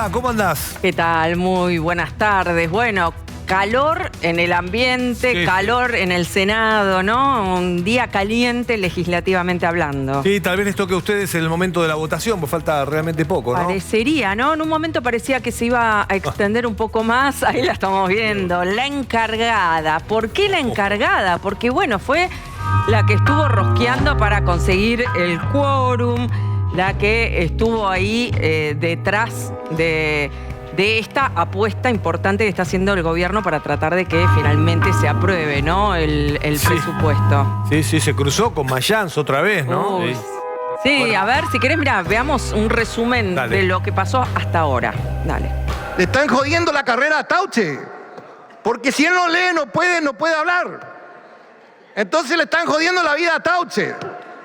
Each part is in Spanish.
Diputada, ¿cómo andás? ¿Qué tal? Muy buenas tardes. Bueno, calor en el ambiente, Sí, calor en el Senado, ¿no? Un día caliente legislativamente hablando. Sí, tal vez les toque a ustedes en el momento de la votación, pues falta realmente poco, ¿no? Parecería, ¿no? En un momento parecía que se iba a extender un poco más. Ahí la estamos viendo. La encargada. ¿Por qué la encargada? Porque, bueno, fue la que estuvo rosqueando para conseguir el quórum, la que estuvo ahí detrás de esta apuesta importante que está haciendo el gobierno para tratar de que finalmente se apruebe, ¿no? el presupuesto. Sí, se cruzó con Mayans otra vez, ¿no? Uy. Sí, bueno. A ver, si querés, mirá, veamos un resumen de lo que pasó hasta ahora. Dale. Le están jodiendo la carrera a Tauche, porque si él no lee, no puede hablar. Entonces le están jodiendo la vida a Tauche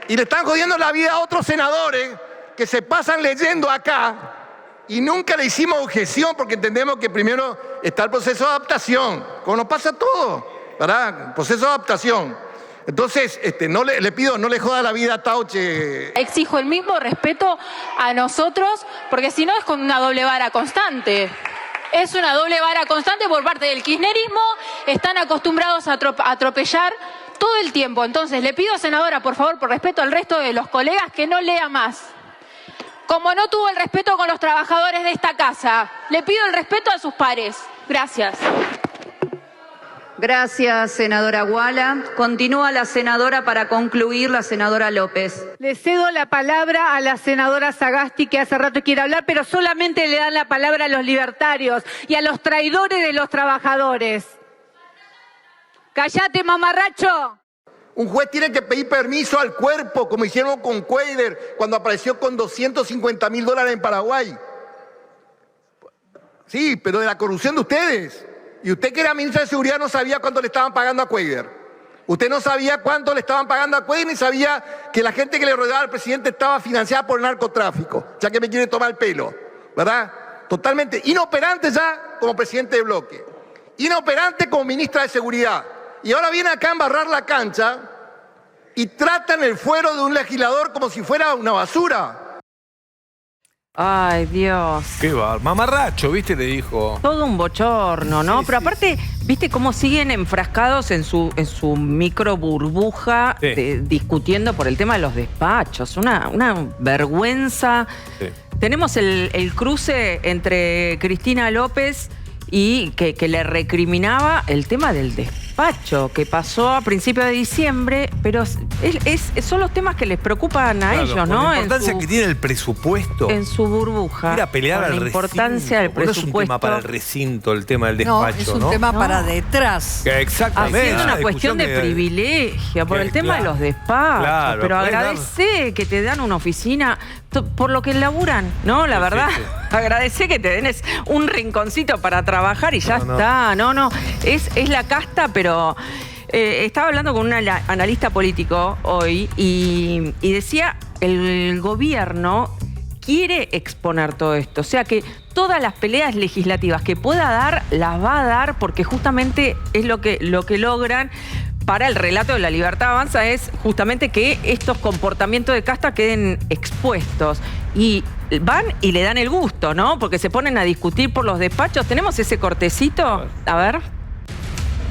y le están jodiendo la vida a otros senadores que se pasan leyendo acá y nunca le hicimos objeción porque entendemos que primero está el proceso de adaptación, como nos pasa a todos, ¿verdad? Proceso de adaptación. Entonces, le pido, no le joda la vida a Tauche. Exijo el mismo respeto a nosotros, porque si no es con una doble vara constante. Es una doble vara constante por parte del kirchnerismo, están acostumbrados a atropellar todo el tiempo. Entonces, le pido, senadora, por favor, por respeto al resto de los colegas, que no lea más. Como no tuvo el respeto con los trabajadores de esta casa, le pido el respeto a sus pares. Gracias. Gracias, senadora Guala. Continúa la senadora para concluir, la senadora López. Le cedo la palabra a la senadora Sagasti, que hace rato quiere hablar, pero solamente le dan la palabra a los libertarios y a los traidores de los trabajadores. ¡Cállate, mamarracho! Un juez tiene que pedir permiso al cuerpo, como hicieron con Cuellar cuando apareció con $250.000 en Paraguay. Sí, pero de la corrupción de ustedes. Y usted, que era ministra de Seguridad, no sabía cuánto le estaban pagando a Cuellar. Usted no sabía cuánto le estaban pagando a Cuellar, ni sabía que la gente que le rodeaba al presidente estaba financiada por el narcotráfico, ya que me quiere tomar el pelo, ¿verdad? Totalmente inoperante ya como presidente de bloque, inoperante como ministra de Seguridad. Y ahora viene acá a embarrar la cancha y tratan el fuero de un legislador como si fuera una basura. Ay, Dios. Qué bar. Mamarracho, ¿viste? Le dijo. Todo un bochorno, ¿no? Sí, pero sí, aparte, ¿viste cómo siguen enfrascados en su micro burbuja discutiendo por el tema de los despachos? Una vergüenza. Sí. Tenemos el cruce entre Cristina López y que le recriminaba el tema del despacho que pasó a principios de diciembre, pero son los temas que les preocupan a ellos, ¿no? La importancia que tiene el presupuesto. En su burbuja. Ir a pelear al la importancia recinto. del No es un tema para el recinto, el tema del despacho, ¿no? Es un tema para detrás. Exactamente. Haciendo una cuestión de privilegio por el tema de los despachos. Claro, pero agradecé que te dan una oficina por lo que laburan, ¿no? La verdad, agradecé que te den un rinconcito para trabajar y ya está. No, es la casta, pero estaba hablando con un analista político hoy y decía, el gobierno quiere exponer todo esto. O sea que todas las peleas legislativas que pueda dar, las va a dar porque justamente es lo que logran. Para el relato de La Libertad Avanza es justamente que estos comportamientos de casta queden expuestos. Y van y le dan el gusto, ¿no? Porque se ponen a discutir por los despachos. ¿Tenemos ese cortecito? A ver.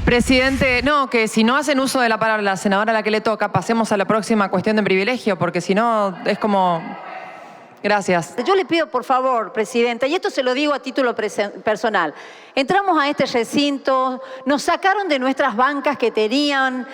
Presidente, no, que si no hacen uso de la palabra la senadora a la que le toca, pasemos a la próxima cuestión de privilegio, porque si no es como... Gracias. Yo le pido, por favor, Presidenta, y esto se lo digo a título personal, entramos a este recinto, nos sacaron de nuestras bancas que tenían,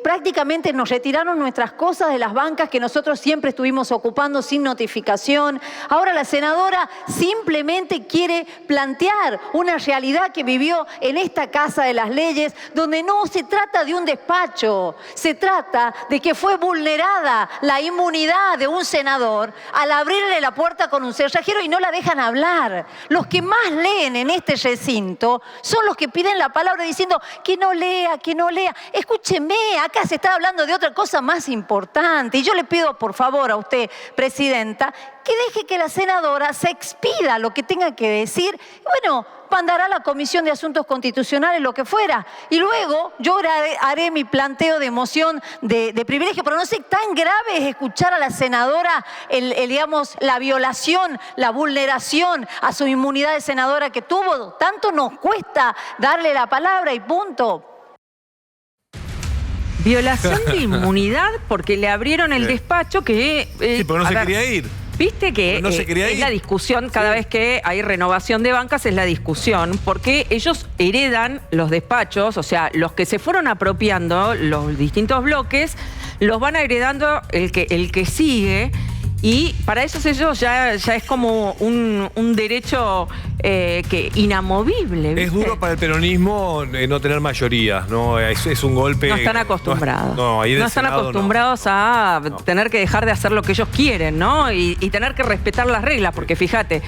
prácticamente nos retiraron nuestras cosas de las bancas que nosotros siempre estuvimos ocupando sin notificación. Ahora la senadora simplemente quiere plantear una realidad que vivió en esta Casa de las Leyes, donde no se trata de un despacho, se trata de que fue vulnerada la inmunidad de un senador al abrirle la puerta con un cerrajero y no la dejan hablar. Los que más leen en este recinto son los que piden la palabra diciendo que no lea, que no lea. Escúcheme, acá se está hablando de otra cosa más importante. Y yo le pido, por favor, a usted, Presidenta, que deje que la senadora se expida lo que tenga que decir. Bueno, mandará a la Comisión de Asuntos Constitucionales lo que fuera. Y luego yo haré mi planteo de moción de privilegio. Pero no sé, tan grave es escuchar a la senadora, digamos, la violación, la vulneración a su inmunidad de senadora que tuvo. Tanto nos cuesta darle la palabra y punto. Violación de inmunidad porque le abrieron el despacho que... sí, pero no se quería ir. Viste que no se quería ir. La discusión, cada vez que hay renovación de bancas es la discusión, porque ellos heredan los despachos, o sea, los que se fueron apropiando, los distintos bloques, los van heredando el que sigue. Y para ellos ya es como un derecho inamovible, ¿viste? Es duro para el peronismo no tener mayoría, ¿no? Es un golpe... No están acostumbrados. No están acostumbrados a tener que dejar de hacer lo que ellos quieren, ¿no? Y tener que respetar las reglas, porque fíjate,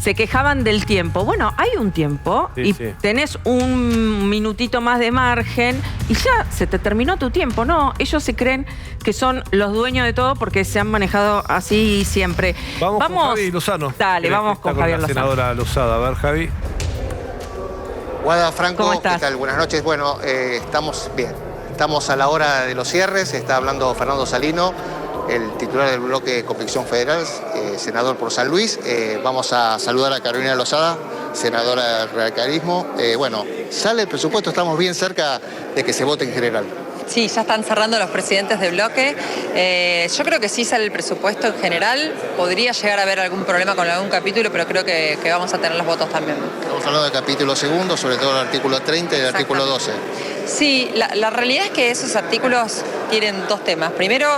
se quejaban del tiempo. Bueno, hay un tiempo y tenés un minutito más de margen y ya se te terminó tu tiempo. No, ellos se creen que son los dueños de todo porque se han manejado así siempre. Vamos con Javi Lozano. Dale, vamos con Javier Lozano. Senadora Lozada. A ver, Javi. Guada Franco, ¿cómo estás? ¿Qué tal? Buenas noches. Bueno, estamos bien. Estamos a la hora de los cierres. Está hablando Fernando Salino, el titular del bloque de Convicción Federal, senador por San Luis. Vamos a saludar a Carolina Lozada, senadora del radicalismo. Bueno, sale el presupuesto, estamos bien cerca de que se vote en general. Sí, ya están cerrando los presidentes de bloque. Yo creo que sí sale el presupuesto en general. Podría llegar a haber algún problema con algún capítulo, pero creo que vamos a tener los votos también. Estamos hablando del capítulo segundo, sobre todo el artículo 30 y el artículo 12. Sí, la realidad es que esos artículos tienen dos temas. Primero,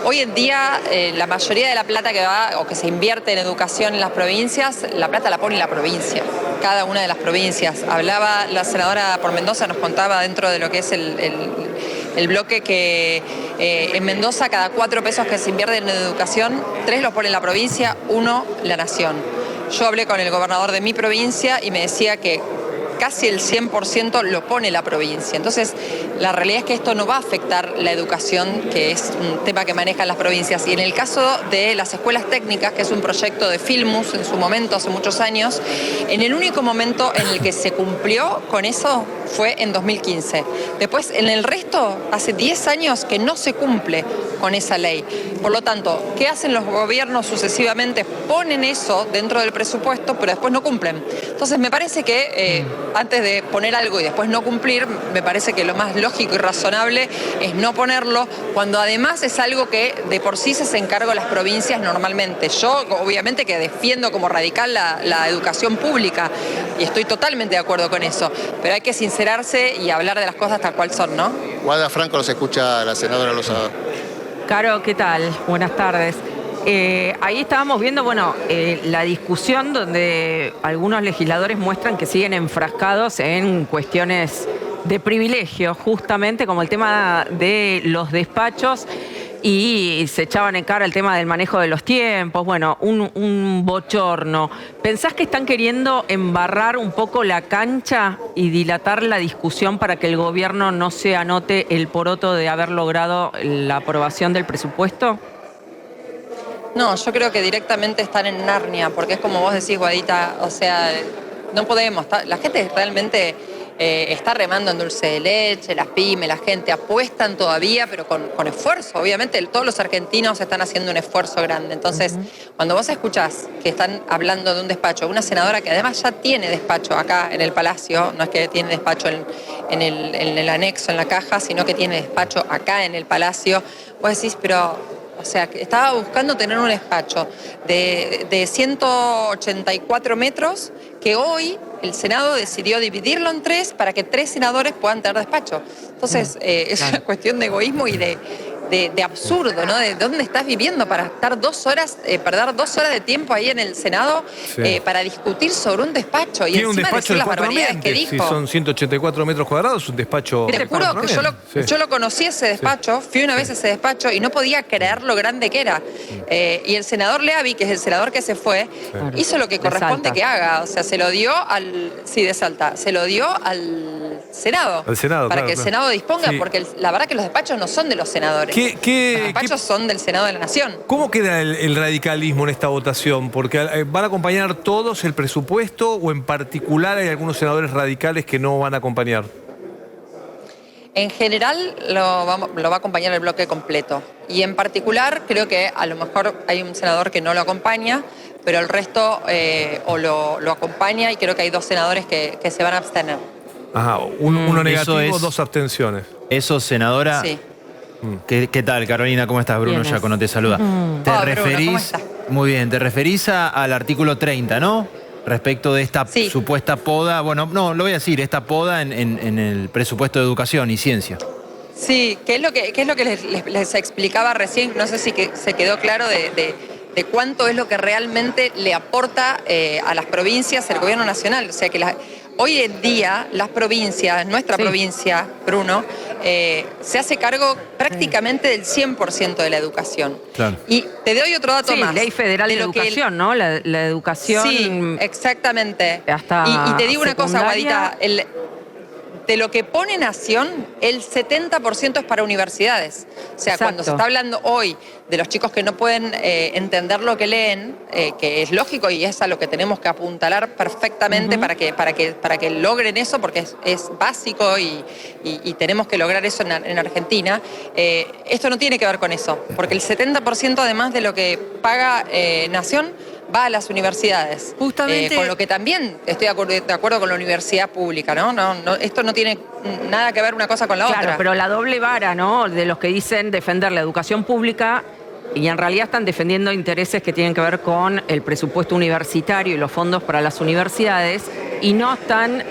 hoy en día la mayoría de la plata que va o que se invierte en educación en las provincias, la plata la pone la provincia, cada una de las provincias. Hablaba la senadora por Mendoza, nos contaba dentro de lo que es el bloque que en Mendoza cada 4 pesos que se invierten en educación, 3 los pone la provincia, 1 la nación. Yo hablé con el gobernador de mi provincia y me decía que casi el 100% lo pone la provincia. Entonces, la realidad es que esto no va a afectar la educación, que es un tema que manejan las provincias. Y en el caso de las escuelas técnicas, que es un proyecto de Filmus en su momento, hace muchos años, en el único momento en el que se cumplió con eso fue en 2015. Después, en el resto, hace 10 años que no se cumple con esa ley. Por lo tanto, ¿qué hacen los gobiernos sucesivamente? Ponen eso dentro del presupuesto, pero después no cumplen. Entonces, me parece que antes de poner algo y después no cumplir, me parece que lo más lógico y razonable es no ponerlo, cuando además es algo que de por sí se encarga las provincias normalmente. Yo, obviamente, que defiendo como radical la educación pública y estoy totalmente de acuerdo con eso, pero hay que sincerarse y hablar de las cosas tal cual son, ¿no? Guada Franco, los escucha la senadora Lozada. Caro, ¿qué tal? Buenas tardes. Ahí estábamos viendo, la discusión donde algunos legisladores muestran que siguen enfrascados en cuestiones de privilegio, justamente como el tema de los despachos, y se echaban en cara el tema del manejo de los tiempos, un bochorno. ¿Pensás que están queriendo embarrar un poco la cancha y dilatar la discusión para que el gobierno no se anote el poroto de haber logrado la aprobación del presupuesto? No, yo creo que directamente están en Narnia, porque es como vos decís, Guadita, o sea, no podemos, la gente realmente está remando en dulce de leche, las pymes, la gente apuestan todavía, pero con esfuerzo. Obviamente todos los argentinos están haciendo un esfuerzo grande. Entonces, cuando vos escuchás que están hablando de un despacho, una senadora que además ya tiene despacho acá en el Palacio, no es que tiene despacho en el anexo, en la caja, sino que tiene despacho acá en el Palacio, vos decís, pero... O sea, que estaba buscando tener un despacho de 184 metros que hoy el Senado decidió dividirlo en 3 para que 3 senadores puedan tener despacho. Entonces, es una cuestión de egoísmo y de absurdo, ¿no? De dónde estás viviendo para estar 2 horas, perder 2 horas de tiempo ahí en el Senado para discutir sobre un despacho y encima decir las barbaridades que dijo. Si son 184 metros cuadrados, un despacho... Te juro que yo lo conocí ese despacho, fui una vez a ese despacho y no podía creer lo grande que era. Y el senador Leavi, que es el senador que se fue, hizo lo que corresponde que haga. O sea, se lo dio al... Sí, de Salta. Se lo dio al al Senado. Al Senado, para claro, que el Senado disponga, porque la verdad que los despachos no son de los senadores. Los despachos son del Senado de la Nación. ¿Cómo queda el radicalismo en esta votación? Porque ¿van a acompañar todos el presupuesto o en particular hay algunos senadores radicales que no van a acompañar? En general lo va a acompañar el bloque completo. Y en particular creo que a lo mejor hay un senador que no lo acompaña, pero el resto lo acompaña y creo que hay 2 senadores que se van a abstener. Ajá, uno negativo, 2 abstenciones. Eso, senadora. Sí. ¿Qué tal, Carolina? ¿Cómo estás? Bruno Giacono te saluda. ¿Te referís? Bruno, ¿cómo estás? Muy bien, te referís al artículo 30, ¿no? Respecto de esta supuesta poda, bueno, no, lo voy a decir, esta poda en el presupuesto de educación y ciencia. Sí, ¿qué es lo que les explicaba recién? No sé si se quedó claro de cuánto es lo que realmente le aporta a las provincias el gobierno nacional. O sea que hoy en día las provincias, nuestra provincia, Bruno, se hace cargo prácticamente del 100% de la educación. Claro. Y te doy otro dato más. Ley Federal de Educación, ¿no? La educación... Sí, exactamente. Hasta y te digo una cosa, secundaria. Guadita, de lo que pone Nación, el 70% es para universidades. O sea, cuando se está hablando hoy de los chicos que no pueden entender lo que leen, que es lógico y es a lo que tenemos que apuntalar perfectamente para que logren eso, porque es básico y tenemos que lograr eso en Argentina. Esto no tiene que ver con eso, porque el 70% además de lo que paga Nación va a las universidades. Justamente... con lo que también estoy de acuerdo con la universidad pública, ¿no? Esto no tiene nada que ver una cosa con la otra. Claro, pero la doble vara, ¿no? De los que dicen defender la educación pública y en realidad están defendiendo intereses que tienen que ver con el presupuesto universitario y los fondos para las universidades y no están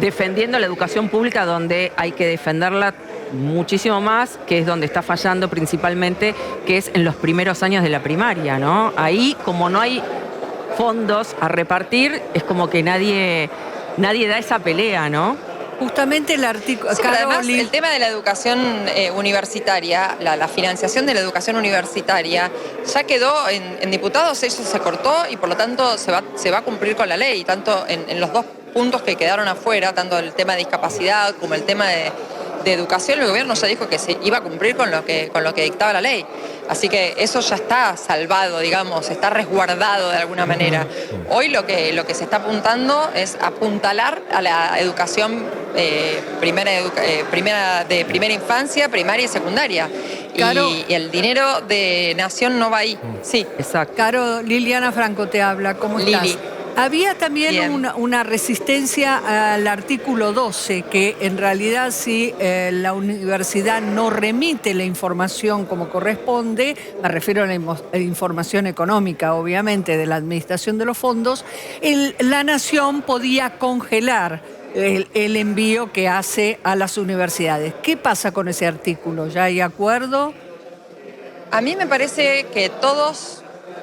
defendiendo la educación pública donde hay que defenderla muchísimo más, que es donde está fallando principalmente, que es en los primeros años de la primaria, ¿no? Ahí, como no hay fondos a repartir, es como que nadie da esa pelea, ¿no? Justamente el artículo... Sí, además, el tema de la educación universitaria, la financiación de la educación universitaria, ya quedó en diputados, eso se cortó y por lo tanto se va a cumplir con la ley, tanto en los 2 puntos que quedaron afuera, tanto el tema de discapacidad como el tema de educación, el gobierno ya dijo que se iba a cumplir con lo que dictaba la ley. Así que eso ya está salvado, digamos, está resguardado de alguna manera. Hoy lo que se está apuntando es apuntalar a la educación de primera infancia, primaria y secundaria. Caro, y el dinero de Nación no va ahí. Sí, exacto. Caro, Liliana Franco te habla, ¿cómo estás? Lili. Había también una resistencia al artículo 12, que en realidad si la universidad no remite la información como corresponde, me refiero a la información económica, obviamente, de la administración de los fondos, la Nación podía congelar el envío que hace a las universidades. ¿Qué pasa con ese artículo? ¿Ya hay acuerdo? A mí me parece que todos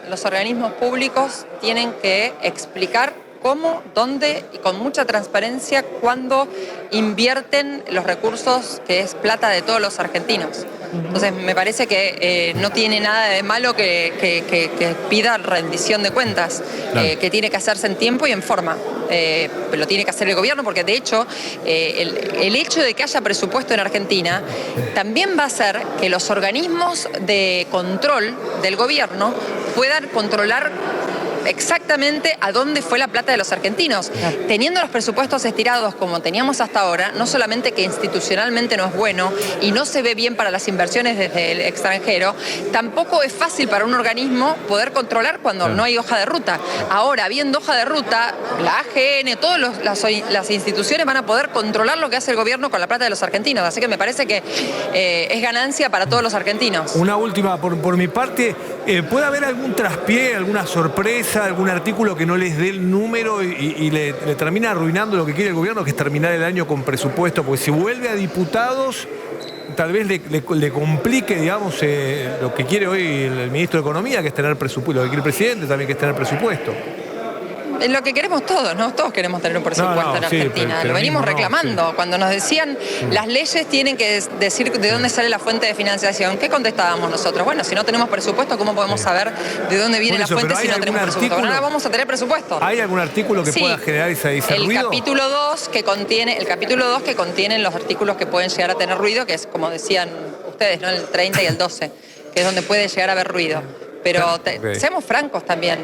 los organismos públicos tienen que explicar cómo, dónde y con mucha transparencia cuándo invierten los recursos que es plata de todos los argentinos. Entonces me parece que no tiene nada de malo que pida rendición de cuentas, que tiene que hacerse en tiempo y en forma. Lo tiene que hacer el gobierno porque de hecho el hecho de que haya presupuesto en Argentina también va a hacer que los organismos de control del gobierno puedan controlar exactamente a dónde fue la plata de los argentinos. Teniendo los presupuestos estirados como teníamos hasta ahora, no solamente que institucionalmente no es bueno y no se ve bien para las inversiones desde el extranjero, tampoco es fácil para un organismo poder controlar cuando no hay hoja de ruta. Ahora, habiendo hoja de ruta, la AGN, todas las instituciones van a poder controlar lo que hace el gobierno con la plata de los argentinos. Así que me parece que es ganancia para todos los argentinos. Una última por mi parte. ¿Puede haber algún traspié, alguna sorpresa, algún artículo que no les dé el número y le termina arruinando lo que quiere el gobierno, que es terminar el año con presupuesto? Porque si vuelve a diputados, tal vez le complique, digamos, lo que quiere hoy el ministro de Economía, que es tener presupuesto, lo que quiere el presidente también, que es tener presupuesto. es lo que queremos todos, ¿no? Todos queremos tener un presupuesto en Argentina. Lo venimos reclamando. Cuando nos decían las leyes tienen que decir de dónde sale la fuente de financiación, ¿qué contestábamos nosotros? Bueno, si no tenemos presupuesto, ¿cómo podemos saber de dónde viene la fuente si no tenemos presupuesto? Ahora vamos a tener presupuesto. ¿Hay algún artículo que pueda generar ese ruido? El capítulo 2 que contiene los artículos que pueden llegar a tener ruido, que es como decían ustedes, ¿no? El 30 y el 12, que es donde puede llegar a haber ruido. Pero seamos francos también,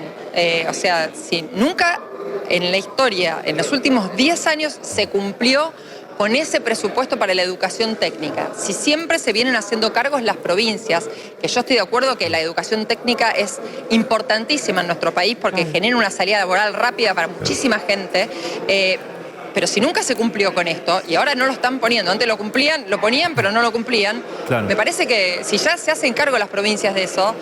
o sea, si nunca en la historia, en los últimos 10 años, se cumplió con ese presupuesto para la educación técnica. Si siempre se vienen haciendo cargos las provincias, que yo estoy de acuerdo que la educación técnica es importantísima en nuestro país porque genera una salida laboral rápida para muchísima gente, pero si nunca se cumplió con esto, y ahora no lo están poniendo, antes lo ponían, pero no lo cumplían, me parece que si ya se hacen cargo las provincias de eso,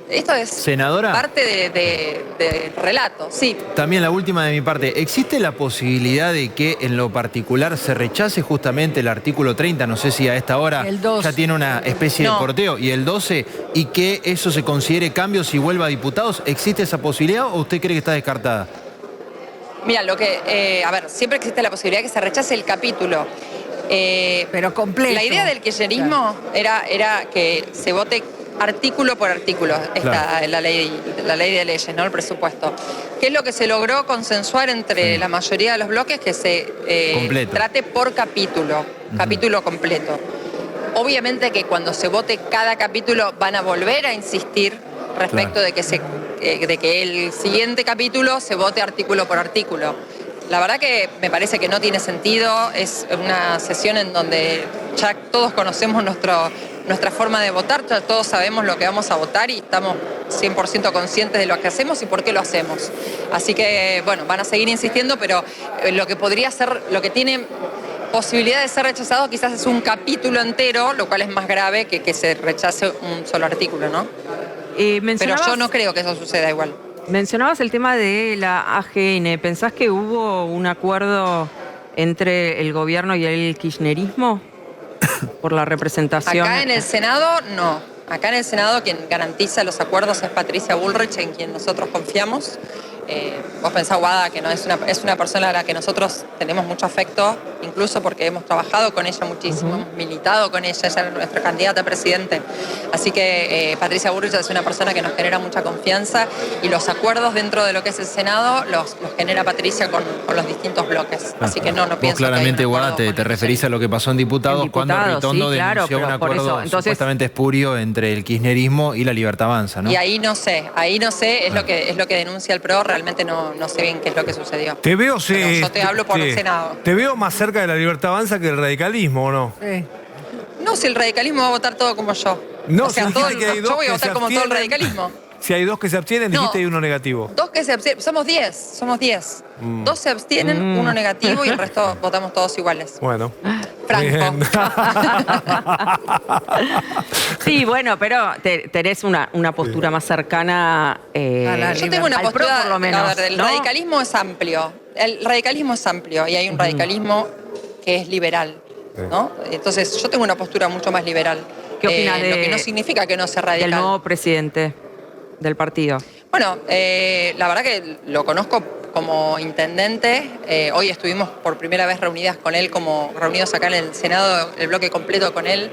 esto es Senadora, parte de relato, sí. También la última de mi parte, ¿existe la posibilidad de que en lo particular se rechace justamente el artículo 30, no sé si a esta hora ya tiene una especie de porteo, y el 12, y que eso se considere cambios y vuelva a diputados? ¿Existe esa posibilidad o usted cree que está descartada? Mira, siempre existe la posibilidad de que se rechace el capítulo. Pero completo. La idea del kirchnerismo era que se vote artículo por artículo, la ley de leyes, ¿no? El presupuesto. ¿Qué es lo que se logró consensuar entre la mayoría de los bloques? Que se trate por capítulo, capítulo completo. Obviamente que cuando se vote cada capítulo van a volver a insistir respecto de que el siguiente capítulo se vote artículo por artículo. La verdad que me parece que no tiene sentido, es una sesión en donde ya todos conocemos nuestra forma de votar, ya todos sabemos lo que vamos a votar y estamos 100% conscientes de lo que hacemos y por qué lo hacemos. Así que, bueno, van a seguir insistiendo, pero lo que podría ser, lo que tiene posibilidad de ser rechazado quizás es un capítulo entero, lo cual es más grave que se rechace un solo artículo, ¿no? Pero yo no creo que eso suceda igual. Mencionabas el tema de la AGN. ¿Pensás que hubo un acuerdo entre el gobierno y el kirchnerismo por la representación? Acá en el Senado, no. Acá en el Senado quien garantiza los acuerdos es Patricia Bullrich, en quien nosotros confiamos. Vos pensás, Guada, que no es una persona a la que nosotros tenemos mucho afecto, incluso porque hemos trabajado con ella muchísimo, hemos militado con ella, ella era nuestra candidata a presidente. Así que Patricia Bullrich es una persona que nos genera mucha confianza y los acuerdos dentro de lo que es el Senado los genera Patricia con los distintos bloques. Así que no pienso vos claramente, que Guada, te referís a lo que pasó en diputados cuando Ritondo denunció un acuerdo supuestamente espurio entre el kirchnerismo y la Libertad Avanza, ¿no? Y ahí no sé, es lo que denuncia el PRO. Realmente no sé bien qué es lo que sucedió. Yo te hablo por el Senado. Te veo más cerca de la Libertad Avanza que del radicalismo, ¿o no? No, si el radicalismo va a votar todo como yo. No, o sea, yo voy a votar como todo el radicalismo. Si hay 2 que se abstienen, dijiste hay 1 negativo. 2 que se abstienen, somos 10. 2 se abstienen, 1 negativo y el resto votamos todos iguales. Bueno. Franco. Sí, bueno, pero tenés una postura más cercana yo tengo una postura, PRO, por lo menos, el radicalismo es amplio. El radicalismo es amplio y hay un radicalismo que es liberal, ¿no? Entonces yo tengo una postura mucho más liberal. ¿Qué opinas lo que no significa que no sea radical. del nuevo presidente del partido? Bueno, la verdad que lo conozco como intendente. Hoy estuvimos por primera vez reunidos acá en el Senado, el bloque completo con él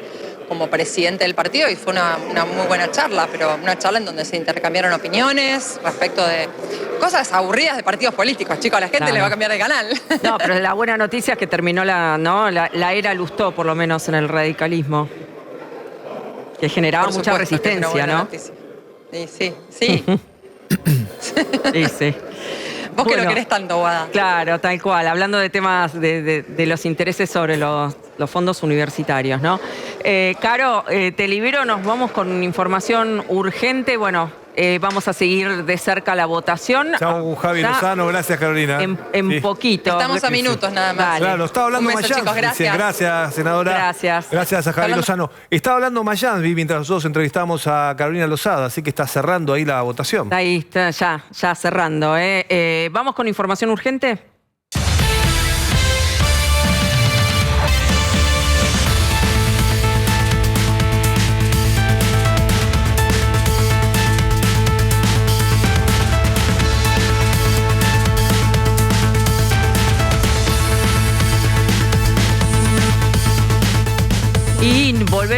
como presidente del partido, y fue una muy buena charla, pero una charla en donde se intercambiaron opiniones respecto de cosas aburridas de partidos políticos. Chicos, a la gente le va a cambiar de canal. No, pero la buena noticia es que terminó la era Lustó, por lo menos en el radicalismo, que generaba mucha resistencia, ¿no? Noticia. Sí. Sí. Vos que lo querés tanto, Guada. Claro, tal cual. Hablando de temas de los intereses sobre los fondos universitarios, ¿no? Caro, te libero, nos vamos con información urgente. Bueno, vamos a seguir de cerca la votación. Chau, Javi Lozano. Gracias, Carolina. En poquito. Estamos a minutos nada más. Dale. Claro, estaba hablando Mayans. Chicos, gracias. Gracias, senadora. Gracias. Gracias a Javi Lozano. Estaba hablando Mayans mientras nosotros entrevistamos a Carolina Lozada, así que está cerrando ahí la votación. Ahí está, ya cerrando. Vamos con información urgente.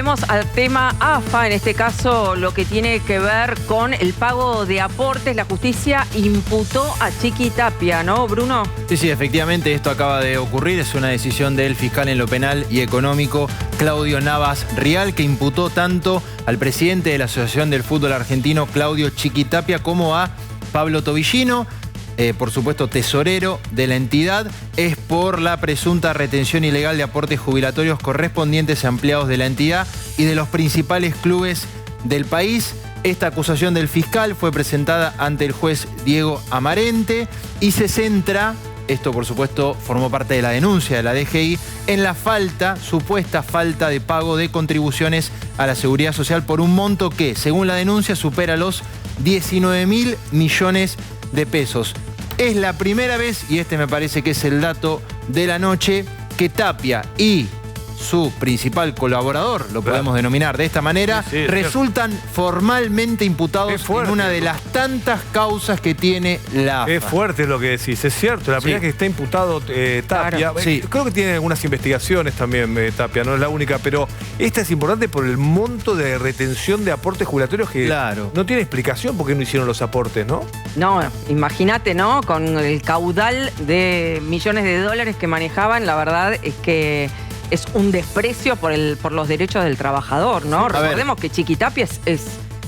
Vamos al tema AFA, en este caso lo que tiene que ver con el pago de aportes. La justicia imputó a Chiquitapia, ¿no, Bruno? Sí, efectivamente esto acaba de ocurrir. Es una decisión del fiscal en lo penal y económico, Claudio Navas Rial, que imputó tanto al presidente de la Asociación del Fútbol Argentino, Claudio Chiquitapia, como a Pablo Tobillino, por supuesto tesorero de la entidad. Es por la presunta retención ilegal de aportes jubilatorios correspondientes a empleados de la entidad y de los principales clubes del país. Esta acusación del fiscal fue presentada ante el juez Diego Amarente y se centra, esto por supuesto formó parte de la denuncia de la DGI, en la supuesta falta de pago de contribuciones a la Seguridad Social por un monto que, según la denuncia, supera los 19.000 millones de pesos. Es la primera vez, y este me parece que es el dato de la noche, que Tapia y su principal colaborador, lo podemos denominar de esta manera, resultan formalmente imputados en una de las tantas causas que tiene la AFA. Es fuerte lo que decís, es cierto. La primera vez que está imputado Tapia. Creo que tiene algunas investigaciones también Tapia, no es la única, pero esta es importante por el monto de retención de aportes jubilatorios que no tiene explicación por qué no hicieron los aportes, ¿no? No, imagínate, ¿no? Con el caudal de millones de dólares que manejaban, la verdad es que es un desprecio por los derechos del trabajador, ¿no? Recordemos que Chiquitapia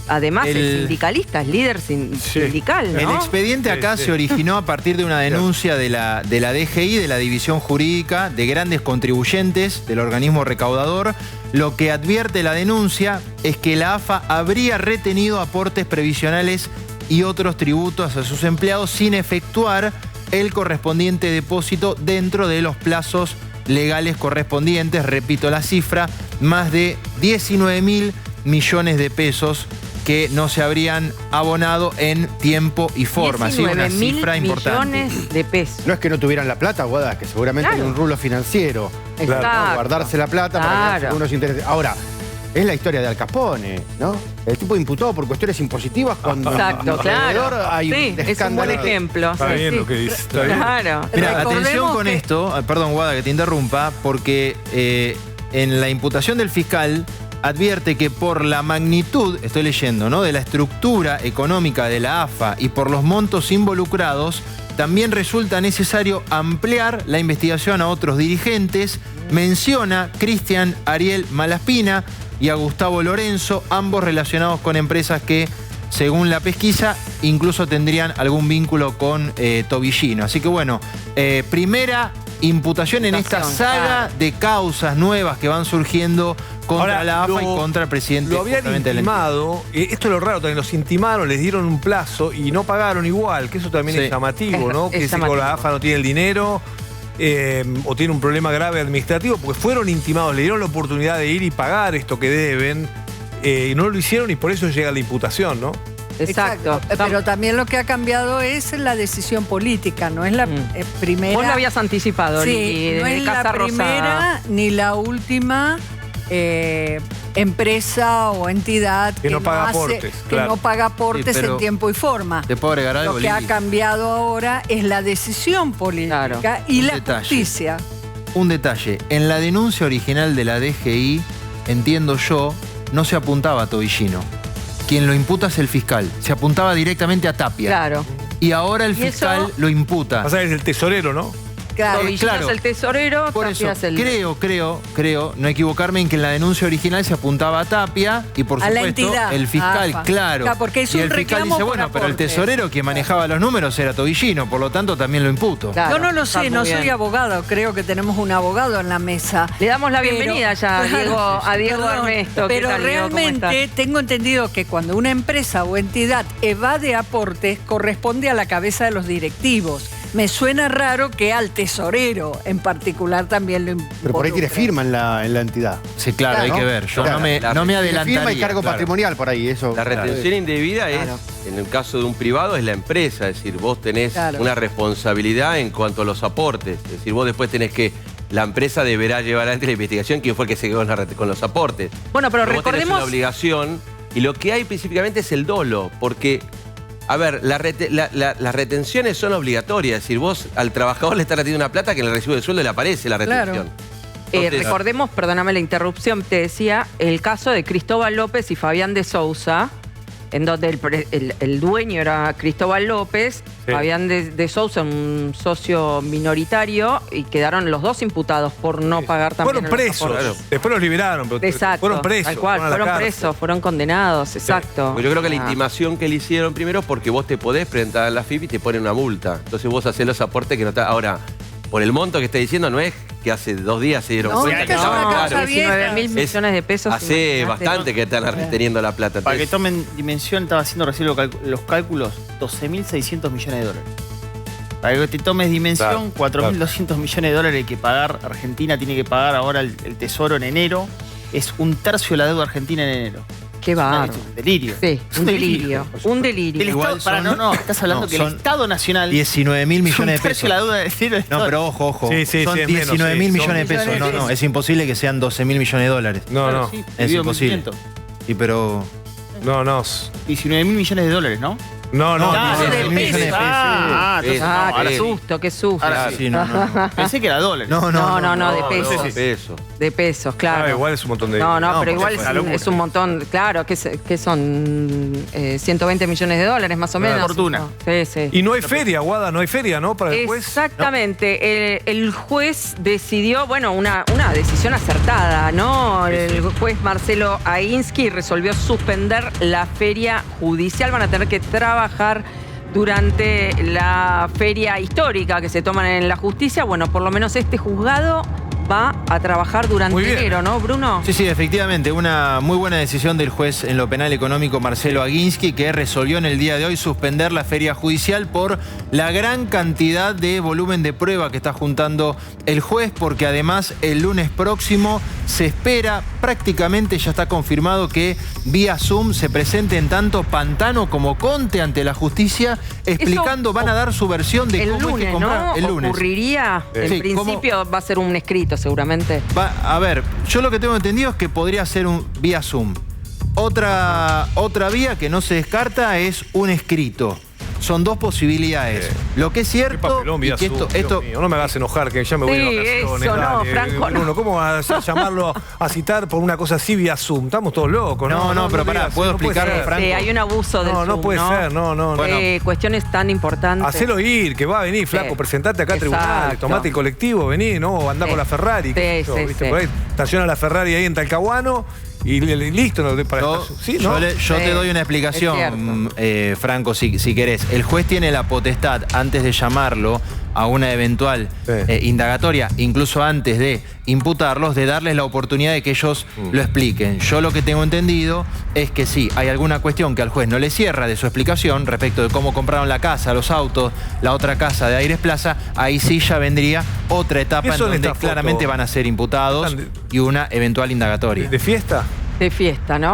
además es sindicalista, es líder sindical, ¿no? El expediente acá se originó a partir de una denuncia de la DGI, de la División Jurídica de Grandes Contribuyentes del organismo recaudador. Lo que advierte la denuncia es que la AFA habría retenido aportes previsionales y otros tributos a sus empleados sin efectuar el correspondiente depósito dentro de los plazos legales correspondientes. Repito la cifra, más de 19.000 millones de pesos que no se habrían abonado en tiempo y forma. 19.000 millones de pesos. No es que no tuvieran la plata, Guada, que seguramente hay un rulo financiero. Exacto. ¿No? Guardarse la plata para que unos intereses. Ahora, es la historia de Al Capone, ¿no? El tipo imputado por cuestiones impositivas cuando alrededor hay un escándalo. Es un buen ejemplo. Está bien lo que dice. Está bien. Claro. Mira, atención con esto, perdón Guada que te interrumpa, porque en la imputación del fiscal advierte que por la magnitud, estoy leyendo, ¿no?, de la estructura económica de la AFA y por los montos involucrados, también resulta necesario ampliar la investigación a otros dirigentes. Menciona Cristian Ariel Malaspina y a Gustavo Lorenzo, ambos relacionados con empresas que, según la pesquisa, incluso tendrían algún vínculo con Tobillino. Así que bueno, primera imputación en esta saga de causas nuevas que van surgiendo contra la AFA y contra el presidente. Lo habían intimado, esto es lo raro también, los intimaron, les dieron un plazo y no pagaron igual, que eso también es llamativo, ¿no? Que si la AFA no tiene el dinero o tiene un problema grave administrativo, porque fueron intimados, le dieron la oportunidad de ir y pagar esto que deben, y no lo hicieron y por eso llega la imputación, ¿no? Exacto. Pero también lo que ha cambiado es la decisión política, no es la primera. Vos lo habías anticipado, sí, no es la primera ni la última empresa o entidad que no paga aportes, no paga aportes en tiempo y forma. ¿Te puedo agregar algo, Lo que ha cambiado ahora es la decisión política y la justicia. Un detalle, en la denuncia original de la DGI, entiendo yo, no se apuntaba a Tobillino. Quien lo imputa es el fiscal. Se apuntaba directamente a Tapia. Claro. Y ahora el fiscal lo imputa. O sea, es el tesorero, ¿no? Claro, es el tesorero, por Tapia eso, es el... creo, no equivocarme en que en la denuncia original se apuntaba a Tapia y por supuesto el fiscal, claro. Porque es y el fiscal dice, bueno, pero el tesorero que manejaba los números era Tobillino, por lo tanto también lo imputo. Claro, yo no lo sé, no soy abogado, creo que tenemos un abogado en la mesa. Le damos la bienvenida ya a Diego Ernesto. Pero realmente tengo entendido que cuando una empresa o entidad evade aportes, corresponde a la cabeza de los directivos. Me suena raro que al tesorero en particular también lo involucre. Pero por ahí tiene firma en la entidad. Sí, claro, hay que ver. Yo no me adelantaría. Firma y cargo patrimonial por ahí, eso. La retención indebida es, en el caso de un privado, es la empresa. Es decir, vos tenés una responsabilidad en cuanto a los aportes. Es decir, vos después tenés que... La empresa deberá llevar adelante la investigación quién fue el que se quedó con los aportes. Bueno, pero vos recordemos... tenés una obligación y lo que hay específicamente es el dolo, porque... A ver, las retenciones son obligatorias. Es decir, vos al trabajador le estás reteniendo una plata que en el recibo de sueldo le aparece la retención. Recordemos, perdóname la interrupción, te decía, el caso de Cristóbal López y Fabián de Sousa, en donde el dueño era Cristóbal López, Fabián de Sousa, un socio minoritario, y quedaron los dos imputados por no pagar también. Fueron presos, claro. Después los liberaron, pero exacto, fueron presos. Tal cual, fueron presos, fueron condenados, exacto. Pues yo creo que la intimación que le hicieron primero, porque vos te podés presentar a la FIP y te ponen una multa. Entonces vos hacés los aportes que no está. Ahora, por el monto que está diciendo, no es que hace 2 días se dieron cuenta que estaban caros. 19.000 millones de pesos. Hace bastante que están reteniendo la plata. Para que tomen dimensión, estaba haciendo recién los cálculos, 12.600 millones de dólares. Para que te tomes dimensión, 4.200 millones de dólares que pagar Argentina tiene que pagar ahora el Tesoro en enero. Es 1/3 de la deuda argentina en enero. Qué bárbaro. Es un delirio. Sí, un delirio. Un delirio. El Estado, estás hablando que el Estado Nacional... 19.000 millones de pesos. La deuda de cero. No, pero ojo. Sí, son 19.000 millones de pesos. No, es imposible que sean 12.000 millones de dólares. No. Es imposible. Sí, pero... No. 19.000 millones de dólares, ¿no? No. 19.000 millones de pesos. Qué susto. No. Pensé que era dólares. No, de pesos. De pesos, claro. Igual es un montón de... No, pero igual es un montón, claro, que son 120 millones de dólares más o menos. Una fortuna. Sí. Y no hay feria, Guada, no hay feria, ¿no? Para el juez. Exactamente. El juez decidió, bueno, una decisión acertada, ¿no? El juez Marcelo Aguinsky resolvió suspender la feria judicial. Van a tener que trabajar durante la feria histórica que se toman en la justicia. Bueno, por lo menos este juzgado va a trabajar durante enero, ¿no, Bruno? Sí, efectivamente. Una muy buena decisión del juez en lo penal económico Marcelo Aguinsky, que resolvió en el día de hoy suspender la feria judicial por la gran cantidad de volumen de prueba que está juntando el juez, porque además el lunes próximo se espera, prácticamente ya está confirmado, que vía Zoom se presenten tanto Pantano como Conte ante la justicia, explicando, van a dar su versión de cómo lunes, es que comprar. ¿no? El lunes. Ocurriría, en principio va a ser un escrito seguramente. A ver, yo lo que tengo entendido es que podría ser un vía Zoom. Otra vía que no se descarta es un escrito. Son 2 posibilidades. Lo que es cierto... y que esto no me hagas enojar, que ya me voy de vacaciones. Eso no, Franco. Bruno, ¿cómo vas a llamarlo a citar por una cosa así vía Zoom? Estamos todos locos, ¿no? No, pero pará, ¿puedo explicarlo, Franco? Sí, hay un abuso del Zoom, no puede ser, no. Cuestiones tan importantes. Hacelo ir, que va a venir, flaco, presentate acá a tribunal, tomate el colectivo, vení, ¿no? Andá con la Ferrari. ¿Viste? Por ahí, estaciona la Ferrari ahí en Talcahuano. Y listo. Yo te doy una explicación, Franco, si querés. El juez tiene la potestad, antes de llamarlo a una eventual indagatoria, incluso antes de imputarlos, de darles la oportunidad de que ellos lo expliquen. Yo lo que tengo entendido es que sí, hay alguna cuestión que al juez no le cierra de su explicación respecto de cómo compraron la casa, los autos, la otra casa de Aires Plaza, ahí sí ya vendría otra etapa en donde claramente van a ser imputados y una eventual indagatoria. ¿De fiesta? De fiesta, ¿no?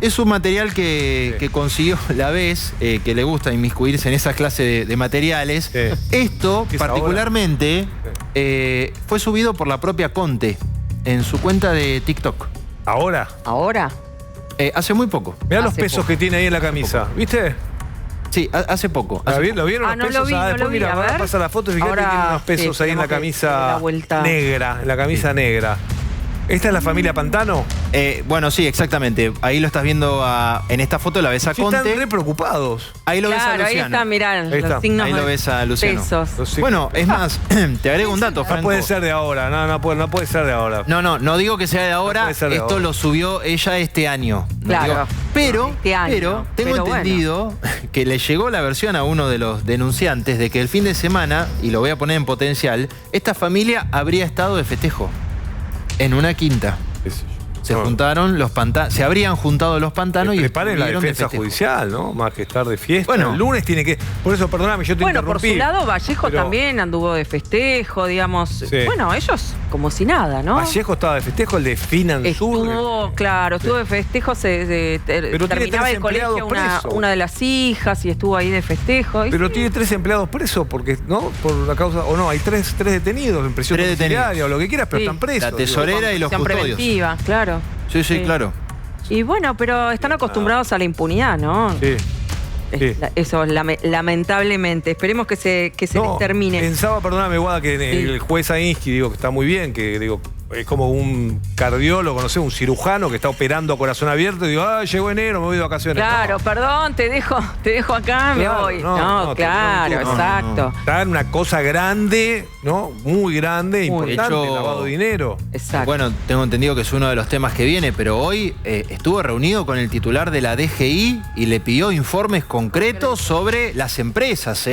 Es un material que consiguió la vez, que le gusta inmiscuirse en esa clase de materiales. Esto, particularmente, fue subido por la propia Conte en su cuenta de TikTok. ¿Ahora? Hace muy poco. Mirá los pesos que tiene ahí en la camisa, ¿viste? Sí, hace poco. ¿Lo vieron los pesos? Después mira, pasa la foto y fíjate que tiene unos pesos ahí en la camisa negra. En la camisa negra. ¿Esta es la familia Pantano? Bueno, sí, exactamente. Ahí lo estás viendo en esta foto, la ves a Conte. Están re preocupados. Ahí lo ves a Luciano. Ahí está, mirá, los signos. Ahí lo ves a Luciano. Pesos. Bueno, es más, te agrego un dato, Franco. No puede ser de ahora, no puede ser de ahora. No digo que sea de ahora, esto lo subió ella este año. Claro. Pero tengo entendido que le llegó la versión a uno de los denunciantes de que el fin de semana, y lo voy a poner en potencial, esta familia habría estado de festejo en una quinta. Se juntaron los pantanos, se habrían juntado los pantanos y preparen la defensa judicial, ¿no? Más que estar de fiesta. Bueno, el lunes tiene que... Por eso, perdóname, yo te interrumpí. Por su lado, Vallejo también anduvo de festejo, digamos. Sí. Bueno, ellos como si nada, ¿no? Vallejo estaba de festejo, el de Finansur. Estuvo de festejo, terminaba el colegio una de las hijas y estuvo ahí de festejo. Pero tiene 3 empleados presos, porque, ¿no? Por la causa... O no, hay 3 detenidos en prisión domiciliaria o lo que quieras, pero están presos. La tesorera y los custodios. Preventiva, claro. Sí, claro. Y bueno, pero están acostumbrados a la impunidad, ¿no? Sí. Eso, lamentablemente. Esperemos que se les termine. Pensaba, perdóname, Guada, que el juez Aguinsky, que está muy bien, que es como un cardiólogo, no sé, un cirujano que está operando a corazón abierto y digo, llegó enero, me voy de vacaciones. Claro, perdón, te dejo acá, me voy. No, claro, exacto. Está en una cosa grande, ¿no? Muy grande, importante, lavado de dinero. Exacto. Bueno, tengo entendido que es uno de los temas que viene, pero hoy estuvo reunido con el titular de la DGI y le pidió informes concretos sobre las empresas,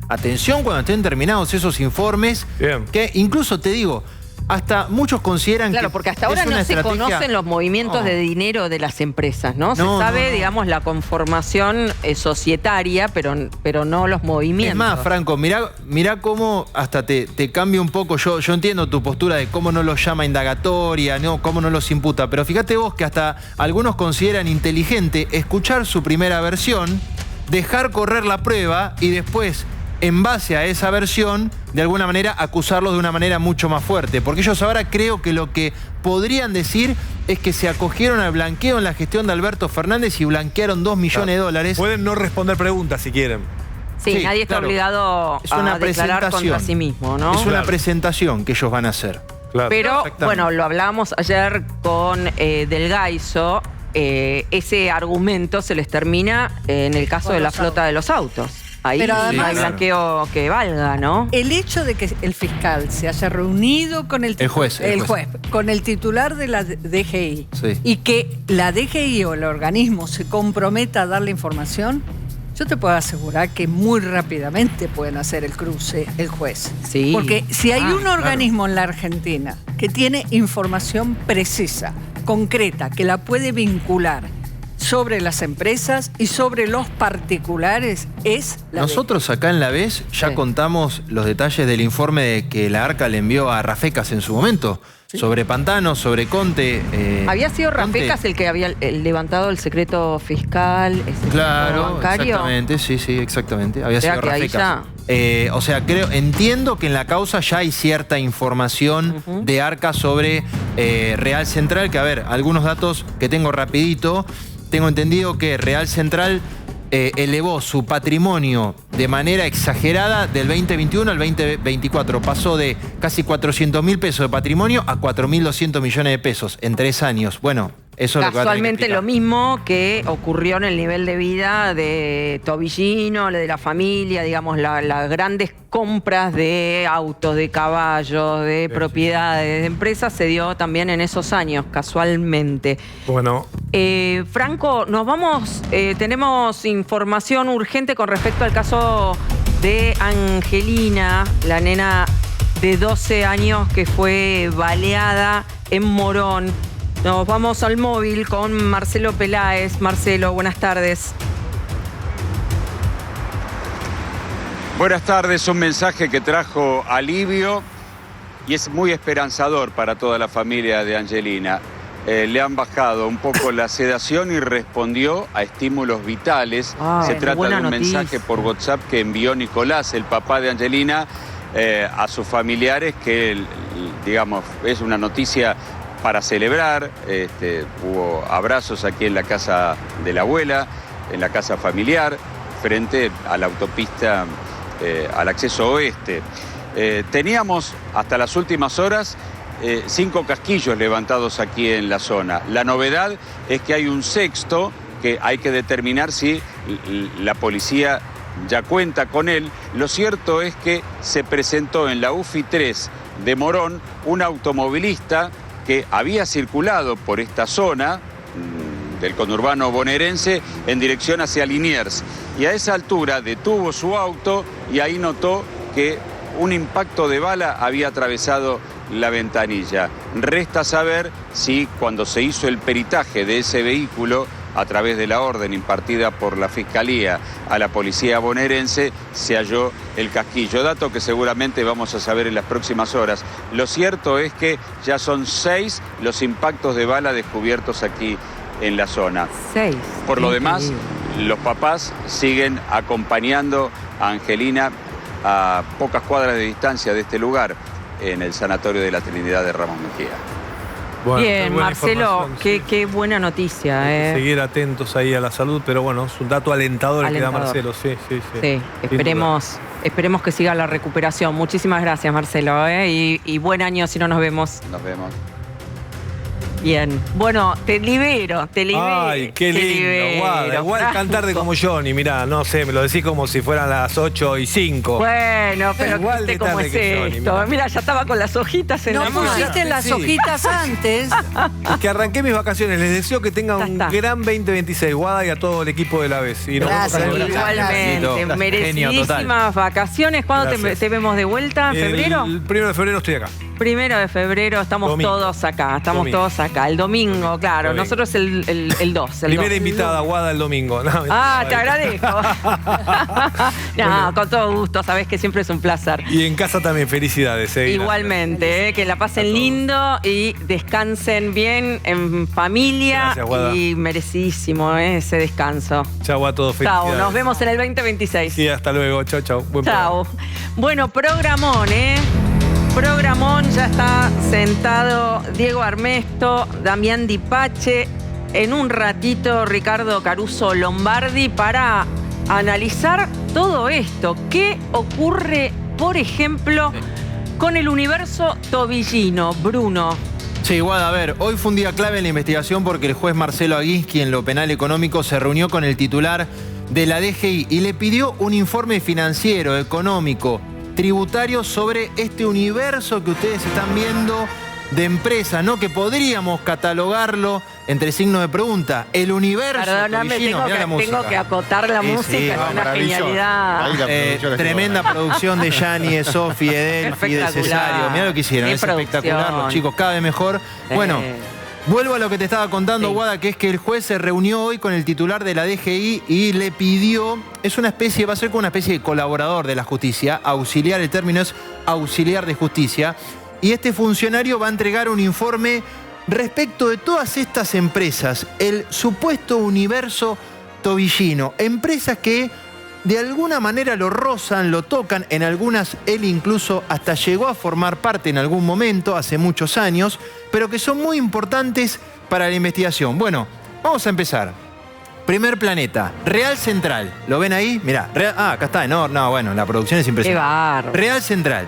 Atención cuando estén terminados esos informes, que incluso te digo, hasta muchos consideran que... Claro, porque hasta ahora no se conocen los movimientos de dinero de las empresas, ¿no? Se sabe, digamos, la conformación societaria, pero no los movimientos. Es más, Franco, mirá cómo hasta te cambia un poco. Yo entiendo tu postura de cómo no los llama indagatoria, ¿no? Cómo no los imputa, pero fíjate vos que hasta algunos consideran inteligente escuchar su primera versión, dejar correr la prueba y después, en base a esa versión, de alguna manera acusarlos de una manera mucho más fuerte. Porque ellos ahora creo que lo que podrían decir es que se acogieron al blanqueo en la gestión de Alberto Fernández y blanquearon 2 millones de dólares. Pueden no responder preguntas si quieren. Sí, nadie está obligado a declarar contra sí mismo, ¿no? Es una presentación que ellos van a hacer. Claro. Pero, bueno, lo hablábamos ayer con Del Gaiso. Ese argumento se les termina en el caso de la flota de los autos. Ahí no hay blanqueo que valga, ¿no? El hecho de que el fiscal se haya reunido con el juez, con el titular de la DGI y que la DGI o el organismo se comprometa a darle información, yo te puedo asegurar que muy rápidamente pueden hacer el cruce el juez. Sí. Porque si hay un organismo en la Argentina que tiene información precisa, concreta, que la puede vincular sobre las empresas y sobre los particulares, es la Nosotros acá en La Vez ya contamos los detalles del informe que la ARCA le envió a Rafecas en su momento, sobre Pantano, sobre Conte. ¿Había sido Rafecas el que había levantado el secreto fiscal, el secreto bancario? Exactamente, sí, exactamente. Había sido Rafecas. O sea, entiendo que en la causa ya hay cierta información de ARCA sobre Real Central, que a ver, algunos datos que tengo rapidito. Tengo entendido que Real Central elevó su patrimonio de manera exagerada del 2021 al 2024. Pasó de casi 400.000 pesos de patrimonio a 4.200 millones de pesos en 3 años. Bueno, eso es lo que va a tener que casualmente lo mismo que ocurrió en el nivel de vida de Tobillino, de la familia, digamos, las grandes compras de autos, de caballos, de propiedades, de empresas, se dio también en esos años, casualmente. Bueno. Franco, nos vamos, tenemos información urgente con respecto al caso de Angelina, la nena de 12 años que fue baleada en Morón. Nos vamos al móvil con Marcelo Peláez. Marcelo, buenas tardes. Buenas tardes, un mensaje que trajo alivio y es muy esperanzador para toda la familia de Angelina. Le han bajado un poco la sedación y respondió a estímulos vitales. Se trata de un mensaje por WhatsApp que envió Nicolás, el papá de Angelina, a sus familiares, que, digamos, es una noticia para celebrar. Hubo abrazos aquí en la casa de la abuela, en la casa familiar, frente a la autopista, al acceso oeste. Teníamos hasta las últimas horas 5 casquillos levantados aquí en la zona. La novedad es que hay un sexto que hay que determinar si la policía ya cuenta con él. Lo cierto es que se presentó en la UFI 3 de Morón un automovilista que había circulado por esta zona del conurbano bonaerense en dirección hacia Liniers. Y a esa altura detuvo su auto y ahí notó que un impacto de bala había atravesado la ventanilla. Resta saber si cuando se hizo el peritaje de ese vehículo, a través de la orden impartida por la Fiscalía a la policía bonaerense, se halló el casquillo, dato que seguramente vamos a saber en las próximas horas. Lo cierto es que ya son 6 los impactos de bala descubiertos aquí en la zona. 6. Por lo demás, los papás siguen acompañando a Angelina a pocas cuadras de distancia de este lugar, en el sanatorio de la Trinidad de Ramos Mejía. Bueno, bien, Marcelo, qué buena noticia. Hay que seguir atentos ahí a la salud, pero bueno, es un dato alentador el que da Marcelo. Sí, esperemos esperemos que siga la recuperación. Muchísimas gracias, Marcelo, y buen año si no nos vemos. Nos vemos. Bien. Bueno, te libero. Ay, qué lindo, Guada. Igual tan tarde como Johnny, mirá, no sé, me lo decís como si fueran las 8:05. Bueno, pero igual viste cómo es esto. Mira, ya estaba con las hojitas en la mano. No pusiste las hojitas antes. Es que arranqué mis vacaciones. Les deseo que tengan un gran 2026, Guada, y a todo el equipo de la vez. Y Gracias, igualmente. Merecidísimas vacaciones. ¿Cuándo te vemos de vuelta? ¿En febrero? El 1 de febrero estoy acá. 1 de febrero estamos todos acá. Todos acá. El domingo, claro. Domingo. Nosotros el 2. Primera invitada, Guada, el domingo. No, te agradezco. No, con todo gusto. Sabés que siempre es un placer. Y en casa también, felicidades. Igualmente, que la pasen lindo y descansen bien en familia. Gracias, y merecidísimo ese descanso. Chau a todos, felicidades. Chau, nos vemos en el 2026. Sí, hasta luego. Chau, chau. Chau. Bueno, programón, Programón, ya está sentado Diego Armesto, Damián Dipache, en un ratito Ricardo Caruso Lombardi para analizar todo esto. ¿Qué ocurre, por ejemplo, con el universo tobillino, Bruno? Sí, Guada, a ver, hoy fue un día clave en la investigación porque el juez Marcelo Aguischi en lo penal económico se reunió con el titular de la DGI y le pidió un informe financiero, económico, tributario sobre este universo que ustedes están viendo de empresa, ¿no? Que podríamos catalogarlo entre signos de pregunta. El universo tobillino, tengo que acotar la música, es una genialidad. Tremenda producción de Gianni, de Sofi, de Delphi, de Cesario. Mirá lo que hicieron, es espectacular, los chicos, cada vez mejor. Bueno, vuelvo a lo que te estaba contando, Guada, que es que el juez se reunió hoy con el titular de la DGI y le pidió, va a ser como una especie de colaborador de la justicia, auxiliar, el término es auxiliar de justicia, y este funcionario va a entregar un informe respecto de todas estas empresas, el supuesto universo tobillino, empresas que de alguna manera lo rozan, lo tocan, en algunas él incluso hasta llegó a formar parte en algún momento, hace muchos años, pero que son muy importantes para la investigación. Bueno, vamos a empezar. Primer planeta, Real Central. ¿Lo ven ahí? Mirá, acá está, no, bueno, la producción es impresionante. Real Central.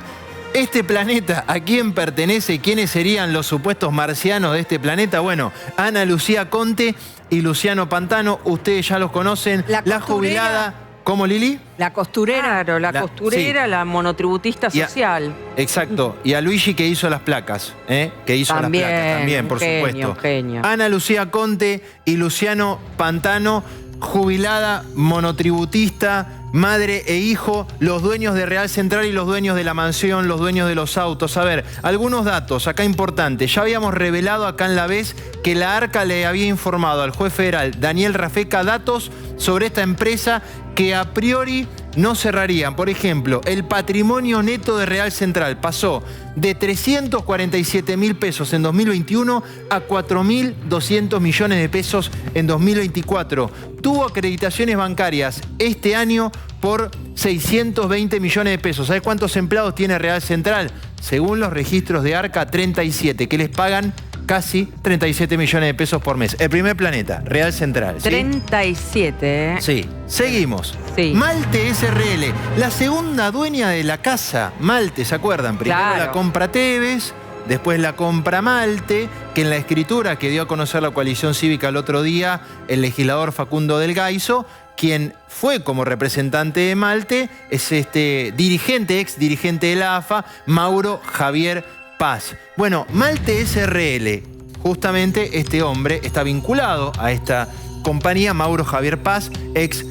Este planeta, ¿a quién pertenece? ¿Quiénes serían los supuestos marcianos de este planeta? Bueno, Ana Lucía Conte y Luciano Pantano, ustedes ya los conocen. La jubilada... ¿Cómo, Lili? La costurera. Claro, la costurera, sí. La monotributista social. Exacto. Y a Luigi que hizo las placas. Que hizo las placas también, por supuesto. Genio. Ana Lucía Conte y Luciano Pantano, jubilada, monotributista, madre e hijo, los dueños de Real Central y los dueños de la mansión, los dueños de los autos. A ver, algunos datos acá importantes. Ya habíamos revelado acá en La Vez que la ARCA le había informado al juez federal Daniel Rafeca datos sobre esta empresa que a priori no cerrarían. Por ejemplo, el patrimonio neto de Real Central pasó de 347.000 pesos en 2021 a 4.200 millones de pesos en 2024. Tuvo acreditaciones bancarias este año por 620 millones de pesos. ¿Sabes cuántos empleados tiene Real Central? Según los registros de ARCA, 37, que les pagan casi 37 millones de pesos por mes. El primer planeta, Real Central. ¿Sí? 37, Sí. Seguimos. Sí. Malte SRL, la segunda dueña de la casa. Malte, ¿se acuerdan? Primero la compra Tevez, después la compra Malte, que en la escritura que dio a conocer la coalición cívica el otro día, el legislador Facundo del Gaizo, quien fue como representante de Malte, es este dirigente, ex dirigente de la AFA, Mauro Javier Paz. Bueno, Malte SRL, justamente este hombre está vinculado a esta compañía, Mauro Javier Paz, ex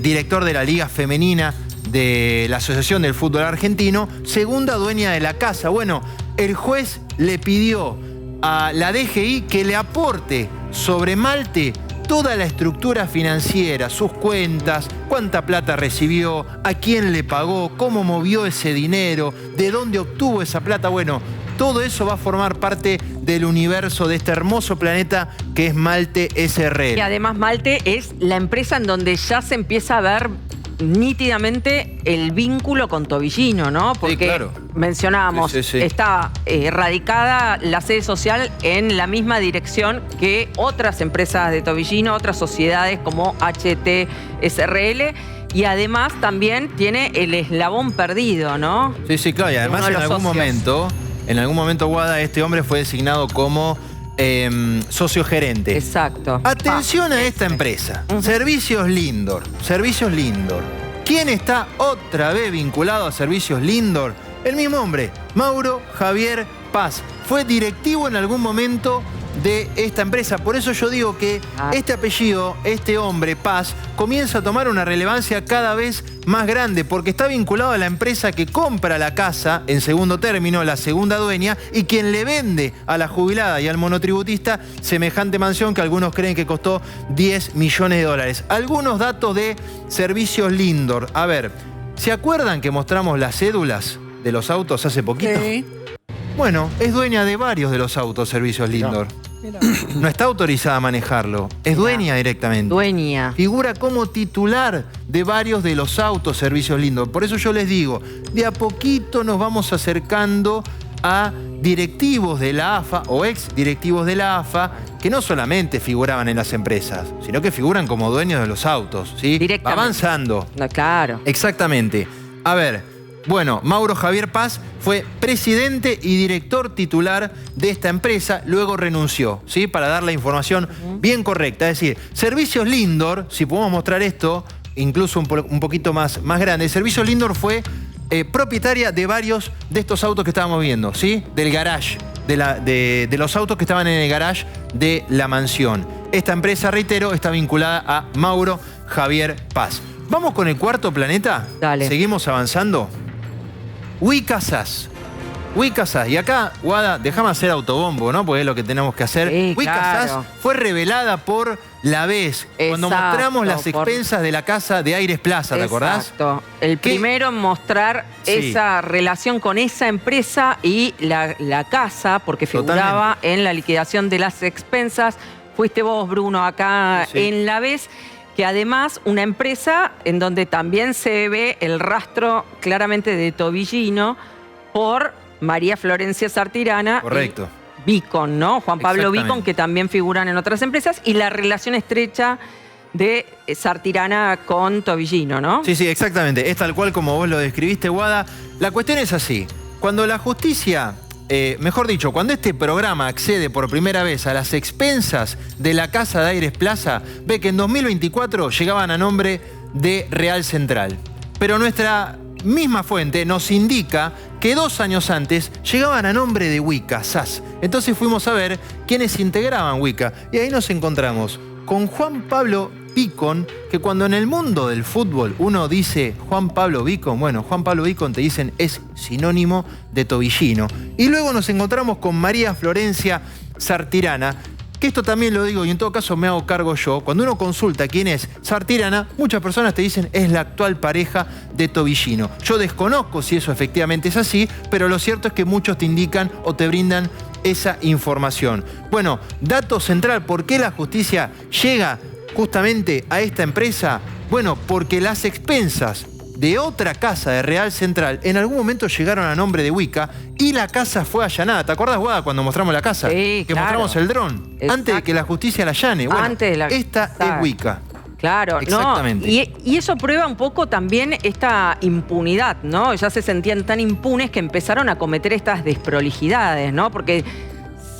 director de la Liga Femenina de la Asociación del Fútbol Argentino, segunda dueña de la casa. Bueno, el juez le pidió a la DGI que le aporte sobre Malte toda la estructura financiera, sus cuentas, cuánta plata recibió, a quién le pagó, cómo movió ese dinero, de dónde obtuvo esa plata. Bueno, todo eso va a formar parte del universo de este hermoso planeta que es Malte SRL. Y además Malte es la empresa en donde ya se empieza a ver nítidamente el vínculo con Tobillino, ¿no? Porque sí, claro. mencionábamos, está radicada la sede social en la misma dirección que otras empresas de Tobillino, otras sociedades como HTSRL, y además también tiene el eslabón perdido, ¿no? Sí, sí, claro, y además en algún momento, Guada, este hombre fue designado como socio gerente. Exacto. Atención a esta empresa, Servicios Lindor. Servicios Lindor. ¿Quién está otra vez vinculado a Servicios Lindor? El mismo hombre, Mauro Javier Paz. Fue directivo en algún momento de esta empresa. Por eso yo digo que este apellido, este hombre, Paz, comienza a tomar una relevancia cada vez más grande porque está vinculado a la empresa que compra la casa, en segundo término, la segunda dueña, y quien le vende a la jubilada y al monotributista semejante mansión que algunos creen que costó 10 millones de dólares. Algunos datos de Servicios Lindor. A ver, ¿se acuerdan que mostramos las cédulas de los autos hace poquito? Sí. Bueno, es dueña de varios de los autos Servicios Lindor. No está autorizada a manejarlo, es dueña directamente. Dueña. Figura como titular de varios de los autos Servicios Lindor. Por eso yo les digo, de a poquito nos vamos acercando a directivos de la AFA o ex directivos de la AFA que no solamente figuraban en las empresas, sino que figuran como dueños de los autos, ¿sí? Va avanzando. No, claro. Exactamente. A ver, bueno, Mauro Javier Paz fue presidente y director titular de esta empresa, luego renunció, ¿sí? Para dar la información bien correcta. Es decir, Servicios Lindor, si podemos mostrar esto, incluso un poquito más grande, Servicios Lindor fue propietaria de varios de estos autos que estábamos viendo, ¿sí? Del garage, de los autos que estaban en el garage de la mansión. Esta empresa, reitero, está vinculada a Mauro Javier Paz. ¿Vamos con el cuarto planeta? Dale. ¿Seguimos avanzando? Wicasas. Y acá, Guada, déjame hacer autobombo, ¿no? Porque es lo que tenemos que hacer. Sí, Wicasas claro. fue revelada por La Vez, cuando mostramos las expensas de la casa de Aires Plaza, ¿te acordás? Exacto. El primero en mostrar esa relación con esa empresa y la casa, porque figuraba en la liquidación de las expensas. Fuiste vos, Bruno, acá en La Vez. Que además una empresa en donde también se ve el rastro claramente de Tobillino por María Florencia Sartirana. Correcto. Vicon, ¿no? Juan Pablo Vicon, que también figuran en otras empresas, y la relación estrecha de Sartirana con Tobillino, ¿no? Sí, sí, exactamente. Es tal cual como vos lo describiste, Guada. La cuestión es así. Cuando la justicia... mejor dicho, cuando este programa accede por primera vez a las expensas de la casa de Aires Plaza, ve que en 2024 llegaban a nombre de Real Central. Pero nuestra misma fuente nos indica que 2 años antes llegaban a nombre de Wicasas. Entonces fuimos a ver quiénes integraban Wica. Y ahí nos encontramos con Juan Pablo Vicon, que cuando en el mundo del fútbol uno dice Juan Pablo Vicon, bueno, Juan Pablo Vicon te dicen es sinónimo de Tobillino. Y luego nos encontramos con María Florencia Sartirana, que esto también lo digo y en todo caso me hago cargo yo. Cuando uno consulta quién es Sartirana, muchas personas te dicen es la actual pareja de Tobillino. Yo desconozco si eso efectivamente es así, pero lo cierto es que muchos te indican o te brindan esa información. Bueno, dato central, ¿por qué la justicia llega justamente a esta empresa? Bueno, porque las expensas de otra casa de Real Central en algún momento llegaron a nombre de Wica y la casa fue allanada. ¿Te acordás, Guada, cuando mostramos la casa? Sí, que mostramos el dron. Exacto. Antes de que la justicia la allane. Bueno, esta es Wica. Claro, exactamente. No, y eso prueba un poco también esta impunidad, ¿no? Ya se sentían tan impunes que empezaron a cometer estas desprolijidades, ¿no? Porque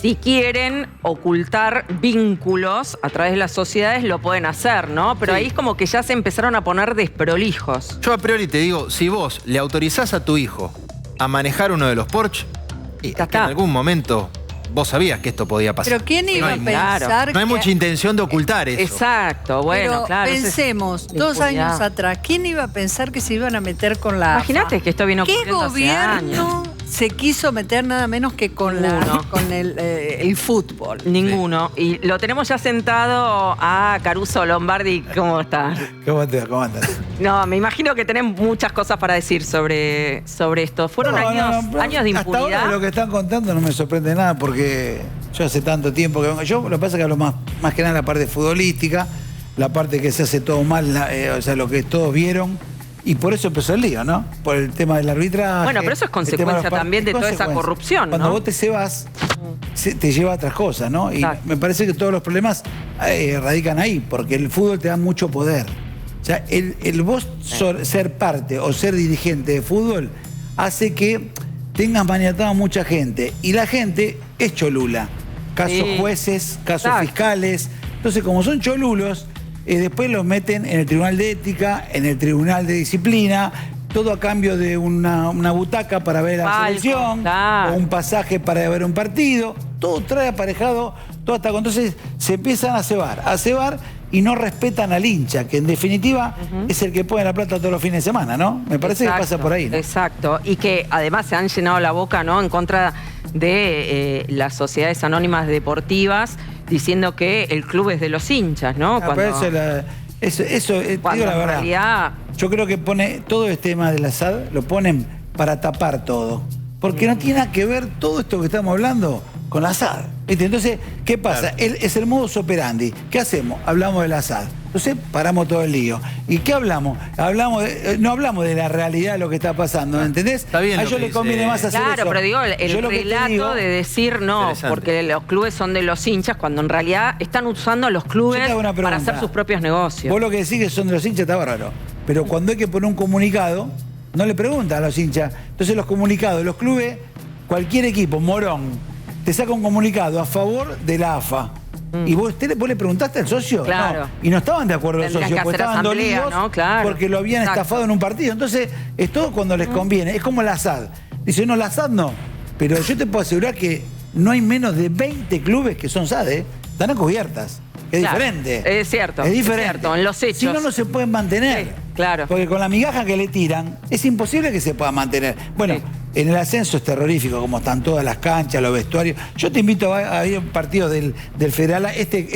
si quieren ocultar vínculos a través de las sociedades, lo pueden hacer, ¿no? Pero ahí es como que ya se empezaron a poner desprolijos. Yo a priori te digo, si vos le autorizás a tu hijo a manejar uno de los Porsche, y en algún momento vos sabías que esto podía pasar. Pero ¿quién iba a pensar no hay mucha intención de ocultar eso. Exacto, bueno, pero claro. Pensemos, 2 años atrás, ¿quién iba a pensar que se iban a meter con la AFA? Imagínate que esto viene ocurriendo hace años. ¿Qué gobierno se quiso meter nada menos que con el fútbol? Ninguno. Y lo tenemos ya sentado a Caruso Lombardi. ¿Cómo está? ¿Cómo andas? No, me imagino que tenés muchas cosas para decir sobre esto. Fueron años de impunidad. Hasta ahora lo que están contando no me sorprende nada porque yo hace tanto tiempo que vengo. Yo lo que pasa es que hablo más que nada de la parte futbolística. la parte que se hace todo mal, o sea, lo que todos vieron. Y por eso empezó el lío, ¿no? Por el tema del arbitraje. Bueno, pero eso es consecuencia también de toda esa corrupción, ¿no? Cuando vos te cebas, te lleva a otras cosas, ¿no? Y me parece que todos los problemas radican ahí, porque el fútbol te da mucho poder. O sea, el vos ser parte o ser dirigente de fútbol hace que tengas maniatado a mucha gente. Y la gente es cholula. Casos jueces, casos fiscales. Entonces, como son cholulos, después los meten en el Tribunal de Ética, en el Tribunal de Disciplina, todo a cambio de una butaca para ver la selección, o un pasaje para ver un partido. Todo trae aparejado, todo hasta entonces se empiezan a cebar y no respetan al hincha, que en definitiva es el que pone la plata todos los fines de semana, ¿no? Me parece que pasa por ahí, ¿no? Exacto, y que además se han llenado la boca, ¿no?, en contra de las sociedades anónimas deportivas, diciendo que el club es de los hinchas, ¿no? Cuando digo la verdad, realidad... yo creo que pone todo este tema del asad, lo ponen para tapar todo. Porque no tiene nada que ver todo esto que estamos hablando con la asad. ¿Viste? Entonces, ¿qué pasa? Es el modus operandi. ¿Qué hacemos? Hablamos del asad. Entonces paramos todo el lío. ¿Y qué hablamos? No hablamos de la realidad de lo que está pasando, ¿entendés? Está bien. A ellos les conviene más hacer eso. Claro, pero digo, el relato de decir no, porque los clubes son de los hinchas, cuando en realidad están usando a los clubes para hacer sus propios negocios. Vos lo que decís que son de los hinchas está bárbaro. Pero cuando hay que poner un comunicado, no le preguntan a los hinchas. Entonces los comunicados, los clubes, cualquier equipo, Morón, te saca un comunicado a favor de la AFA. ¿Y vos le preguntaste al socio? Claro. No. Y no estaban de acuerdo los socios, porque estaban dolidos, ¿no? Claro. porque lo habían estafado en un partido. Entonces, es todo cuando les conviene. Es como el ASAD. Dice, no, el ASAD no. Pero yo te puedo asegurar que no hay menos de 20 clubes que son SAD, ¿eh? Están a cubiertas. Es diferente. Es cierto. Es diferente. Es cierto, en los hechos. Si no, no se pueden mantener. Sí, claro. Porque con la migaja que le tiran, es imposible que se pueda mantener. Bueno, en el ascenso es terrorífico, como están todas las canchas, los vestuarios. Yo te invito a ir a un partido del Federal. Viste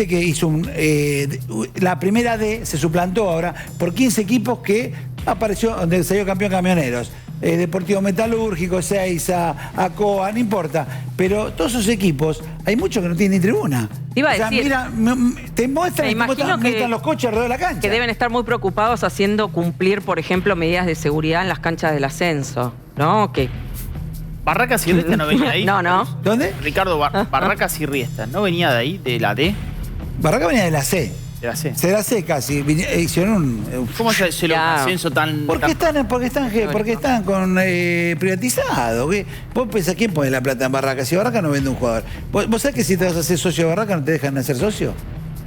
que hizo la primera D se suplantó ahora por 15 equipos que apareció, donde salió campeón Camioneros. Deportivo Metalúrgico, Seiza, ACOA, no importa. Pero todos esos equipos, hay muchos que no tienen ni tribuna. Iba a decir, mira, te muestran cómo están los coches alrededor de la cancha. Que deben estar muy preocupados haciendo cumplir, por ejemplo, medidas de seguridad en las canchas del ascenso, ¿no? Que Barracas y Riestas no venía de ahí. No. ¿Dónde? Ricardo, Barracas y Riestas, ¿no venía de ahí, de la D? Barracas venía de la C. De la C. Se la C casi. Hicieron ¿Cómo se lo ascenso tan...? Porque están con privatizado. Vos pensás, ¿quién pone la plata en Barracas? Si Barracas no vende un jugador. ¿Vos sabés que si te vas a hacer socio de Barracas no te dejan hacer socio?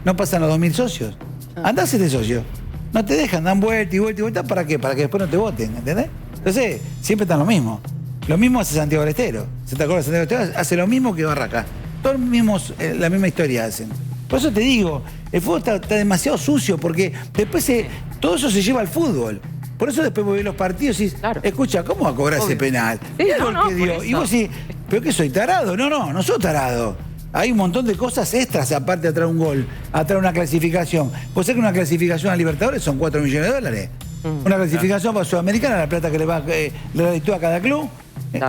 No pasan los 2000 socios. Andá a hacerte socio. No te dejan, dan vuelta y vuelta y vuelta. ¿Para qué? Para que después no te voten, ¿entendés? Entonces, siempre están lo mismo. Lo mismo hace Santiago del Estero. ¿Se te acuerdas de Santiago del Estero? Hace lo mismo que Barracas. Todos mismos, la misma historia hacen. Por eso te digo, el fútbol está demasiado sucio, porque después todo eso se lleva al fútbol. Por eso después vos ves los partidos y dices, escucha, ¿cómo va a cobrar ese penal? Sí, que dio. Y vos decís, ¿pero qué soy tarado? No soy tarado. Hay un montón de cosas extras aparte de atrás un gol, atrás una clasificación. Vos sabés que una clasificación a Libertadores son 4 millones de dólares. Una clasificación para Sudamericana, la plata que le reditúa a cada club.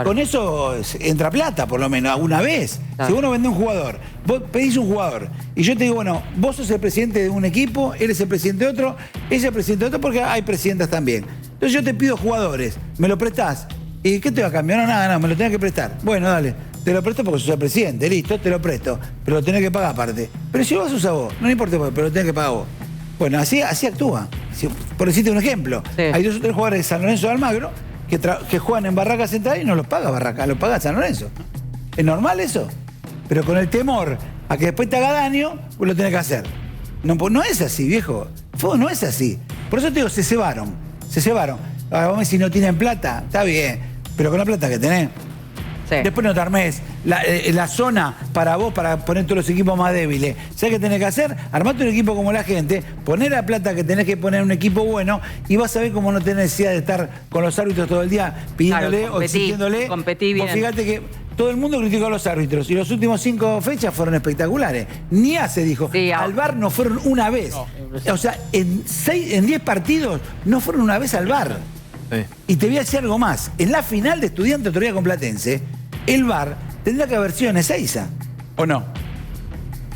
Con eso entra plata, por lo menos, alguna vez. Si vos no vendés un jugador, vos pedís un jugador, y yo te digo, bueno, vos sos el presidente de un equipo, él es el presidente de otro, él es el presidente de otro, porque hay presidentas también. Entonces yo te pido jugadores, me lo prestás. ¿Y qué te va a cambiar? No, me lo tenés que prestar. Bueno, dale, te lo presto porque sos el presidente, listo, te lo presto. Pero lo tenés que pagar aparte. Pero si vos usás vos, no importa, pero lo tenés que pagar vos. Bueno, así actúa. Por decirte un ejemplo, hay 2 o 3 jugadores de San Lorenzo de Almagro que juegan en Barracas Central y no los paga Barracas, los paga San Lorenzo. ¿Es normal eso? Pero con el temor a que después te haga daño, pues lo tenés que hacer. No es así, viejo. Fútbol no es así. Por eso te digo, se cebaron. Ahora vos me decís, no tienen plata, está bien, pero con la plata que tenés. Después no te armés la zona para vos, para poner todos los equipos más débiles. ¿Sabés qué tenés que hacer? Armate un equipo como la gente, poner la plata que tenés que poner en un equipo bueno y vas a ver cómo no tenés necesidad de estar con los árbitros todo el día pidiéndole o exigiéndole. Competí bien. Vos fíjate que todo el mundo criticó a los árbitros y los últimos 5 fechas fueron espectaculares. Ni se dijo. Al VAR no fueron una vez. O sea, en 10 partidos no fueron una vez al VAR. Y te voy a decir algo más. En la final de Estudiantes Autoridad con Platense, el VAR tendría que haber sido en Ezeiza, ¿o no?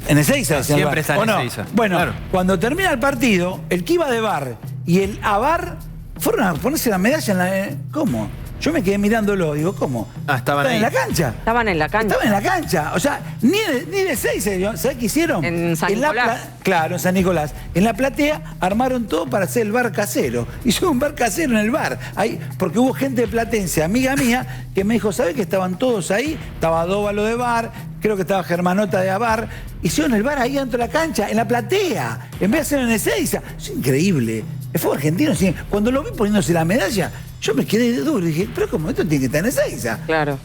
En Ezeiza. Siempre está en Ezeiza. Bueno, claro. Cuando termina el partido, el que iba de bar y el a bar fueron a ponerse la medalla en la... ¿Cómo? Yo me quedé mirándolo, digo, ¿cómo? Estaban ahí. En la cancha. Estaban en la cancha. Estaban en la cancha. O sea, ni de Ezeiza. ¿Sabés qué hicieron? En San Nicolás. Claro, en San Nicolás. En la platea armaron todo para hacer el bar casero. Hicieron un bar casero en el bar. Ahí, porque hubo gente de platense, amiga mía, que me dijo, ¿sabés que estaban todos ahí? Estaba Dóvalo de bar, creo que estaba Germanota de bar. Hicieron el bar ahí dentro de la cancha, en la platea, en vez de hacerlo en Ezeiza. Es increíble. El fútbol argentino, sí. Cuando lo vi poniéndose la medalla, yo me quedé duro y dije, pero ¿cómo? Esto tiene que estar en Ezeiza. Claro.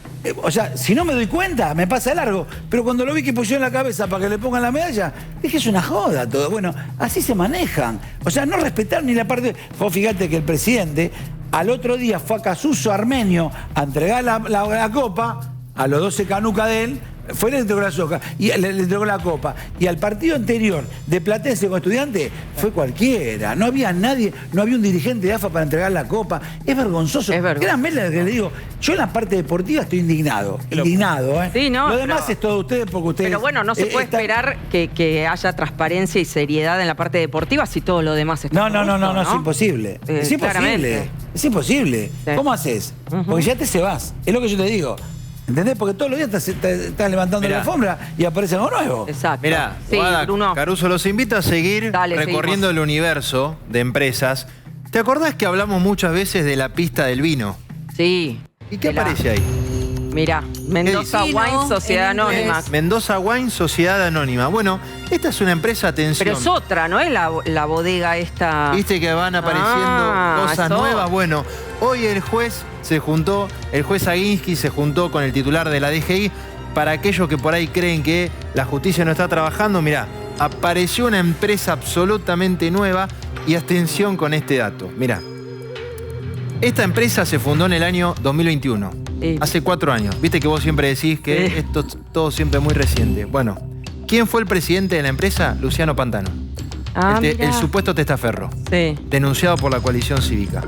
O sea, si no me doy cuenta, me pasa largo. Pero cuando lo vi que pusieron la cabeza para que le pongan la medalla, dije, es una joda todo. Bueno, así se manejan. O sea, no respetaron ni la parte... Vos fíjate que el presidente al otro día fue a Casuso Armenio a entregar la copa a los 12 canucas de él. Fue le entregó la soja y le entregó la copa. Y al partido anterior de Platense con Estudiantes fue cualquiera. No había nadie, no había un dirigente de AFA para entregar la copa. Es vergonzoso. Es vergonzoso. Créanme lo que le digo. Yo en la parte deportiva estoy indignado. Indignado, ¿eh? Sí, no, lo demás pero, es todo ustedes porque ustedes... Pero bueno, no se puede esperar que haya transparencia y seriedad en la parte deportiva si todo lo demás está No, es imposible. Es imposible. Claramente. Es imposible. Sí. ¿Cómo haces? Porque ya te se vas. Es lo que yo te digo. ¿Entendés? Porque todos los días estás levantando la alfombra y aparece algo nuevo. Exacto. Mirá, sí, Bruno. Caruso, los invito a seguir recorriendo el universo de empresas. ¿Te acordás que hablamos muchas veces de la pista del vino? Sí. ¿Y qué aparece ahí? Mirá, Mendoza Wine Sociedad Anónima. Mendoza Wine Sociedad Anónima. Bueno, esta es una empresa, atención. Pero es otra, ¿no es la bodega esta? Viste que van apareciendo cosas nuevas. Bueno, hoy el juez Aguinsky se juntó con el titular de la DGI. Para aquellos que por ahí creen que la justicia no está trabajando, mirá, apareció una empresa absolutamente nueva y atención con este dato. Mirá, esta empresa se fundó en el año 2021. Sí. Hace 4 años. Viste que vos siempre decís que esto es todo siempre muy reciente. Bueno, ¿quién fue el presidente de la empresa? Luciano Pantano. El supuesto testaferro. Sí. Denunciado por la coalición cívica.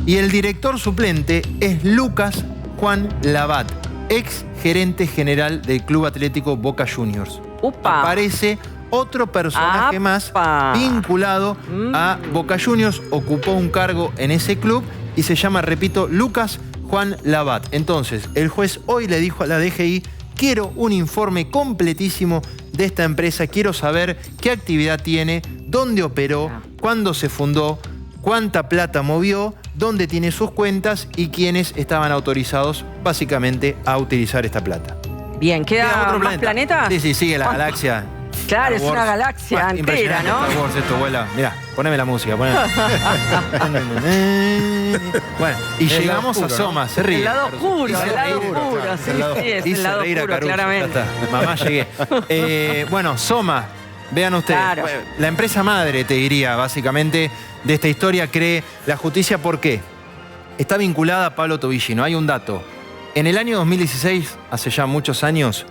Y el director suplente es Lucas Juan Labat, ex gerente general del Club Atlético Boca Juniors. Aparece otro personaje más vinculado a Boca Juniors, ocupó un cargo en ese club y se llama, repito, Lucas Juan Labat. Entonces, el juez hoy le dijo a la DGI, quiero un informe completísimo de esta empresa, quiero saber qué actividad tiene, dónde operó, cuándo se fundó, cuánta plata movió, dónde tiene sus cuentas y quiénes estaban autorizados básicamente a utilizar esta plata. Bien, ¿queda otro planeta? Sí, sigue la galaxia. Claro, es una galaxia entera, ¿no? Star Wars, esto vuela. Mirá, poneme la música, poneme. Bueno, y llegamos a Soma, se ríe. El lado oscuro, sí, es el lado oscuro, claramente. Mamá, llegué. Bueno, Soma, vean ustedes, la empresa madre, te diría, básicamente, de esta historia, cree la justicia. ¿Por qué? Está vinculada a Pablo Tobillino. Hay un dato. En el año 2016, hace ya muchos años,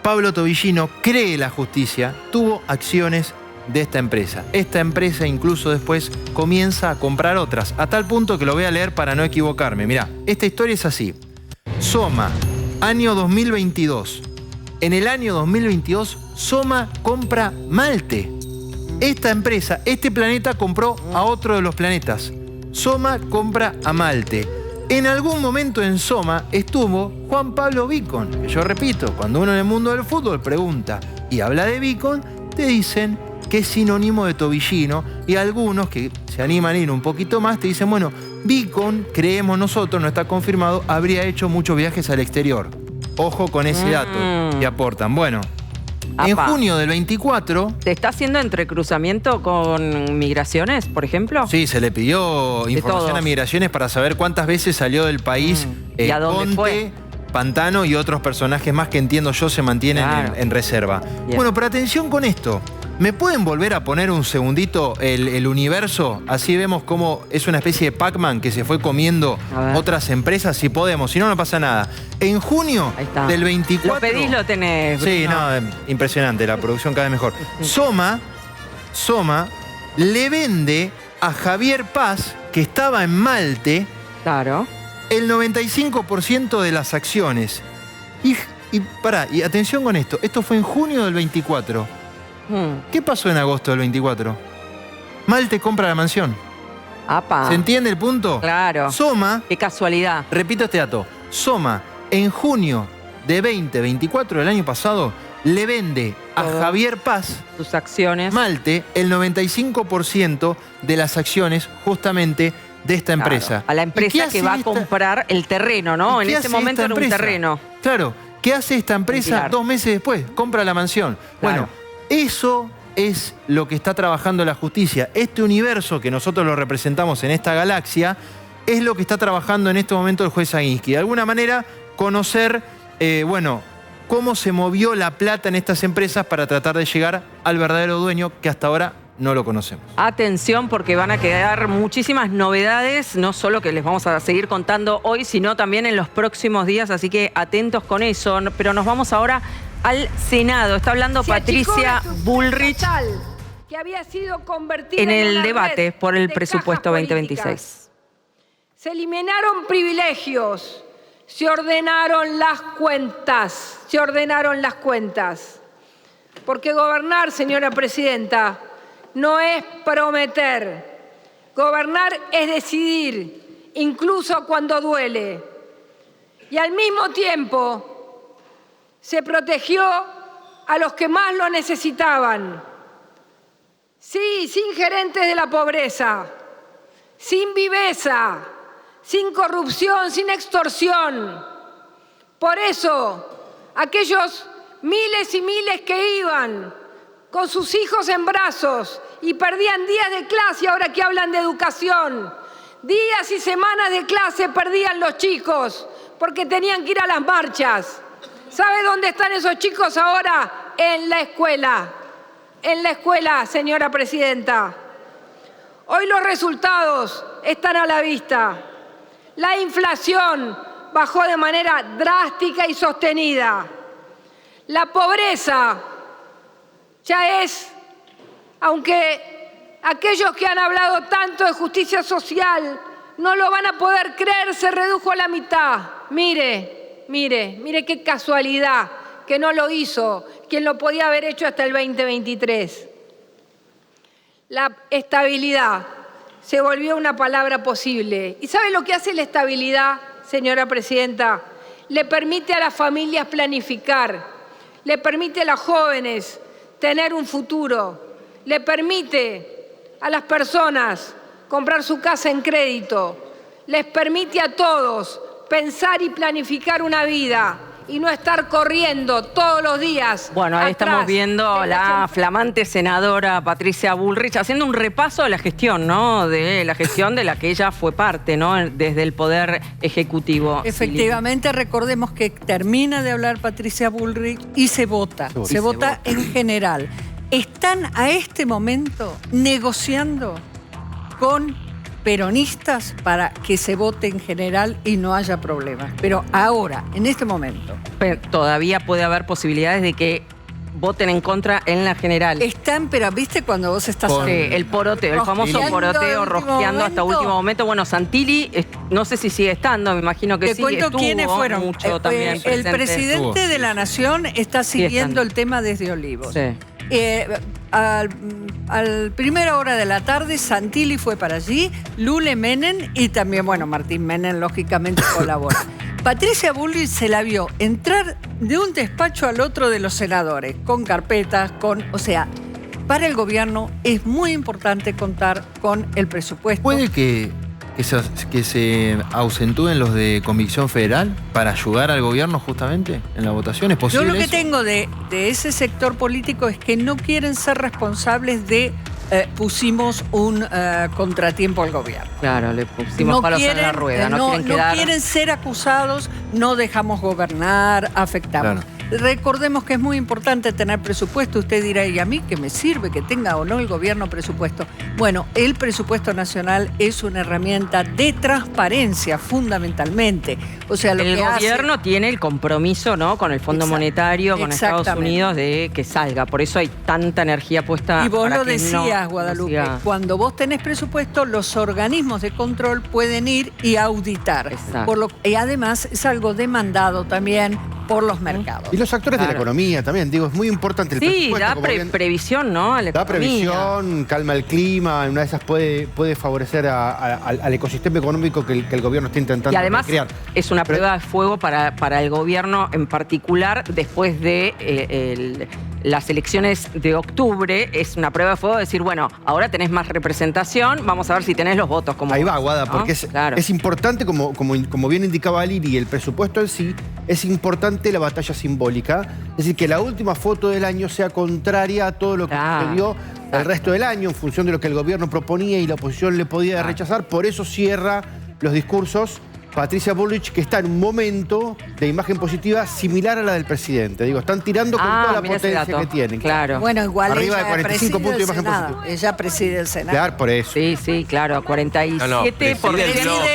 Pablo Tobillino cree la justicia, tuvo acciones de esta empresa. Esta empresa incluso después comienza a comprar otras, a tal punto que lo voy a leer para no equivocarme. Mirá, esta historia es así. Soma, año 2022. En el año 2022, Soma compra Malte. Esta empresa, este planeta compró a otro de los planetas. Soma compra a Malte. En algún momento en Soma estuvo Juan Pablo Vicon, que yo repito, cuando uno en el mundo del fútbol pregunta y habla de Vicon, te dicen que es sinónimo de Tobillino, y algunos que se animan a ir un poquito más te dicen, bueno, Vicon, creemos nosotros, no está confirmado, habría hecho muchos viajes al exterior. Ojo con ese dato que aportan. Bueno, en junio del 24... ¿Te está haciendo entrecruzamiento con migraciones, por ejemplo? Sí, se le pidió información a migraciones para saber cuántas veces salió del país ¿Y a dónde Conte, fue? Pantano y otros personajes más que entiendo yo se mantienen en reserva. Bien. Bueno, pero atención con esto. ¿Me pueden volver a poner un segundito el universo? Así vemos cómo es una especie de Pac-Man que se fue comiendo otras empresas. Si podemos, si no, no pasa nada. En junio del 24... Lo pedís, lo tenés, Bruno. Sí, no, impresionante, la producción cada vez mejor. Soma le vende a Javier Paz, que estaba en Malte, el 95% de las acciones. Y atención con esto, esto fue en junio del 24. ¿Qué pasó en agosto del 24? Malte compra la mansión. ¡Apa! ¿Se entiende el punto? Claro. Soma... ¡Qué casualidad! Repito este dato. Soma, en junio de 2024 del año pasado, le vende a Javier Paz, sus acciones, Malte, el 95% de las acciones justamente de esta empresa. Claro, a la empresa que va a comprar el terreno, ¿no? En ese momento era un terreno. Claro. ¿Qué hace esta empresa 2 meses después? Compra la mansión. Claro. Bueno, eso es lo que está trabajando la justicia. Este universo que nosotros lo representamos en esta galaxia es lo que está trabajando en este momento el juez Aguinsky. De alguna manera, conocer, cómo se movió la plata en estas empresas para tratar de llegar al verdadero dueño que hasta ahora no lo conocemos. Atención, porque van a quedar muchísimas novedades, no solo que les vamos a seguir contando hoy, sino también en los próximos días, así que atentos con eso. Pero nos vamos ahora al Senado. Está hablando Patricia Bullrich que había sido convertida en el una debate red por el de presupuesto cajas 2026. Se eliminaron privilegios, se ordenaron las cuentas, Porque gobernar, señora presidenta, no es prometer. Gobernar es decidir, incluso cuando duele. Y al mismo tiempo se protegió a los que más lo necesitaban. Sí, sin gerentes de la pobreza, sin viveza, sin corrupción, sin extorsión. Por eso, aquellos miles y miles que iban con sus hijos en brazos y perdían días de clase, ahora que hablan de educación, días y semanas de clase perdían los chicos porque tenían que ir a las marchas. ¿Sabe dónde están esos chicos ahora? En la escuela, señora presidenta. Hoy los resultados están a la vista. La inflación bajó de manera drástica y sostenida. La pobreza ya es, aunque aquellos que han hablado tanto de justicia social no lo van a poder creer, se redujo a la mitad. Mire qué casualidad que no lo hizo quien lo podía haber hecho hasta el 2023. La estabilidad se volvió una palabra posible. ¿Y sabe lo que hace la estabilidad, señora presidenta? Le permite a las familias planificar, le permite a los jóvenes tener un futuro, le permite a las personas comprar su casa en crédito, les permite a todos pensar y planificar una vida y no estar corriendo todos los días. Bueno, ahí estamos viendo la flamante senadora Patricia Bullrich haciendo un repaso de la gestión, ¿no? De la gestión de la que ella fue parte, ¿no? Desde el Poder Ejecutivo. Efectivamente, recordemos que termina de hablar Patricia Bullrich y se vota. Se vota en general. Están a este momento negociando con peronistas para que se vote en general y no haya problemas. Pero ahora, en este momento... Pero todavía puede haber posibilidades de que voten en contra en la general. Están, pero ¿viste cuando vos estás... el poroteo, el famoso poroteo, rosqueando hasta último momento. Bueno, Santilli, no sé si sigue estando, me imagino que sí. Te cuento quiénes fueron. Mucho también el presidente de la Nación está siguiendo el tema desde Olivos. Sí. Al primera hora de la tarde, Santilli fue para allí, Lule Menem y también, Martín Menem, lógicamente, colabora. Patricia Bullrich se la vio entrar de un despacho al otro de los senadores, con carpetas, o sea, para el gobierno es muy importante contar con el presupuesto. ¿Puede que se ausentúen los de Convicción Federal para ayudar al gobierno justamente en la votación? ¿Es posible? Yo lo que eso? tengo de ese sector político es que no quieren ser responsables de pusimos un contratiempo al gobierno. Claro, le pusimos palos en la rueda. No quieren ser acusados, no dejamos gobernar, afectamos. Claro. Recordemos que es muy importante tener presupuesto. Usted dirá, ¿y a mí qué me sirve que tenga o no el gobierno presupuesto? Bueno, el presupuesto nacional es una herramienta de transparencia, fundamentalmente. O sea, el gobierno tiene el compromiso, ¿no?, con el Fondo Monetario, con Estados Unidos, de que salga. Por eso hay tanta energía puesta. Y vos para lo que decías, Guadalupe, cuando vos tenés presupuesto, los organismos de control pueden ir y auditar. Exacto. Y además es algo demandado también por los mercados. Y los actores de la economía también, digo, es muy importante el presupuesto. Sí, da previsión, ¿no? A la da previsión, calma el clima, una de esas puede favorecer al ecosistema económico que el gobierno está intentando crear. Es una prueba de fuego para el gobierno en particular después de las elecciones de octubre. Es una prueba de fuego de decir, bueno, ahora tenés más representación, vamos a ver si tenés los votos. Como ahí va, Guada, porque es importante, como bien indicaba Lili, el presupuesto en sí, es importante la batalla simbólica. Es decir, que la última foto del año sea contraria a todo lo que sucedió el resto del año, en función de lo que el gobierno proponía y la oposición le podía rechazar. Por eso cierra los discursos Patricia Bullrich, que está en un momento de imagen positiva similar a la del presidente. Digo, están tirando con toda la potencia que tienen. Claro. Bueno, igual arriba de 45 puntos de imagen positiva. positiva. Ella preside el Senado. Claro, por eso. Sí, claro, 47%.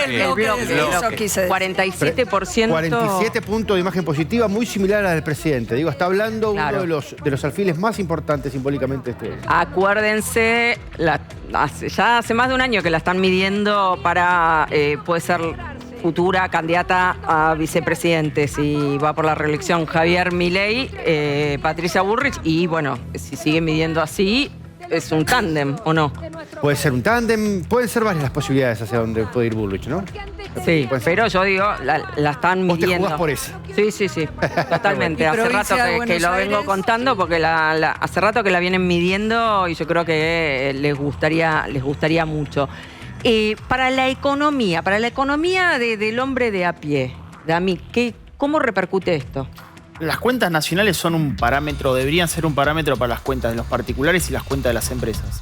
El bloque. 47%. 47 puntos de imagen positiva, muy similar a la del presidente. Digo, está hablando uno de los alfiles más importantes simbólicamente de este. Acuérdense, ya hace más de un año que la están midiendo para, puede ser futura candidata a vicepresidente, si va por la reelección Javier Milei, Patricia Bullrich, y bueno, si sigue midiendo así, es un tándem, ¿o no? Puede ser un tándem, pueden ser varias las posibilidades hacia donde puede ir Bullrich, ¿no? Sí, pero yo digo, la están midiendo. ¿Vos te jugás por eso? Sí, totalmente. Hace rato que lo vengo contando, porque hace rato que la vienen midiendo y yo creo que les gustaría mucho. Para la economía del hombre de a pie, Dami, ¿cómo repercute esto? Las cuentas nacionales son un parámetro, deberían ser un parámetro para las cuentas de los particulares y las cuentas de las empresas.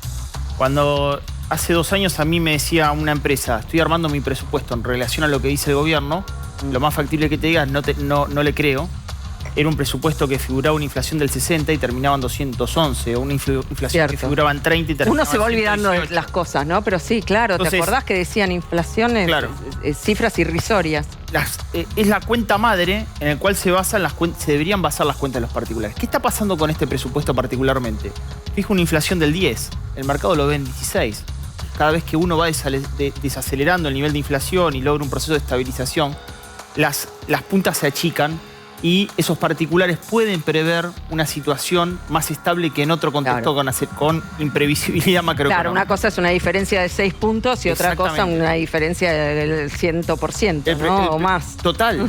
Cuando hace 2 años a mí me decía una empresa, estoy armando mi presupuesto en relación a lo que dice el gobierno, lo más factible que te digas, no le creo. Era un presupuesto que figuraba una inflación del 60 y terminaba en 211, o una inflación que figuraba en 30 y terminaba en 118. Uno se va olvidando de las cosas, ¿no? Pero sí, claro, entonces, ¿te acordás que decían inflaciones, cifras irrisorias? Es la cuenta madre en la cual se deberían basar las cuentas de los particulares. ¿Qué está pasando con este presupuesto particularmente? Fijo una inflación del 10, el mercado lo ve en 16. Cada vez que uno va desacelerando el nivel de inflación y logra un proceso de estabilización, las puntas se achican y esos particulares pueden prever una situación más estable que en otro contexto con imprevisibilidad macroeconómica. Claro, una cosa es una diferencia de 6 puntos y otra cosa una diferencia del 100%, ¿no? O más. Total.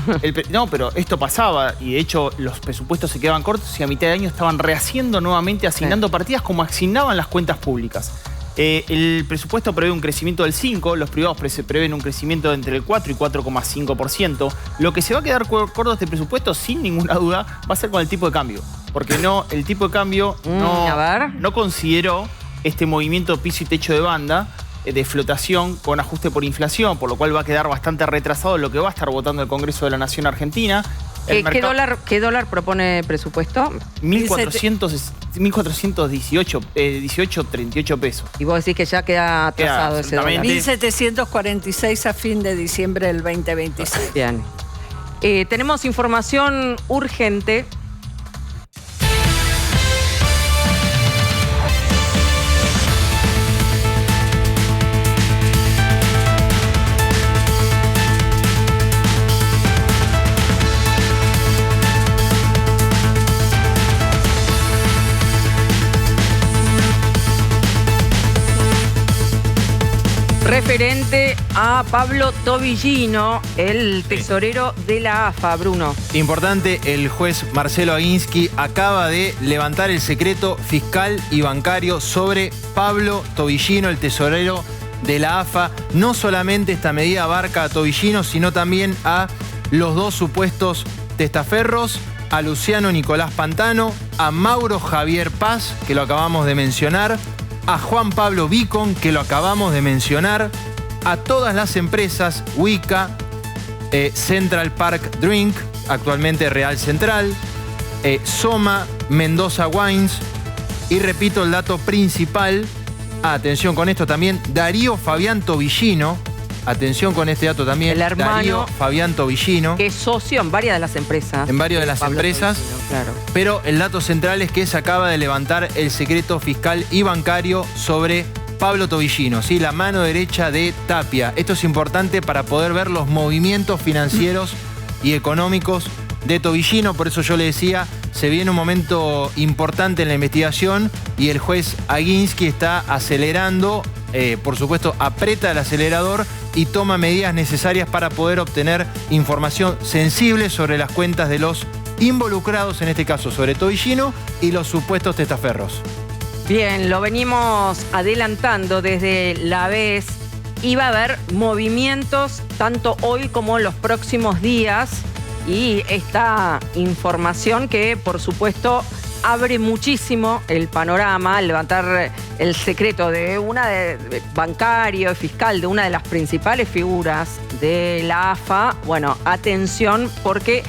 No, pero esto pasaba y de hecho los presupuestos se quedaban cortos y a mitad de año estaban rehaciendo nuevamente, asignando partidas como asignaban las cuentas públicas. El presupuesto prevé un crecimiento del 5%, los privados prevén un crecimiento de entre el 4 y 4,5%. Lo que se va a quedar corto de este presupuesto, sin ninguna duda, va a ser con el tipo de cambio. Porque el tipo de cambio no consideró este movimiento piso y techo de banda de flotación con ajuste por inflación, por lo cual va a quedar bastante retrasado lo que va a estar votando el Congreso de la Nación Argentina. ¿Qué dólar propone presupuesto? 1.418 pesos. Y vos decís que ya queda atrasado ese dólar. 1.746 a fin de diciembre del 2026. Bien. Tenemos información urgente. Referente a Pablo Tobillino, el tesorero de la AFA, Bruno. Importante, el juez Marcelo Aguinsky acaba de levantar el secreto fiscal y bancario sobre Pablo Tobillino, el tesorero de la AFA. No solamente esta medida abarca a Tobillino, sino también a los 2 supuestos testaferros, a Luciano Nicolás Pantano, a Mauro Javier Paz, que lo acabamos de mencionar, a Juan Pablo Vicon, que lo acabamos de mencionar, a todas las empresas, Wika, Central Park Drink, actualmente Real Central, Soma, Mendoza Wines, y repito el dato principal, atención con esto también, Darío Fabián Tobillino, atención con este dato también, el hermano Darío Fabián Tobillino. Que es socio en varias de las empresas. En varias de las empresas. Tobillino, claro. Pero el dato central es que se acaba de levantar el secreto fiscal y bancario sobre Pablo Tobillino, ¿sí? La mano derecha de Tapia. Esto es importante para poder ver los movimientos financieros y económicos de Tobillino. Por eso yo le decía, se viene un momento importante en la investigación y el juez Aguinsky está acelerando, por supuesto, aprieta el acelerador y toma medidas necesarias para poder obtener información sensible sobre las cuentas de los involucrados, en este caso sobre Tobillino y los supuestos testaferros. Bien, lo venimos adelantando desde la vez. Iba a haber movimientos tanto hoy como en los próximos días y esta información que, por supuesto, abre muchísimo el panorama, levantar el secreto de bancario y fiscal de una de las principales figuras de la AFA. Bueno, atención porque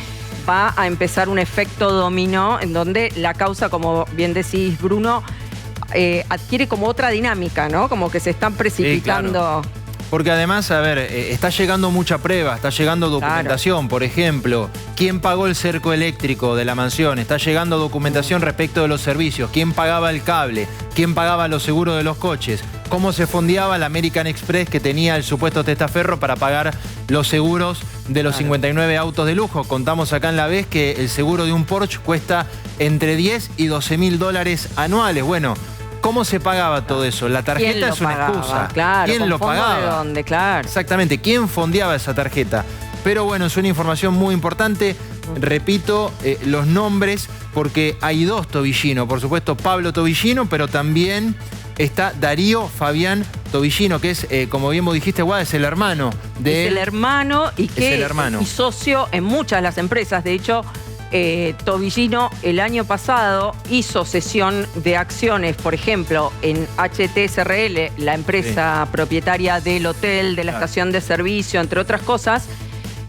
va a empezar un efecto dominó en donde la causa, como bien decís, Bruno, adquiere como otra dinámica, ¿no? Como que se están precipitando. Sí, claro. Porque además, a ver, está llegando mucha prueba, está llegando documentación. Claro. Por ejemplo, ¿quién pagó el cerco eléctrico de la mansión? Está llegando documentación respecto de los servicios. ¿Quién pagaba el cable? ¿Quién pagaba los seguros de los coches? ¿Cómo se fondeaba la American Express que tenía el supuesto testaferro para pagar los seguros de los 59 autos de lujo? Contamos acá en la vez que el seguro de un Porsche cuesta entre 10 y 12 mil dólares anuales. Bueno, ¿cómo se pagaba todo eso? La tarjeta es una excusa. Claro, ¿quién lo pagaba? ¿De dónde? Claro. Exactamente, ¿quién fondeaba esa tarjeta? Pero bueno, es una información muy importante. Repito los nombres porque hay dos Tobillino. Por supuesto, Pablo Tobillino, pero también está Darío Fabián Tobillino, que es, como bien vos dijiste, Guada, es el hermano de... Es el hermano y que y socio en muchas de las empresas. De hecho, Tobillino el año pasado hizo cesión de acciones, por ejemplo, en HTSRL, la empresa propietaria del hotel, de la estación de servicio, entre otras cosas.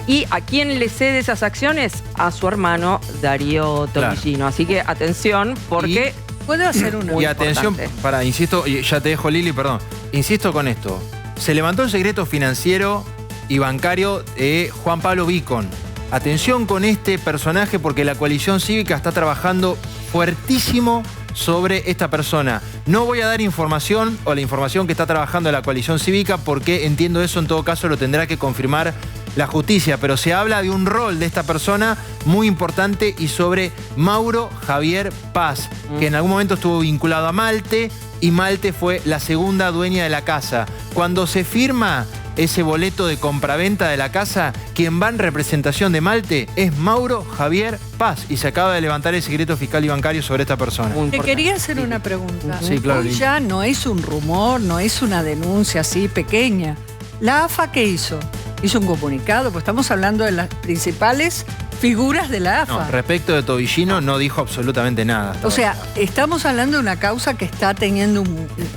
¿Y a quién le cede esas acciones? A su hermano Darío Tobillino. Así que atención, porque... ¿Puedo hacer una? Y atención, insisto, ya te dejo, Lili, perdón. Insisto con esto. Se levantó el secreto financiero y bancario de Juan Pablo Vicon. Atención con este personaje porque la coalición cívica está trabajando fuertísimo sobre esta persona. No voy a dar información o la información que está trabajando la coalición cívica porque entiendo eso, en todo caso lo tendrá que confirmar la justicia, pero se habla de un rol de esta persona muy importante y sobre Mauro Javier Paz, que en algún momento estuvo vinculado a Malte y Malte fue la segunda dueña de la casa. Cuando se firma ese boleto de compraventa de la casa, quien va en representación de Malte es Mauro Javier Paz y se acaba de levantar el secreto fiscal y bancario sobre esta persona. Te quería hacer una pregunta. Sí, claro. Hoy ya no es un rumor, no es una denuncia así pequeña. ¿La AFA qué hizo? Hizo un comunicado, pues estamos hablando de las principales figuras de la AFA. No, respecto de Tobillino no dijo absolutamente nada. O sea, estamos hablando de una causa que está teniendo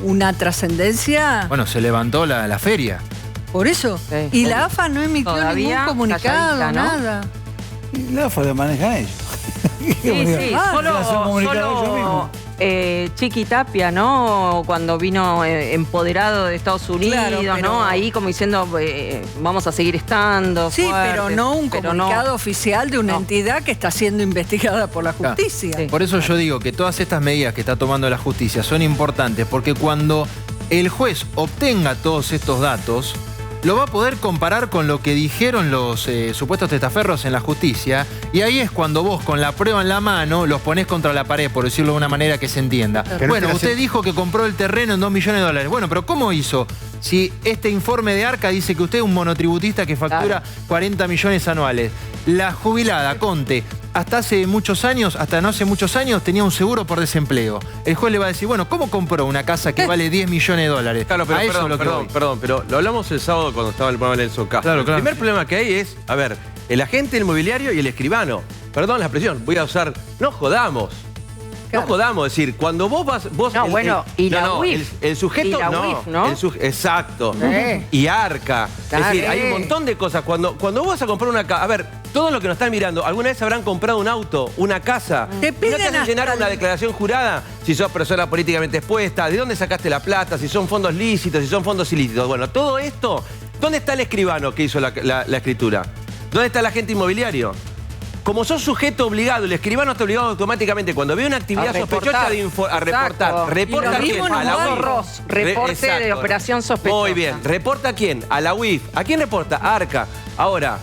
una trascendencia... Bueno, se levantó la feria. Por eso. Sí. Y la AFA no emitió ningún comunicado, nada. Y la AFA lo manejan ellos. Sí, solo Chiqui Tapia, ¿no? Cuando vino empoderado de Estados Unidos, claro, pero... ¿no? Ahí como diciendo, vamos a seguir estando. Sí, fuertes, pero no un comunicado oficial de una entidad que está siendo investigada por la justicia. Claro. Sí. Por eso yo digo que todas estas medidas que está tomando la justicia son importantes, porque cuando el juez obtenga todos estos datos, lo va a poder comparar con lo que dijeron los supuestos testaferros en la justicia, y ahí es cuando vos, con la prueba en la mano, los ponés contra la pared, por decirlo de una manera que se entienda. Pero bueno, usted dijo que compró el terreno en 2 millones de dólares. Bueno, pero ¿cómo hizo? Si este informe de Arca dice que usted es un monotributista que factura 40 millones anuales. La jubilada, Conte, hasta hace muchos años, hasta no hace muchos años, tenía un seguro por desempleo. El juez le va a decir, bueno, ¿cómo compró una casa que vale 10 millones de dólares? Claro, pero perdón, pero lo hablamos el sábado cuando estaba el programa de Nelson Castro. Claro, claro. El primer problema que hay es, a ver, el agente inmobiliario y el escribano. Perdón la expresión, voy a usar, no jodamos. Claro. No jodamos, es decir, cuando vos vas... No, bueno, y la UIF. El sujeto, y la UIF, ¿no? Exacto. Y Arca. Es decir, hay un montón de cosas. Cuando vos vas a comprar una casa... A ver, todos los que nos están mirando, ¿alguna vez habrán comprado un auto, una casa? Te piden ¿No te hacen llenar una declaración jurada? Si sos persona políticamente expuesta, ¿de dónde sacaste la plata? Si son fondos lícitos, si son fondos ilícitos. Bueno, todo esto, ¿dónde está el escribano que hizo la escritura? ¿Dónde está el agente inmobiliario? Como sos sujeto obligado, el escribano está obligado automáticamente cuando ve una actividad sospechosa a reportar. ¿Reporta a quién? A la UIF. Reporte de operación sospechosa. Muy bien. ¿Reporta a quién? A la UIF. ¿A quién reporta? A Arca. Ahora,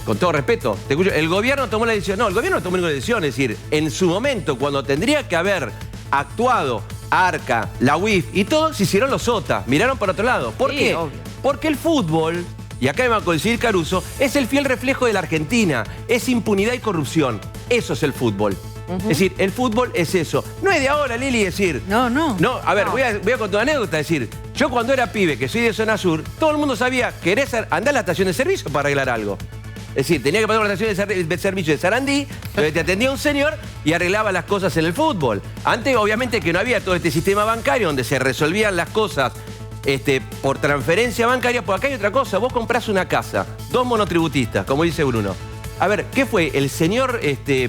con todo respeto, te escucho, el gobierno tomó la decisión. No, el gobierno no tomó ninguna decisión. Es decir, en su momento, cuando tendría que haber actuado Arca, la UIF y todo, se hicieron los OTA. Miraron para otro lado. ¿Por qué? Obvio. Porque el fútbol, y acá me va a coincidir Caruso, es el fiel reflejo de la Argentina. Es impunidad y corrupción. Eso es el fútbol. Es decir, el fútbol es eso. No es de ahora, Lili, decir... No, a ver, voy a contar una anécdota. Es decir, yo cuando era pibe, que soy de zona sur, todo el mundo sabía, querés andar a la estación de servicio para arreglar algo. Es decir, tenía que pasar por la estación de servicio de Sarandí, donde te atendía un señor y arreglaba las cosas en el fútbol. Antes, obviamente, que no había todo este sistema bancario donde se resolvían las cosas por transferencia bancaria. Pues acá hay otra cosa. Vos comprás una casa, 2 monotributistas, como dice Bruno. A ver, ¿qué fue? El señor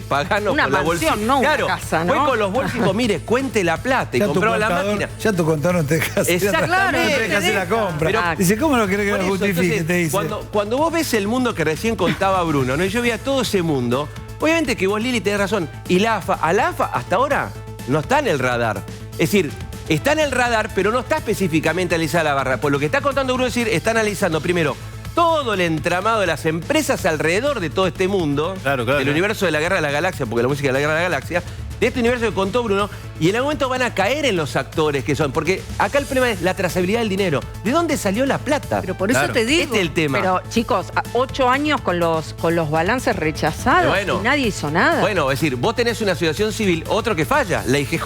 Pagano una con la bolsita. No, claro, una casa, ¿no? Fue con los bolsos y dijo, mire, cuente la plata y compró la máquina. Ya tu contador no te deja hacer, exactamente, no te deja hacer la compra. Pero, dice, ¿cómo no querés que lo justifique? Te dice. Cuando vos ves el mundo que recién contaba Bruno, ¿no? Y yo veía todo ese mundo, obviamente que vos, Lili, tenés razón. Y la AFA, hasta ahora no está en el radar. Es decir, está en el radar, pero no está específicamente analizada la barra. Por lo que está contando Bruno, es decir, está analizando primero todo el entramado de las empresas alrededor de todo este mundo, del universo de la Guerra de la Galaxia, porque la música de la Guerra de la Galaxia, de este universo que contó Bruno, y en algún momento van a caer en los actores que son, porque acá el problema es la trazabilidad del dinero. ¿De dónde salió la plata? Pero por eso te digo. Este es el tema. Pero chicos, 8 años con los balances rechazados y nadie hizo nada. Bueno, es decir, vos tenés una asociación civil, otro que falla, la IGJ.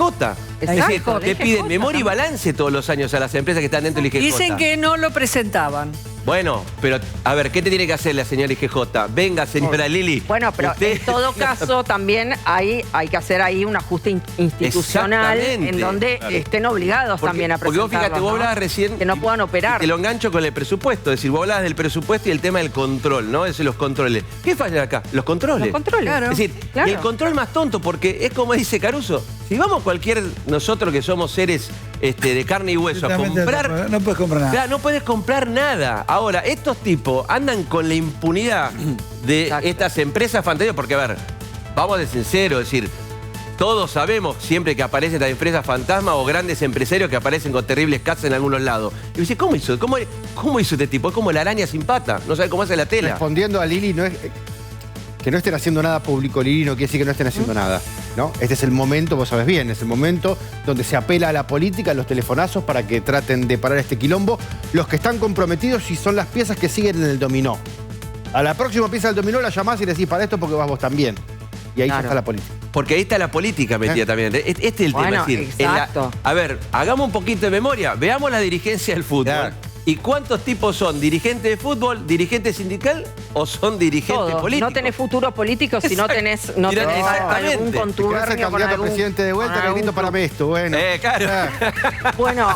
Es decir, te piden memoria y balance todos los años a las empresas que están dentro de la IGJ. Dicen que no lo presentaban. Bueno, pero a ver, ¿qué te tiene que hacer la señora IGJ? Venga, señora Lili. Bueno, pero en todo caso también hay que hacer ahí un ajuste institucional en donde estén obligados también a presentarlo. Porque vos fíjate, vos hablabas recién... Que no puedan operar. Te lo engancho con el presupuesto. Es decir, vos hablabas del presupuesto y el tema del control, ¿no? Es decir, los controles. ¿Qué falla acá? Los controles. Los controles. Claro. Es decir, y el control más tonto, porque es como dice Caruso, si vamos nosotros que somos seres de carne y hueso a comprar... No puedes comprar nada. Claro, no puedes comprar nada. Ahora, estos tipos andan con la impunidad de estas empresas fantásticas, porque, a ver, vamos de sincero, es decir, todos sabemos siempre que aparecen estas empresas fantasmas o grandes empresarios que aparecen con terribles casas en algunos lados. Y dice, ¿cómo hizo? ¿Cómo hizo este tipo? Es como la araña sin pata, no sabe cómo hace la tela. Respondiendo a Lili, no es... Que no estén haciendo nada público, Lili, no quiere decir que no estén haciendo nada, ¿no? Este es el momento, vos sabés bien, es el momento donde se apela a la política, a los telefonazos para que traten de parar este quilombo. Los que están comprometidos y son las piezas que siguen en el dominó. A la próxima pieza del dominó la llamás y le decís, para esto porque vas vos también. Y ahí ya está la política. Porque ahí está la política metida también. Este es el tema. Es decir, a ver, hagamos un poquito de memoria. Veamos la dirigencia del fútbol. Claro. ¿Y cuántos tipos son? ¿Dirigentes de fútbol, dirigente sindical o son dirigentes políticos? No tenés futuro político si no tenés algún contubernio el candidato a presidente de vuelta, que lindo para esto. Bueno, claro. Bueno,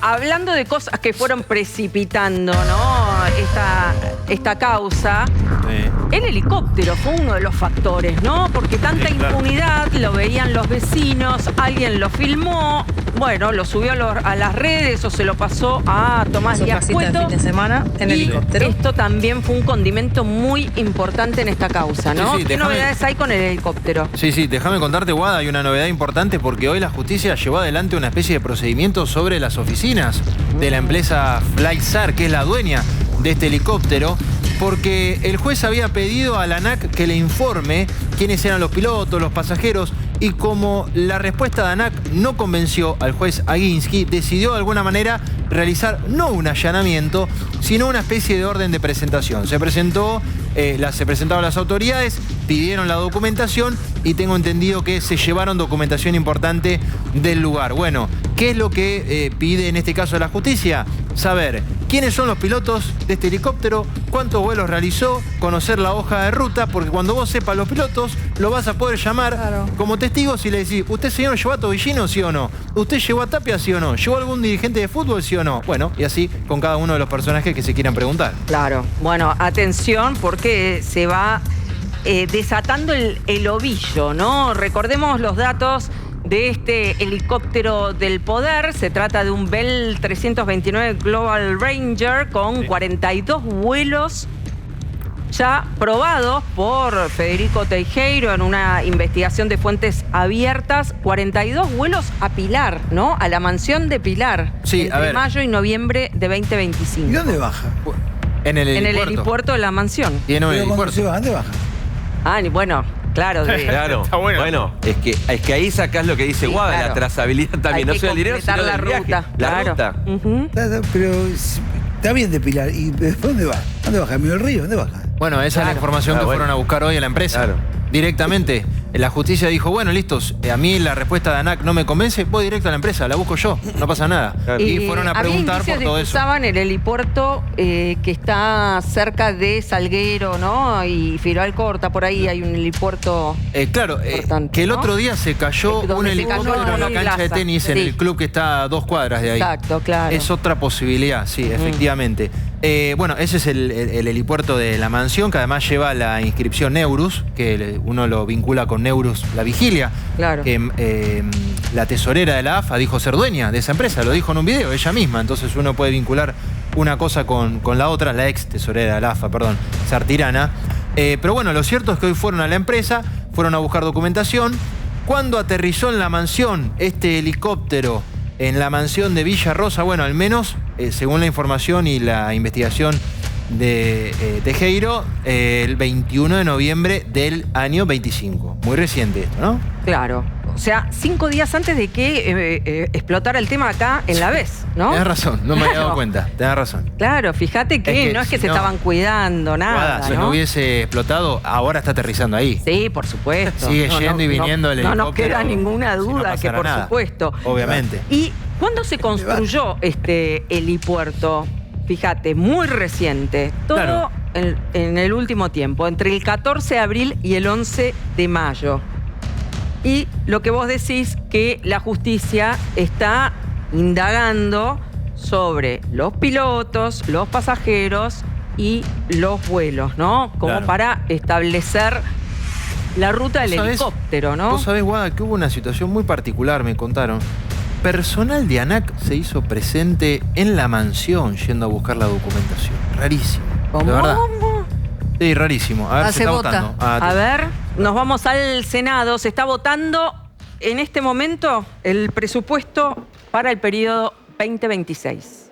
hablando de cosas que fueron precipitando, ¿no? Esta causa, el helicóptero fue uno de los factores, ¿no? Porque tanta impunidad, lo veían los vecinos, alguien lo filmó, bueno, lo subió a las redes o se lo pasó a Tomás Díaz Cueto. Fin de semana en helicóptero. Esto también fue un condimento muy importante en esta causa, ¿no? Sí, ¿Qué novedades hay con el helicóptero? Sí, déjame contarte, Guada, hay una novedad importante porque hoy la justicia llevó adelante una especie de procedimiento sobre las oficinas de la empresa Flysar, que es la dueña de este helicóptero, porque el juez había pedido a la ANAC que le informe quiénes eran los pilotos, los pasajeros, y como la respuesta de ANAC no convenció al juez Aguinsky, decidió de alguna manera realizar no un allanamiento, sino una especie de orden de presentación. Se presentaron las autoridades, pidieron la documentación y tengo entendido que se llevaron documentación importante del lugar. Bueno, ¿qué es lo que pide en este caso la justicia? Saber quiénes son los pilotos de este helicóptero, cuántos vuelos realizó, conocer la hoja de ruta, porque cuando vos sepas los pilotos, lo vas a poder llamar como testigo si le decís, ¿usted, señor, llevó a Tobillino, sí o no? ¿Usted llevó a Tapia, sí o no? ¿Llevó a algún dirigente de fútbol, sí o no? Bueno, y así con cada uno de los personajes que se quieran preguntar. Claro. Bueno, atención porque se va desatando el ovillo, ¿no? Recordemos los datos de este helicóptero del poder. Se trata de un Bell 329 Global Ranger con 42 vuelos ya probados por Federico Teijeiro en una investigación de fuentes abiertas. 42 vuelos a Pilar, ¿no? A la mansión de Pilar. Sí, entre mayo y noviembre de 2025. ¿Y dónde baja? En el helipuerto de la mansión. Tiene un Pero cuando helipuerto. se va, ¿dónde baja? Ah, bueno, claro. Claro. Está bueno. Bueno, es que ahí sacás lo que dice Sí, Guada, claro. la trazabilidad también. Hay No que solo el dinero, sino completar el la viaje. ruta, La claro. ruta. Ujú. Pero está bien depilar. ¿Y después dónde va? ¿Dónde baja? ¿En medio del río? ¿Dónde baja? Bueno, esa es la información que fueron a buscar hoy a la empresa. Claro. Directamente. La justicia dijo, bueno, listos, a mí la respuesta de ANAC no me convence, voy directo a la empresa, la busco yo, no pasa nada. Claro. Y fueron a preguntar por todo eso. Usaban el helipuerto que está cerca de Salguero, ¿no? Y Firalcorta, por ahí hay un helipuerto Claro, importante, que el ¿no? otro día se cayó Donde un se helicóptero cayó en la en cancha de plaza. tenis en Sí. el club que está a 2 cuadras de ahí. Exacto, claro. Es otra posibilidad, sí, efectivamente. Bueno, ese es el helipuerto de la mansión, que además lleva la inscripción Neurus, que uno lo vincula con Neurus, la vigilia. Claro. Que la tesorera de la AFA dijo ser dueña de esa empresa, lo dijo en un video, ella misma. Entonces uno puede vincular una cosa con la otra, la ex tesorera de la AFA, perdón, Sartirana. Pero bueno, lo cierto es que hoy fueron a la empresa, fueron a buscar documentación. Cuando aterrizó en la mansión este helicóptero, en la mansión de Villa Rosa, bueno, al menos, según la información y la investigación de Tejero, el 21 de noviembre del año 25. Muy reciente esto, ¿no? Claro. O sea, 5 días antes de que explotara el tema acá en la vez, ¿no? Tenés razón, no me había dado cuenta, tenés razón. Claro, fíjate que no es que si se estaban cuidando, nada, si no hubiese explotado, ahora está aterrizando ahí. Sí, por supuesto. Sigue yendo y viniendo el No nos helicóptero. queda ninguna Si no duda que pasara por nada. supuesto. Obviamente. ¿Y cuándo se construyó este helipuerto? Fíjate, muy reciente. Todo Claro. en el último tiempo, entre el 14 de abril y el 11 de mayo. Y lo que vos decís, que la justicia está indagando sobre los pilotos, los pasajeros y los vuelos, ¿no? Como Claro. para establecer la ruta del helicóptero, ¿no? Vos sabés, Guada, que hubo una situación muy particular, me contaron. Personal de ANAC se hizo presente en la mansión yendo a buscar la documentación. Rarísimo. ¿Cómo? De verdad. Sí, rarísimo. A ver, se está votando. A ver, nos vamos al Senado. Se está votando en este momento el presupuesto para el periodo 2026.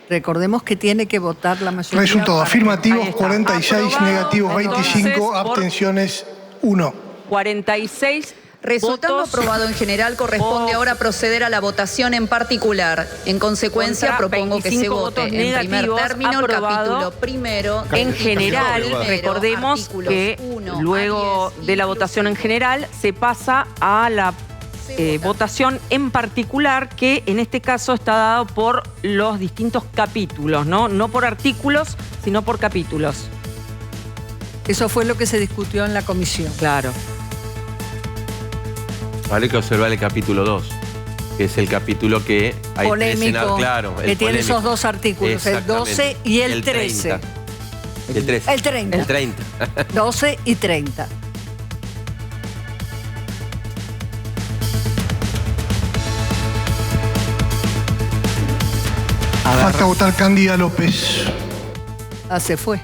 Recordemos que tiene que votar la mayoría. Resultado: para- afirmativos Ahí está. 46, Aprobado, negativos 25, entonces, por- abstenciones 1. 46 Resultando votos aprobado en general, corresponde por- ahora proceder a la votación en particular. En consecuencia, Contra propongo que se 25 vote votos en primer negativos, término el aprobado. capítulo primero. En general, recordemos artículos que 1 a luego 10, de la votación en general se pasa a la votación en particular, que en este caso está dado por los distintos capítulos, ¿no? No por artículos, sino por capítulos. Eso fue lo que se discutió en la comisión. Claro. Vale que observar el capítulo 2, que es el capítulo que hay Polémico, claro, que tiene esos dos artículos, el 12 y el 13. 30. El 13. El 30. El 30. 12 y 30. Falta votar Cándida López. Ah, se fue.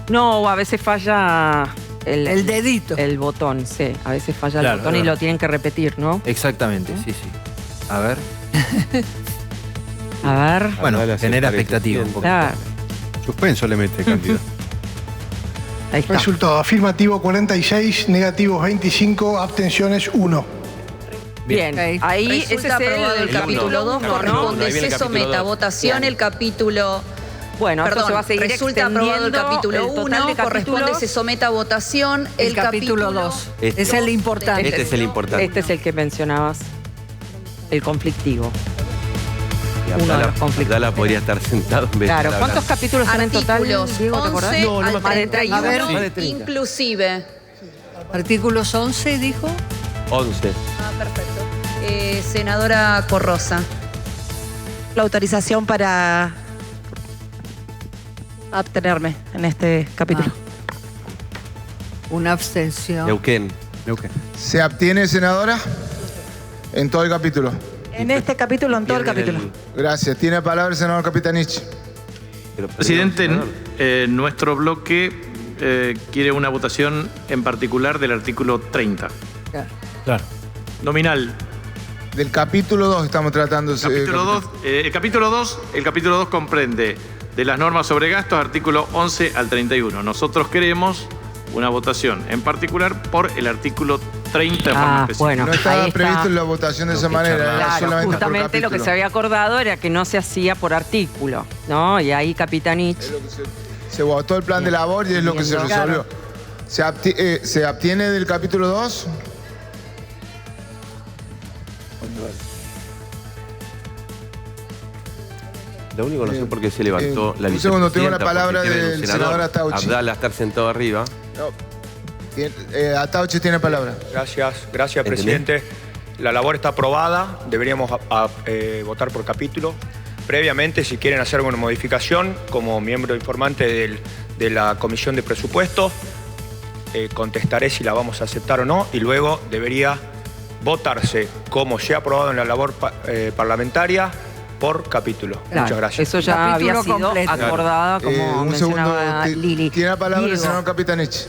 No, a veces falla El dedito. el botón, sí. A veces falla Claro, el botón es y verdad. lo tienen que repetir, ¿no? Exactamente, sí, sí. A ver. A ver. Bueno, Ahora se genera parece expectativa un bien. poco. Claro. Suspenso le mete Cándida. Ahí está. Resultado: afirmativo 46, negativos 25, abstenciones 1. Bien, ahí ese Resulta es aprobado el el capítulo uno. 2, ¿no? corresponde, Ahí viene se el capítulo someta a dos. votación Bien. el capítulo... Bueno, esto Perdón, se va a seguir resulta aprobado el extendiendo capítulo el total 1, de corresponde, capítulos. se someta a votación El capítulo 2. Este. Es el importante. Este es el importante. Este es el que mencionabas, el conflictivo. Uno de los conflictos. Abdala podría estar sentado en vez de Claro, estar ¿cuántos hablando. capítulos son en total, Artículos Diego, te acordás? 11 No, no me al acuerdo. 31, A ver, más de 30. inclusive. Artículos 11, dijo. 11. Ah, perfecto. Senadora Corrosa. La autorización para abstenerme en este capítulo. Una abstención. Neuquén. ¿Se abstiene, senadora? En todo el capítulo. En este capítulo, en todo el capítulo. Gracias. Tiene palabra el senador Capitanich. Presidente, nuestro bloque quiere una votación en particular del artículo 30. Claro. Nominal Del capítulo 2 estamos tratando. El capítulo 2 comprende de las normas sobre gastos, artículo 11 al 31. Nosotros queremos una votación en particular por el artículo 30 de forma específica. Bueno, no estaba previsto la votación de esa manera, era solamente justamente por lo que se había acordado era que no se hacía por artículo, ¿no? Y ahí Capitanich... Se votó el plan de labor y es lo que se resolvió. ¿Se abstiene del capítulo 2? Lo único no sé por qué se levantó la un segundo, tengo la palabra del senador Attauchi. Abdala estar sentado arriba. No. Attauchi tiene palabra. Gracias, presidente. La labor está aprobada, deberíamos votar por capítulo. Previamente, si quieren hacer alguna modificación, como miembro informante de la Comisión de Presupuestos, contestaré si la vamos a aceptar o no, y luego debería votarse, como se ha aprobado en la labor parlamentaria, por capítulo. Claro, muchas gracias. Eso ya había sido acordada, como mencionaba Lili. Tiene la palabra el senador Capitanich.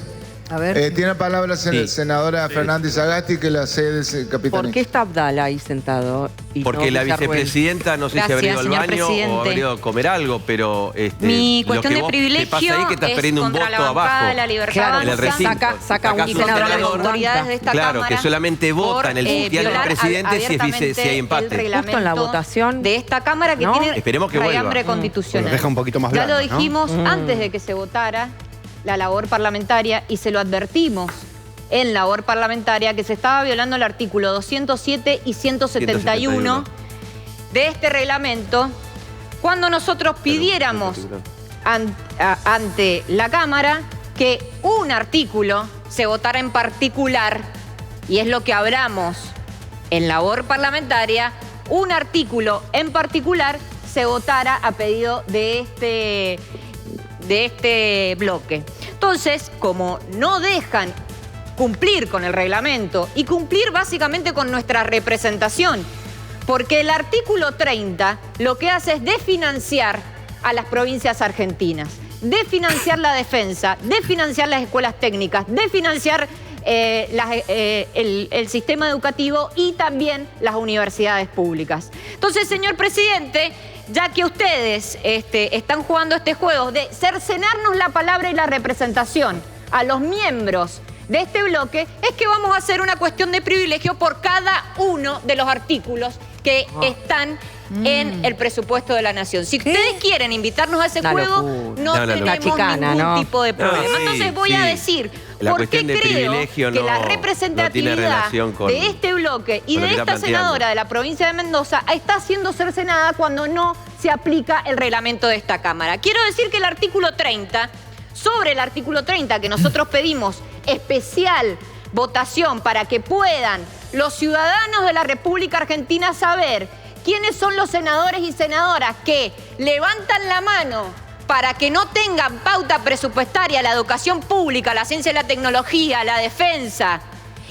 A ver. Tiene palabra senadora Fernández Agasti, que la sede del Capitanich. ¿Por qué está Abdala ahí sentado? Porque la vicepresidenta, no sé si habría ido al baño o habría ido a comer algo, pero mi cuestión de privilegio pasa ahí que estás perdiendo un voto abajo. De la libertad en el recinto. Saca un senador de las autoridades de esta Cámara. Claro, que solamente vota en el presidente si hay empate. Justo en la votación de esta Cámara que tiene esperemos que regambre constitucional. Deja un poquito más ya blando, lo dijimos antes de que se votara la labor parlamentaria y se lo advertimos en labor parlamentaria que se estaba violando el artículo 207 y 171 de este reglamento cuando nosotros pidiéramos ante la Cámara que un artículo se votara en particular, y es lo que hablamos en labor parlamentaria, un artículo en particular se votara a pedido de este bloque. Entonces, como no dejan cumplir con el reglamento y cumplir básicamente con nuestra representación, porque el artículo 30 lo que hace es desfinanciar a las provincias argentinas, desfinanciar la defensa, desfinanciar las escuelas técnicas, desfinanciar el sistema educativo y también las universidades públicas. Entonces, señor presidente, ya que ustedes están jugando este juego de cercenarnos la palabra y la representación a los miembros de este bloque, es que vamos a hacer una cuestión de privilegio por cada uno de los artículos que están en el presupuesto de la Nación. Si ustedes quieren invitarnos a ese juego, no tenemos ningún tipo de problema. Entonces voy a decir por qué creo que la representatividad de este bloque y de esta senadora de la provincia de Mendoza está siendo cercenada cuando no se aplica el reglamento de esta Cámara. Quiero decir que el artículo 30, sobre el artículo 30 que nosotros pedimos especial votación para que puedan los ciudadanos de la República Argentina saber quiénes son los senadores y senadoras que levantan la mano para que no tengan pauta presupuestaria la educación pública, la ciencia y la tecnología, la defensa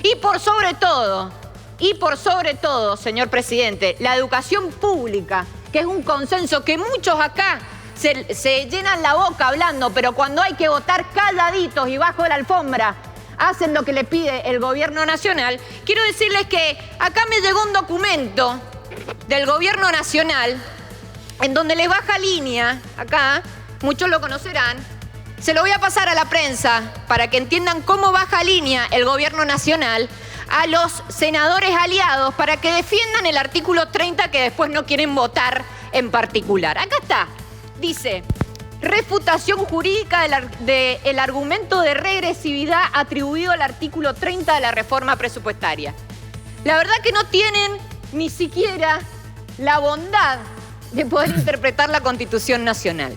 y por sobre todo, señor presidente, la educación pública, que es un consenso que muchos acá se llenan la boca hablando, pero cuando hay que votar calladitos y bajo la alfombra hacen lo que le pide el gobierno nacional. Quiero decirles que acá me llegó un documento del gobierno nacional en donde les baja línea, acá, muchos lo conocerán, se lo voy a pasar a la prensa para que entiendan cómo baja línea el gobierno nacional a los senadores aliados para que defiendan el artículo 30 que después no quieren votar en particular. Acá está, dice: refutación jurídica del argumento de regresividad atribuido al artículo 30 de la reforma presupuestaria. La verdad que no tienen ni siquiera la bondad de poder interpretar la Constitución Nacional.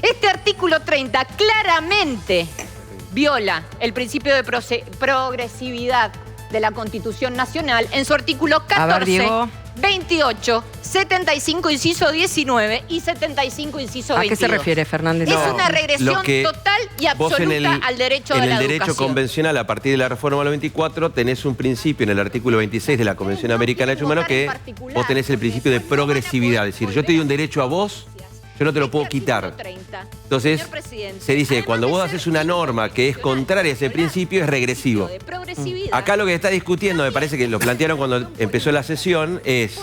Este artículo 30 claramente viola el principio de progresividad de la Constitución Nacional en su artículo 14, 28, 75, inciso 19 y 75, inciso 22. ¿A qué se refiere, Fernández? Es una regresión total y absoluta al derecho de la educación. En el derecho convencional, a partir de la reforma del 24, tenés un principio en el artículo 26 de la Convención Americana de Derechos Humanos que vos tenés el principio de progresividad. Es decir, yo te doy un derecho a vos yo no te lo puedo quitar. Entonces, se dice que cuando vos haces una norma que es contraria a ese principio, es regresivo. Acá lo que está discutiendo, me parece que lo plantearon cuando empezó la sesión, es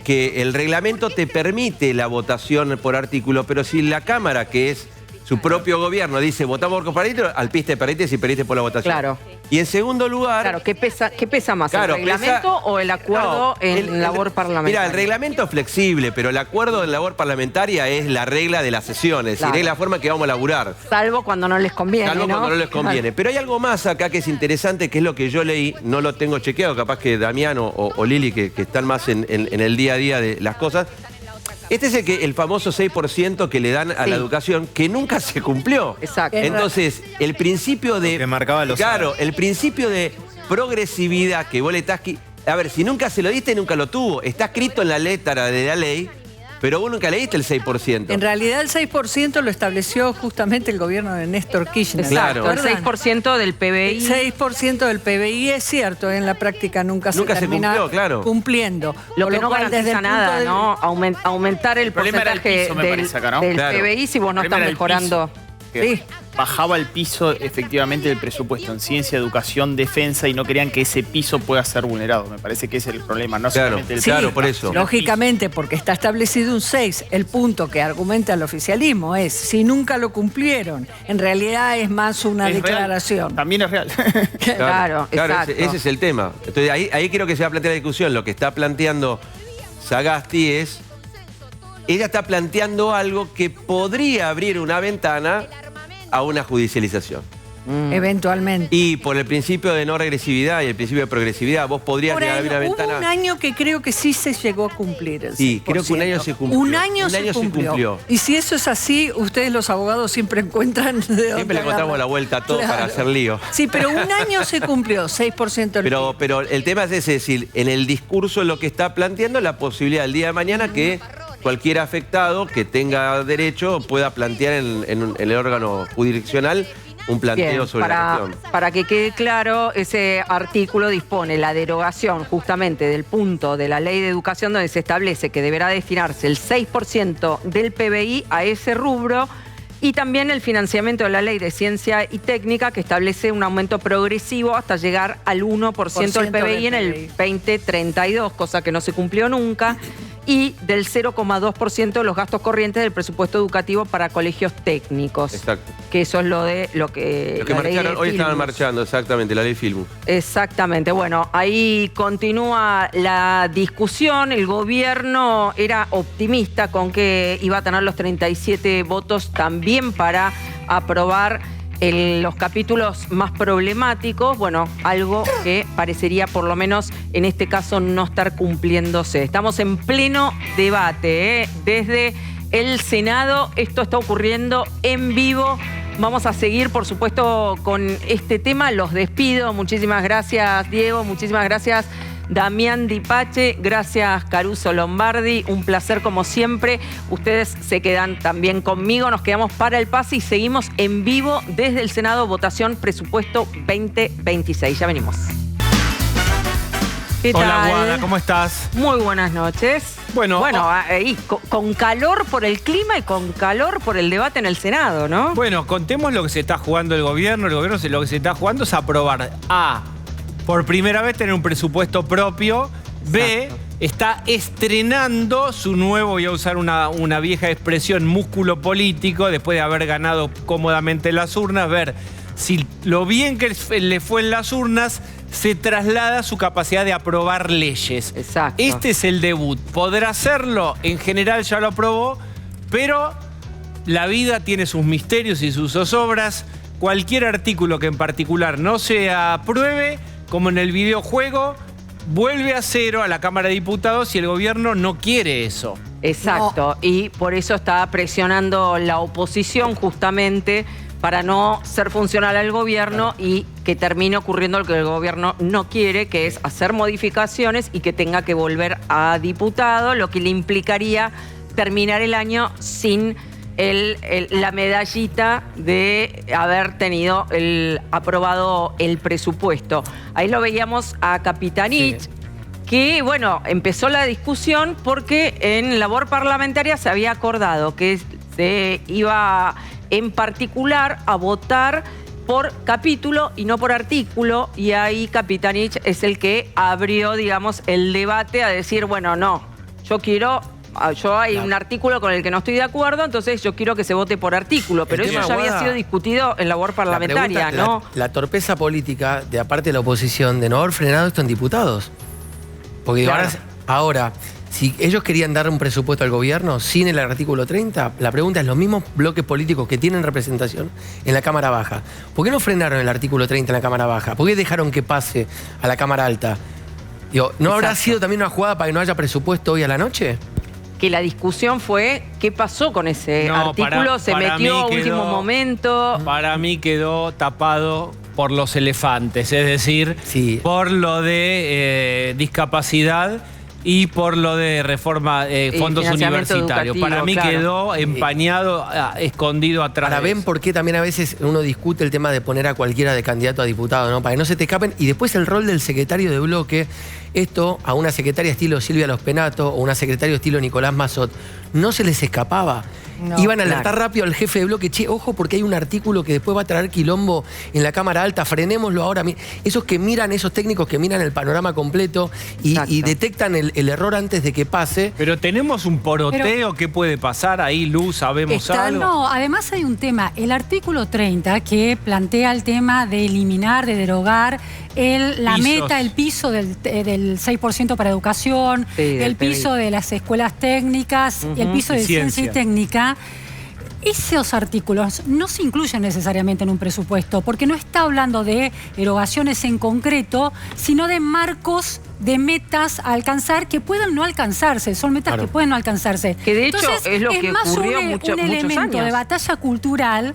que el reglamento te permite la votación por artículo, pero si la Cámara, que es su propio gobierno, dice votamos por paritero, al piste perdiste si perdiste por la votación. Claro. Y en segundo lugar... Claro, ¿qué pesa más, el reglamento o el acuerdo en labor parlamentaria? Mira, el reglamento es flexible, pero el acuerdo en labor parlamentaria es la regla de las sesiones, es decir, es la forma que vamos a laburar. Salvo cuando no les conviene, Salvo cuando no les conviene. Pero hay algo más acá que es interesante, que es lo que yo leí, no lo tengo chequeado, capaz que Damián o Lili, que están más en el día a día de las cosas. Este es el famoso 6% que le dan a la educación, que nunca se cumplió. Exacto. Entonces, el principio de... Que marcaba los Claro, el principio de progresividad que vos le estás... A ver, si nunca se lo diste, nunca lo tuvo. Está escrito en la letra de la ley, pero vos nunca leíste el 6%. En realidad el 6% lo estableció justamente el gobierno de Néstor Kirchner. Exacto, el 6% del PBI. El 6% del PBI es cierto, en la práctica nunca se termina cumplió, claro. Cumpliendo. Lo que no garantiza nada, ¿no? Aumentar el porcentaje del PBI si vos no estás mejorando. Sí. Bajaba el piso efectivamente del presupuesto en ciencia, educación, defensa y no querían que ese piso pueda ser vulnerado. Me parece que ese es el problema, no solamente el Claro, por eso. Lógicamente, porque está establecido un 6. El punto que argumenta el oficialismo es, si nunca lo cumplieron, en realidad es más una declaración. Real. También es real. Claro, exacto. Ese es el tema. Entonces ahí creo que se va a plantear la discusión. Lo que está planteando Sagasti es... Ella está planteando algo que podría abrir una ventana a una judicialización. Eventualmente. Y por el principio de no regresividad y el principio de progresividad, vos podrías llegar a abrir una ventana... Hubo un año que creo que sí se llegó a cumplir. Sí, creo que un año se cumplió. Un año se cumplió. Y si eso es así, ustedes los abogados siempre encuentran... Siempre le encontramos la vuelta a todo para hacer lío. Sí, pero un año se cumplió, 6% del PIB. Pero el tema es ese, es decir, en el discurso lo que está planteando la posibilidad el día de mañana que cualquier afectado que tenga derecho pueda plantear en el órgano jurisdiccional un planteo sobre la cuestión. Para que quede claro, ese artículo dispone la derogación justamente del punto de la Ley de Educación donde se establece que deberá destinarse el 6% del PBI a ese rubro y también el financiamiento de la Ley de Ciencia y Técnica que establece un aumento progresivo hasta llegar al 1% del PBI en el 2032, cosa que no se cumplió nunca. Y del 0,2% de los gastos corrientes del presupuesto educativo para colegios técnicos. Exacto. Que eso es lo que marcharon, hoy estaban marchando, exactamente, la ley Filmus. Exactamente. Bueno, ahí continúa la discusión. El gobierno era optimista con que iba a tener los 37 votos también para aprobar los capítulos más problemáticos, bueno, algo que parecería por lo menos en este caso no estar cumpliéndose. Estamos en pleno debate, desde el Senado, esto está ocurriendo en vivo. Vamos a seguir, por supuesto, con este tema. Los despido. Muchísimas gracias, Diego. Muchísimas gracias, Damián Di Pace, gracias Caruso Lombardi, un placer como siempre. Ustedes se quedan también conmigo, nos quedamos para el pase y seguimos en vivo desde el Senado, votación presupuesto 2026. Ya venimos. ¿Qué Hola, tal? Guada, ¿cómo estás? Muy buenas noches. Bueno, ahí, con calor por el clima y con calor por el debate en el Senado, ¿no? Bueno, contemos lo que se está jugando el gobierno. El gobierno lo que se está jugando es aprobar por primera vez tener un presupuesto propio. B, está estrenando su nuevo, voy a usar una vieja expresión, músculo político, después de haber ganado cómodamente las urnas, ver si lo bien que le fue en las urnas se traslada su capacidad de aprobar leyes. Exacto. Este es el debut. Podrá hacerlo, en general ya lo aprobó, pero la vida tiene sus misterios y sus zozobras. Cualquier artículo que en particular no se apruebe, como en el videojuego, vuelve a cero a la Cámara de Diputados y el gobierno no quiere eso. Exacto, no. Y por eso está presionando la oposición justamente para no ser funcional al gobierno y que termine ocurriendo lo que el gobierno no quiere, que es hacer modificaciones y que tenga que volver a diputado, lo que le implicaría terminar el año sin la medallita de haber tenido aprobado el presupuesto. Ahí lo veíamos a Capitanich. Sí. que, bueno, empezó la discusión porque en labor parlamentaria se había acordado que se iba en particular a votar por capítulo y no por artículo, y ahí Capitanich es el que abrió, digamos, el debate a decir, bueno, no, yo hay un artículo con el que no estoy de acuerdo, entonces yo quiero que se vote por artículo, pero eso ya había sido discutido en labor parlamentaria, ¿no? La torpeza política de aparte de la oposición de no haber frenado esto en diputados. Porque claro, ahora, si ellos querían dar un presupuesto al gobierno sin el artículo 30, la pregunta es, los mismos bloques políticos que tienen representación en la Cámara Baja, ¿por qué no frenaron el artículo 30 en la Cámara Baja? ¿Por qué dejaron que pase a la Cámara Alta? Digo, ¿no habrá sido también una jugada para que no haya presupuesto hoy a la noche? Que la discusión fue qué pasó con ese artículo, se metió a último momento. Para mí quedó tapado por los elefantes, es decir, por lo de discapacidad y por lo de reforma, fondos universitarios. Para mí quedó empañado, escondido atrás. Ahora ven por qué también a veces uno discute el tema de poner a cualquiera de candidato a diputado, ¿no? Para que no se te escapen. Y después el rol del secretario de bloque, esto a una secretaria estilo Silvia Los Penato o una secretaria estilo Nicolás Mazzot, no se les escapaba. No, iban a alertar rápido al jefe de bloque, che, ojo porque hay un artículo que después va a traer quilombo en la Cámara Alta, frenémoslo ahora. Esos que miran, esos técnicos que miran el panorama completo y detectan el error antes de que pase. Pero tenemos un poroteo, ¿qué puede pasar ahí, Luz? ¿Sabemos algo? No, además hay un tema, el artículo 30 que plantea el tema de eliminar, de derogar la meta, el piso del 6% para educación, el piso de las escuelas técnicas, y el piso de ciencia y técnica. Esos artículos no se incluyen necesariamente en un presupuesto, porque no está hablando de erogaciones en concreto, sino de marcos de metas a alcanzar que puedan no alcanzarse, son metas que pueden no alcanzarse. Que de hecho es lo que ocurrió muchos años. Es más un elemento de batalla cultural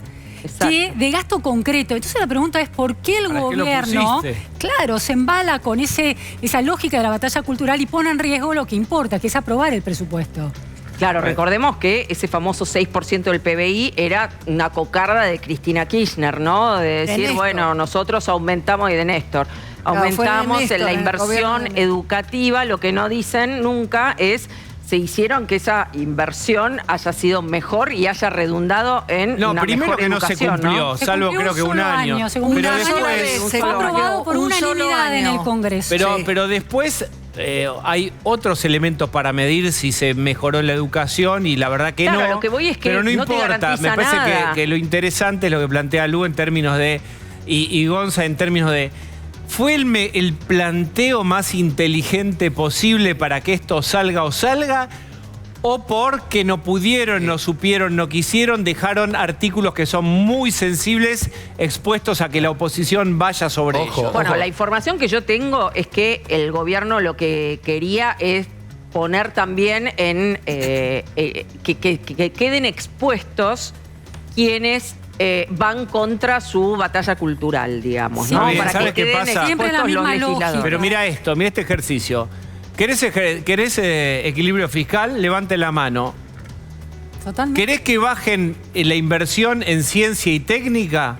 que de gasto concreto. Entonces la pregunta es ¿por qué el gobierno, claro, se embala con esa lógica de la batalla cultural y pone en riesgo lo que importa, que es aprobar el presupuesto? Claro, recordemos que ese famoso 6% del PBI era una cocarda de Cristina Kirchner, ¿no? De decir, bueno, nosotros aumentamos, y de Néstor, aumentamos en la inversión educativa. Lo que no dicen nunca es se hicieron que esa inversión haya sido mejor y haya redundado en una mejor educación. No, primero que no se cumplió, salvo creo que un año. Pero después fue aprobado por unanimidad en el Congreso. Pero después hay otros elementos para medir si se mejoró la educación y la verdad que no. Lo que voy es que pero no importa. Me parece que lo interesante es lo que plantea Lu en términos de y Gonza en términos de ¿fue el planteo más inteligente posible para que esto salga o salga? ¿O porque no pudieron, no supieron, no quisieron, dejaron artículos que son muy sensibles expuestos a que la oposición vaya sobre ellos? Bueno, la información que yo tengo es que el gobierno lo que quería es poner también en que queden expuestos quienes van contra su batalla cultural, digamos, sí, ¿no? Bien, para ¿sabes que qué pasa? Siempre la misma lógica. Pero mira esto, mira este ejercicio. ¿Querés equilibrio fiscal? Levante la mano. Totalmente. ¿Querés que bajen la inversión en ciencia y técnica?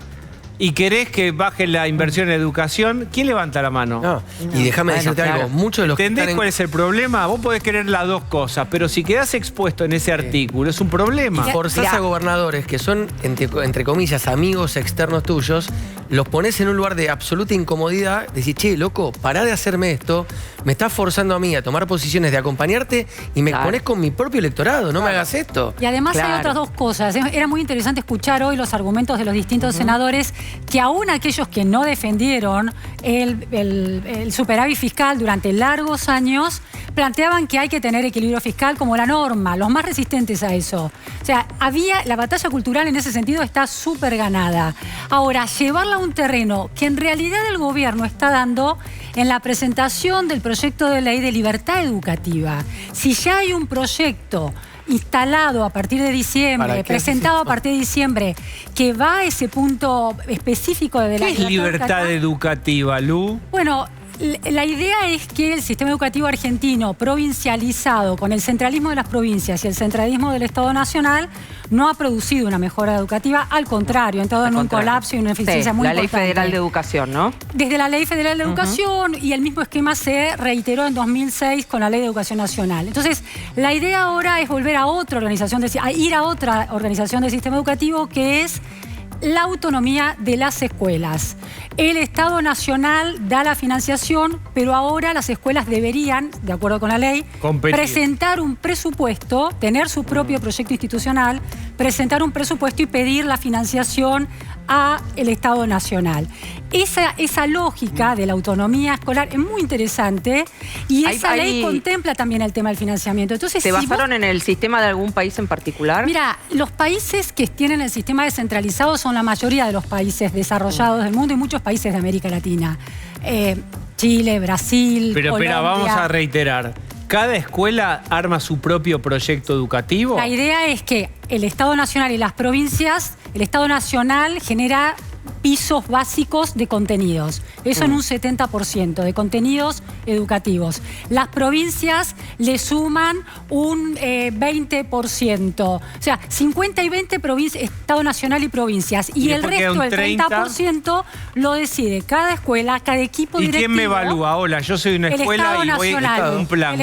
¿Y querés que baje la inversión en educación? ¿Quién levanta la mano? No. Y déjame decirte algo. Muchos de los ¿Entendés cuál es el problema? Vos podés querer las dos cosas, pero si quedás expuesto en ese artículo, es un problema. Y forzás a gobernadores que son, entre comillas, amigos externos tuyos, los pones en un lugar de absoluta incomodidad, decís, che, loco, pará de hacerme esto, me estás forzando a mí a tomar posiciones de acompañarte y me pones con mi propio electorado, no me hagas esto. Y además hay otras dos cosas. Era muy interesante escuchar hoy los argumentos de los distintos senadores, que aún aquellos que no defendieron el superávit fiscal durante largos años, planteaban que hay que tener equilibrio fiscal como la norma, los más resistentes a eso. O sea, la batalla cultural en ese sentido está súper ganada. Ahora, llevarla a un terreno que en realidad el gobierno está dando en la presentación del proyecto de ley de libertad educativa. Si ya hay un proyecto instalado a partir de diciembre, presentado a partir de diciembre, que va a ese punto específico de la libertad educativa, Lu? Bueno, La idea es que el sistema educativo argentino provincializado, con el centralismo de las provincias y el centralismo del Estado Nacional, no ha producido una mejora educativa, al contrario, ha entrado en un colapso y una eficiencia muy importante. La Ley Federal de Educación, ¿no? Desde la Ley Federal de Educación, y el mismo esquema se reiteró en 2006 con la Ley de Educación Nacional. Entonces, la idea ahora es volver a otra organización, a ir a otra organización del sistema educativo, que es la autonomía de las escuelas. El Estado Nacional da la financiación, pero ahora las escuelas deberían, de acuerdo con la ley, presentar un presupuesto, tener su propio proyecto institucional, presentar un presupuesto y pedir la financiación al Estado Nacional. Esa lógica de la autonomía escolar es muy interesante y esa ley contempla también el tema del financiamiento. Entonces, ¿se basaron en el sistema de algún país en particular? Mira, los países que tienen el sistema descentralizado son la mayoría de los países desarrollados del mundo y muchos países de América Latina. Chile, Brasil, Colombia. Pero vamos a reiterar. ¿Cada escuela arma su propio proyecto educativo? La idea es que el Estado Nacional y las provincias, el Estado Nacional genera pisos básicos de contenidos. Eso en un 70% de contenidos educativos. Las provincias le suman un 20%. O sea, 50 y 20 Estado Nacional y provincias. Y el resto, el 30%, lo decide cada escuela, cada equipo directivo. ¿Y quién me evalúa? Hola, yo soy una escuela y voy a un plan.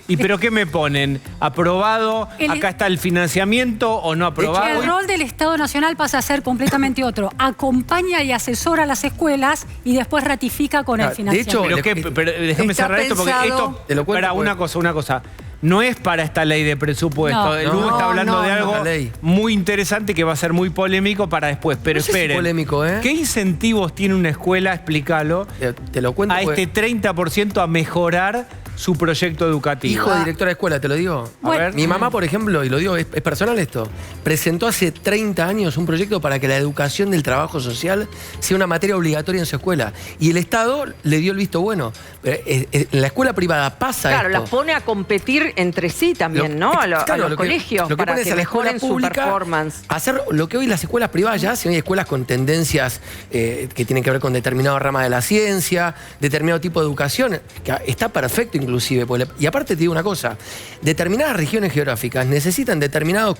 ¿Pero qué me ponen? ¿Aprobado? ¿Acá está el financiamiento o no aprobado? El rol del Estado Nacional pasa a ser completamente otro. Acompaña y asesora a las escuelas y después ratifica con el financiamiento. De hecho, pero déjame cerrar esto porque esto... Para una cosa. No es para esta ley de presupuesto. Lugo está hablando de algo muy interesante que va a ser muy polémico para después. Pero esperen. Polémico, ¿Qué incentivos tiene una escuela, explícalo, te lo cuento, a este 30% a mejorar su proyecto educativo? Hijo de directora de escuela, te lo digo. A ver. Mi mamá, por ejemplo, y lo digo, es personal esto, presentó hace 30 años un proyecto para que la educación del trabajo social sea una materia obligatoria en su escuela. Y el Estado le dio el visto bueno. Pero en la escuela privada pasa esto. Claro, las pone a competir entre sí también, ¿no? A los colegios, para que mejoren su performance. Hacer lo que hoy las escuelas privadas ya hacen. Hay escuelas con tendencias que tienen que ver con determinada rama de la ciencia, determinado tipo de educación, que está perfecto inclusive. Y aparte te digo una cosa, determinadas regiones geográficas necesitan determinadas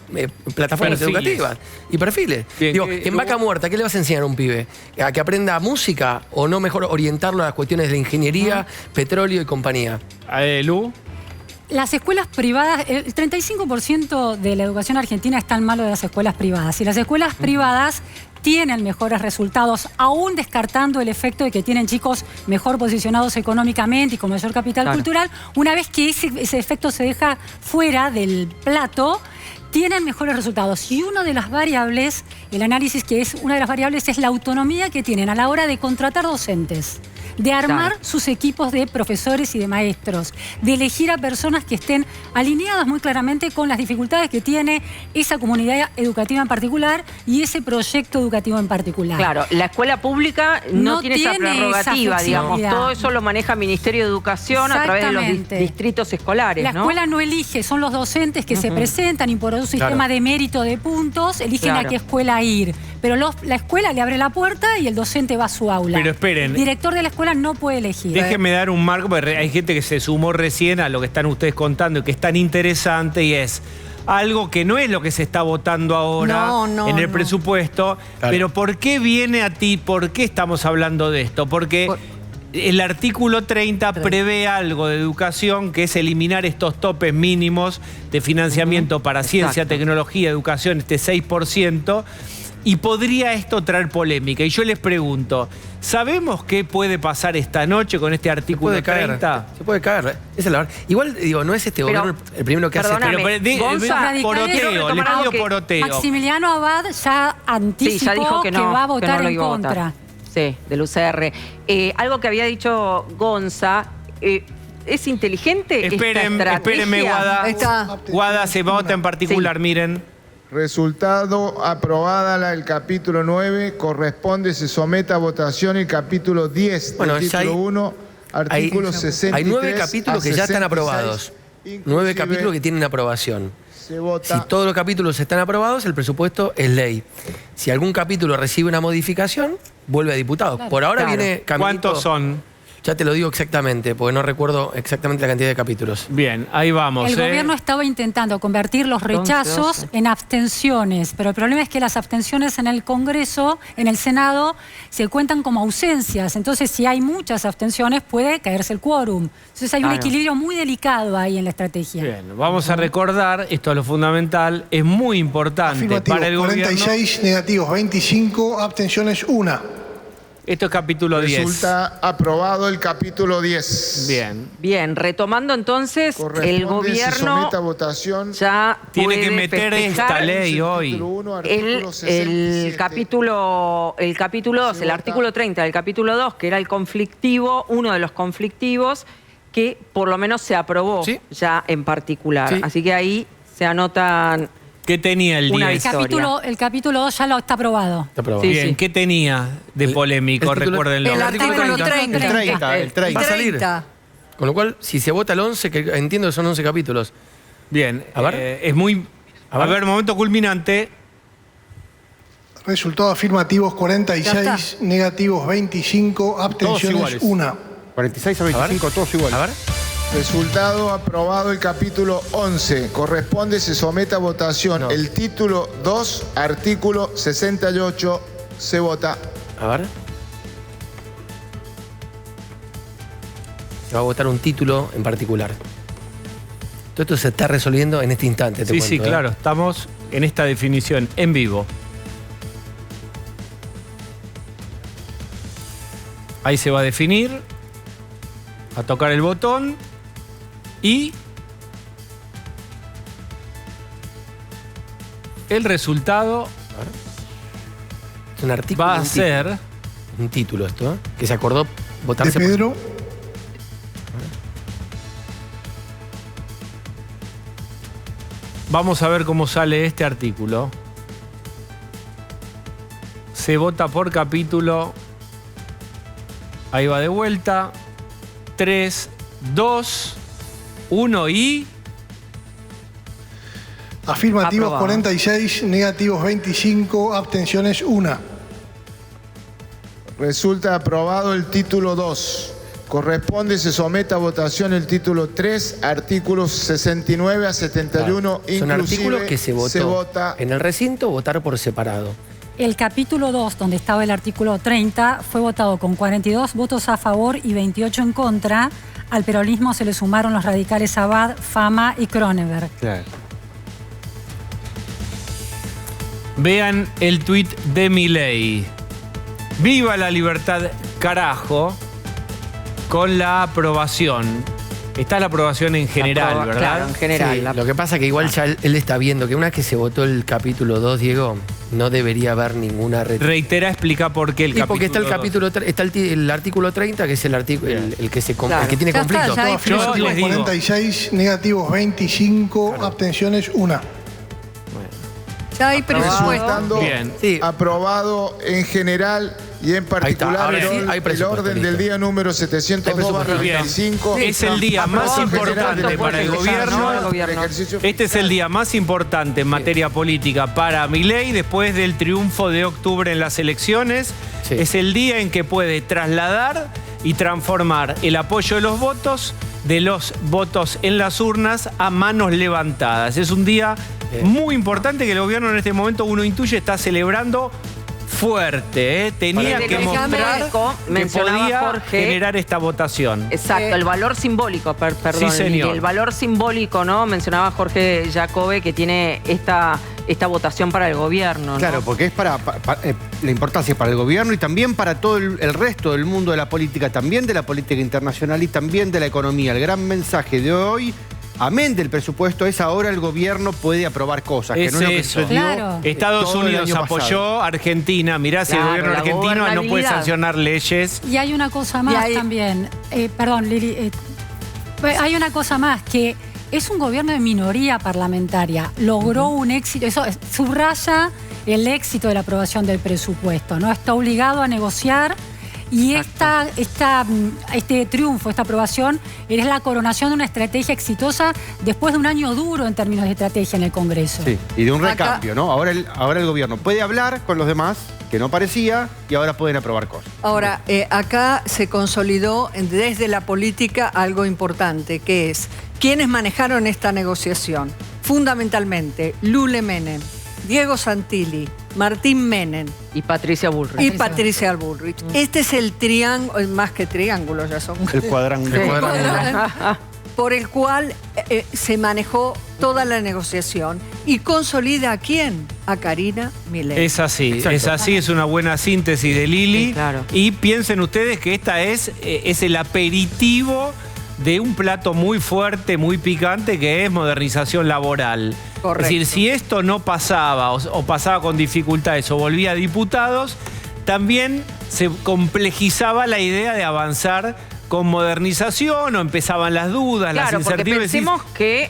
plataformas educativas y perfiles. Bien, digo, en Vaca Muerta, ¿qué le vas a enseñar a un pibe? ¿A que aprenda música o no mejor orientarlo a las cuestiones de la ingeniería, petróleo y compañía? Lu. Las escuelas privadas, el 35% de la educación argentina está en malo de las escuelas privadas. Y las escuelas privadas tienen mejores resultados, aún descartando el efecto de que tienen chicos mejor posicionados económicamente y con mayor capital cultural. Una vez que ese efecto se deja fuera del plato, tienen mejores resultados. Y una de las variables, el análisis que es una de las variables, es la autonomía que tienen a la hora de contratar docentes, de armar sus equipos de profesores y de maestros, de elegir a personas que estén alineadas muy claramente con las dificultades que tiene esa comunidad educativa en particular y ese proyecto educativo en particular. Claro, la escuela pública no tiene esa prerrogativa, digamos. Todo eso lo maneja el Ministerio de Educación a través de los distritos escolares, La escuela no elige, son los docentes que se presentan y por un sistema de mérito de puntos eligen a qué escuela ir. Pero la escuela le abre la puerta y el docente va a su aula. Pero esperen. El director de la escuela no puede elegir. Déjenme dar un marco, porque hay gente que se sumó recién a lo que están ustedes contando y que es tan interesante y es algo que no es lo que se está votando ahora en el presupuesto. Claro. Pero ¿por qué viene a ti? ¿Por qué estamos hablando de esto? Porque el artículo 30 prevé algo de educación que es eliminar estos topes mínimos de financiamiento para ciencia, tecnología, educación, este 6%. Y podría esto traer polémica. Y yo les pregunto, ¿sabemos qué puede pasar esta noche con este artículo 30? Se puede caer. Esa es la verdad. Igual, digo, no es este gobierno el primero que hace esto. Pero poroteo. Maximiliano Abad ya anticipó dijo que va a votar en contra. Sí, del UCR. Algo que había dicho Gonza... ¿Es inteligente Espérenme, Guada. Guada se vota en particular, miren. Resultado, aprobada el capítulo 9, corresponde, se somete a votación el capítulo 10 del título 1, artículo 63. Hay 9 capítulos que ya están aprobados. 9 capítulos que tienen aprobación. Si todos los capítulos están aprobados, el presupuesto es ley. Si algún capítulo recibe una modificación, vuelve a diputado. Por ahora viene caminito. ¿Cuántos son? Ya te lo digo exactamente, porque no recuerdo exactamente la cantidad de capítulos. Bien, ahí vamos. El gobierno estaba intentando convertir los rechazos en abstenciones, pero el problema es que las abstenciones en el Congreso, en el Senado, se cuentan como ausencias. Entonces, si hay muchas abstenciones, puede caerse el quórum. Entonces, hay un equilibrio muy delicado ahí en la estrategia. Bien, vamos a recordar, esto es lo fundamental, es muy importante para el gobierno. 46, negativos 25, abstenciones 1. Esto es capítulo 10. Resulta aprobado el capítulo 10. Bien. Bien, retomando entonces, el gobierno a votación. ya tiene que meter esta ley hoy. El capítulo 2, el artículo 30 del capítulo 2, que era el conflictivo, uno de los conflictivos, que por lo menos se aprobó ya en particular. Sí. Así que ahí se anotan... ¿Qué tenía el 10? El capítulo 2 ya está aprobado. Está aprobado. Sí, Bien, sí. ¿qué tenía de polémico? Recuérdenlo. El artículo 30. El 30. Va a salir. Con lo cual, si se vota el 11, que entiendo que son 11 capítulos. Bien, A ver. es muy... A ver, momento culminante. Resultados afirmativos 46, negativos 25, abstenciones 1. 46 a 25, todos iguales. A ver. Resultado aprobado el capítulo 11. Corresponde, se somete a votación el título 2, artículo 68. Se vota. A ver. Se va a votar un título en particular. Todo esto se está resolviendo en este instante, te cuento, Sí, claro. Estamos en esta definición en vivo. Ahí se va a definir. A tocar el botón. Y el resultado Es un artículo, va a ser... un título esto, ¿eh? Que se acordó De votarse. Pedro, Vamos a ver cómo sale este artículo. Se vota por capítulo. Ahí va de vuelta. 3, 2, 1 y... afirmativos Aprobado. 46, negativos 25, abstenciones 1. Resulta aprobado el título 2. Corresponde, se somete a votación el título 3, artículos 69 a 71. Son artículos que se vota en el recinto, votar por separado. El capítulo 2, donde estaba el artículo 30, fue votado con 42 votos a favor y 28 en contra. Al peronismo se le sumaron los radicales Abad, Fama y Cronenberg. Claro. Vean el tuit de Milei. ¡Viva la libertad, carajo! Con la aprobación. Está la aprobación en general, ¿verdad? Claro, en general. Sí, lo que pasa es que igual ya él está viendo que una vez que se votó el capítulo 2, Diego, no debería haber ninguna Reitera, explica por qué el capítulo. Porque está el capítulo, está el artículo 30, que es el artículo el que se el que tiene Ya conflicto. está, ya hay Afirmativos 46, negativos 25, abstenciones 1. Ya hay presupuesto. Resultando Bien. Sí. aprobado en general y en particular Ahora sí, hay el presupuesto, orden del listo. día número Hay 702/25. Es el día más importante para el gobierno. Ejercicio Este es el día más importante en materia política para Milei después del triunfo de octubre en las elecciones. Sí. Es el día en que puede trasladar y transformar el apoyo de los votos en las urnas a manos levantadas. Es un día muy importante que el gobierno en este momento, uno intuye, está celebrando fuerte. Tenía que mostrar que mencionaba podía Jorge, generar esta votación. Exacto, el valor simbólico, perdón. Sí, señor. El valor simbólico, ¿no? Mencionaba Jorge Jacobe que tiene esta votación para el gobierno, ¿no? Claro, porque es para la importancia para el gobierno y también para todo el resto del mundo de la política, también de la política internacional y también de la economía. El gran mensaje de hoy, amén del presupuesto, es ahora el gobierno puede aprobar cosas. Que no es lo que eso. sucedió Claro. Estados todo el Unidos año apoyó pasado. a Argentina. Mirá, si el Claro, gobierno la argentino no puede gobernabilidad. sancionar leyes. Y hay una cosa más también. Perdón, Lili. Hay una cosa más, que es un gobierno de minoría parlamentaria. Logró un éxito, eso subraya el éxito de la aprobación del presupuesto, ¿no? Está obligado a negociar y este triunfo, esta aprobación, es la coronación de una estrategia exitosa después de un año duro en términos de estrategia en el Congreso. Sí, y de un recambio, ¿no? Ahora el gobierno puede hablar con los demás que no parecía, y ahora pueden aprobar cosas. Ahora, acá se consolidó desde la política algo importante, que es quienes manejaron esta negociación. Fundamentalmente, Lule Menem, Diego Santilli, Martín Menem. Y Patricia Bullrich. Este es el triángulo, más que triángulo ya son. El cuadrángulo. Por el cual se manejó toda la negociación. ¿Y consolida a quién? A Karina Milei. Es así, es una buena síntesis de Lili. Sí, claro. Y piensen ustedes que esta es el aperitivo de un plato muy fuerte, muy picante, que es modernización laboral. Correcto. Es decir, si esto no pasaba o pasaba con dificultades o volvía a diputados, también se complejizaba la idea de avanzar con modernización, o empezaban las dudas, las incertidumbres. Claro, porque pensemos que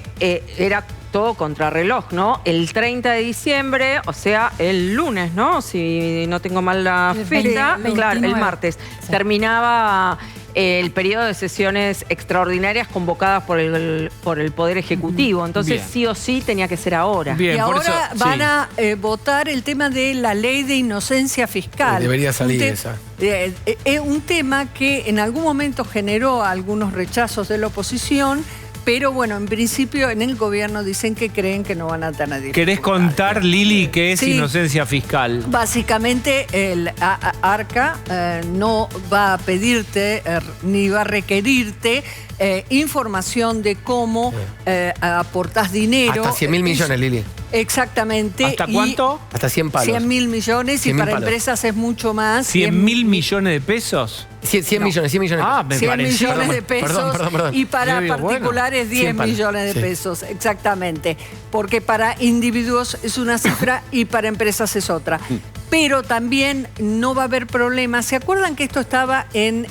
era todo contrarreloj, ¿no? El 30 de diciembre, o sea, el lunes, ¿no? Si no tengo mal la fecha, claro, el martes. Sí. Terminaba el periodo de sesiones extraordinarias convocadas por el Poder Ejecutivo. Entonces, sí o sí tenía que ser ahora. Bien, y ahora van a votar el tema de la ley de inocencia fiscal. Debería salir esa. Es un tema que en algún momento generó algunos rechazos de la oposición, pero bueno, en principio en el gobierno dicen que creen que no van a tener dificultades. ¿Querés contar, Lili, qué es inocencia fiscal? Básicamente el ARCA no va a pedirte ni va a requerirte información de cómo aportás dinero. Hasta 100.000 millones, Lili. Exactamente. ¿Hasta cuánto? Hasta 100 palos. 100.000 millones y para empresas es mucho más. ¿100.000 millones de pesos? 100 millones. Ah, me 100 pareció. millones de pesos. Perdón. Y para particulares 10 millones de pesos. Exactamente. Porque para individuos es una cifra y para empresas es otra. Pero también no va a haber problemas. ¿Se acuerdan que esto estaba en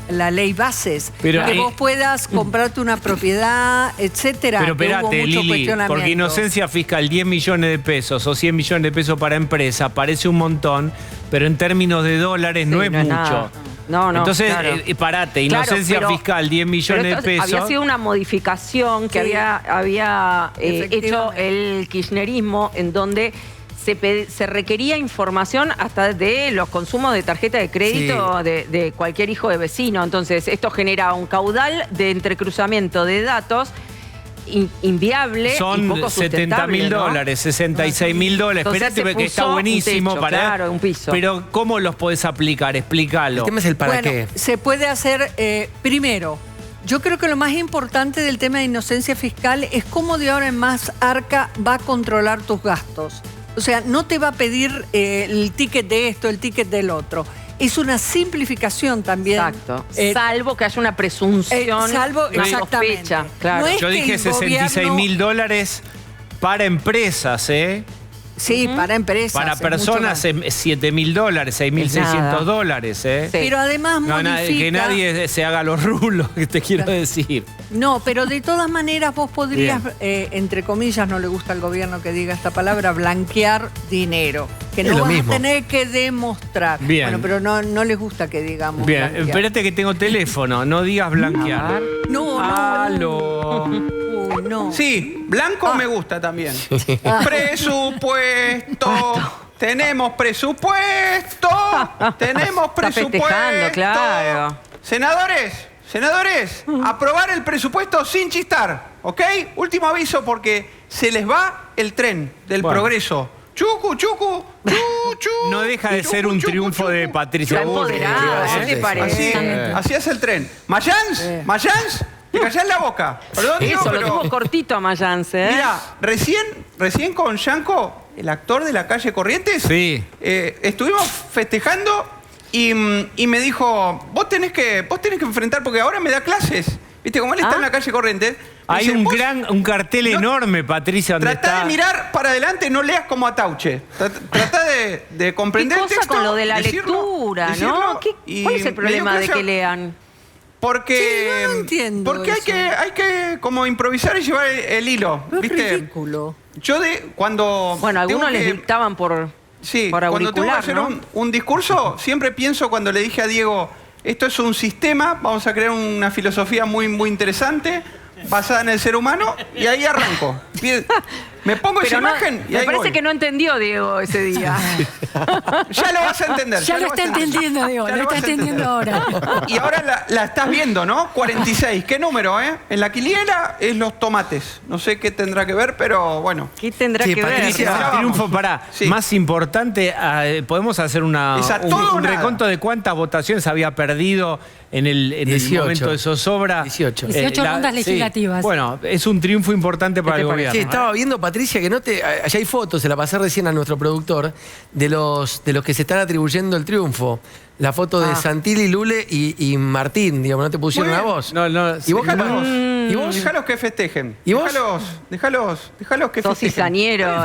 la ley bases? Pero, que vos puedas comprarte una propiedad, etcétera. Pero espérate, Lili, porque inocencia fiscal, 10 millones de pesos o 100 millones de pesos para empresa, parece un montón, pero en términos de dólares no es mucho. No, entonces, claro. Parate, inocencia fiscal, 10 millones de pesos. Había sido una modificación que había hecho el kirchnerismo, en donde se requería información hasta de los consumos de tarjeta de crédito de cualquier hijo de vecino. Entonces, esto genera un caudal de entrecruzamiento de datos inviable y poco sustentable. Son $70.000, $66.000. Espérate, que está buenísimo. Un piso. Pero ¿cómo los podés aplicar? Explícalo. El tema es el para qué. Se puede hacer, primero, yo creo que lo más importante del tema de inocencia fiscal es cómo de ahora en más ARCA va a controlar tus gastos. O sea, no te va a pedir el ticket de esto, el ticket del otro. Es una simplificación también. Exacto. Salvo que haya una presunción, una sospecha. Claro. No yo dije $66.000 para empresas, ¿eh? Sí, para empresas. Para personas $7.000, $6.600, ¿eh? Sí. Pero además modifica... Que nadie se haga los rulos, que te quiero decir. No, pero de todas maneras vos podrías, entre comillas, no le gusta al gobierno que diga esta palabra, blanquear dinero. Que no vas a tener que demostrar. Bien. Bueno, pero no les gusta que digamos bien, blanquear. espérate que tengo teléfono, no digas blanquear. No. No. Sí, blanco me gusta también. Presupuesto. Tenemos presupuesto. Tenemos presupuesto. Claro. Senadores, aprobar el presupuesto sin chistar, ¿ok? Último aviso porque se les va el tren del progreso. Chucu. No deja de ser un triunfo de Patricia Bullrich. ¿Qué te parece? Así es el tren. Mayans, te callás la boca. Perdón, eso, lo tuvo cortito a Mayans, ¿eh? Mira, recién con Yanko, el actor de La Calle Corrientes, estuvimos festejando y me dijo, vos tenés que enfrentar, porque ahora me da clases. ¿Viste? Como él está en La Calle Corrientes. Hay un cartel enorme, Patricia, donde Tratá de mirar para adelante, no leas como Atauche. Tratá de comprender el texto. ¿Qué cosa con lo de la lectura, no? ¿Cuál es el problema de que lean? Porque, no entiendo porque hay que como improvisar y llevar el hilo. No, ¿viste? es ridículo. Yo cuando... Bueno, algunos les dictaban por auricular, cuando tengo que hacer un discurso, siempre pienso cuando le dije a Diego, esto es un sistema, vamos a crear una filosofía muy, muy interesante, basada en el ser humano, y ahí arranco. Me pongo esa imagen y me ahí parece voy. que no entendió Diego ese día. Ya lo vas a entender. Ya lo está entendiendo, Diego, lo está entendiendo ahora. Y ahora la estás viendo, ¿no? 46. ¿Qué número, En la quiniela es los tomates. No sé qué tendrá que ver, pero bueno. ¿Qué tendrá que ver? Patricia, el triunfo más importante, podemos hacer un reconto de cuántas votaciones había perdido en el momento de zozobra. 18 rondas legislativas. Bueno, es un triunfo importante para el gobierno. Sí, estaba viendo, Patricia, que allá hay fotos, se la pasé recién a nuestro productor, de los que se están atribuyendo el triunfo. La foto de Santilli, Lule y Martín, digamos, ¿no te pusieron a vos? No. ¿Y vos, ¿Y vos? Déjalos que festejen. ¿Y vos? Déjalos que sos festejen. cizañero,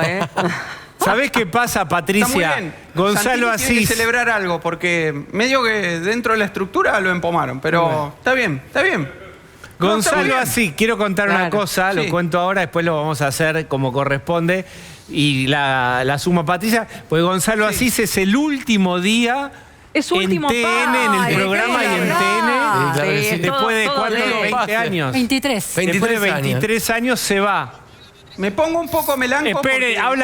¿Sabés qué pasa, Patricia? Está muy bien. Gonzalo Santilli tiene Asís. que celebrar algo, porque medio que dentro de la estructura lo empomaron, pero está bien. Gonzalo Asís, quiero contar una cosa, Sí. lo cuento ahora, después lo vamos a hacer como corresponde. Y la suma Patricia, pues Gonzalo Asís es el último día Es su último en TN, en el programa y en TN, después de ¿cuánto? 20 años. 23. Después de 23 años se va. Me pongo un poco melanco. Espere, habla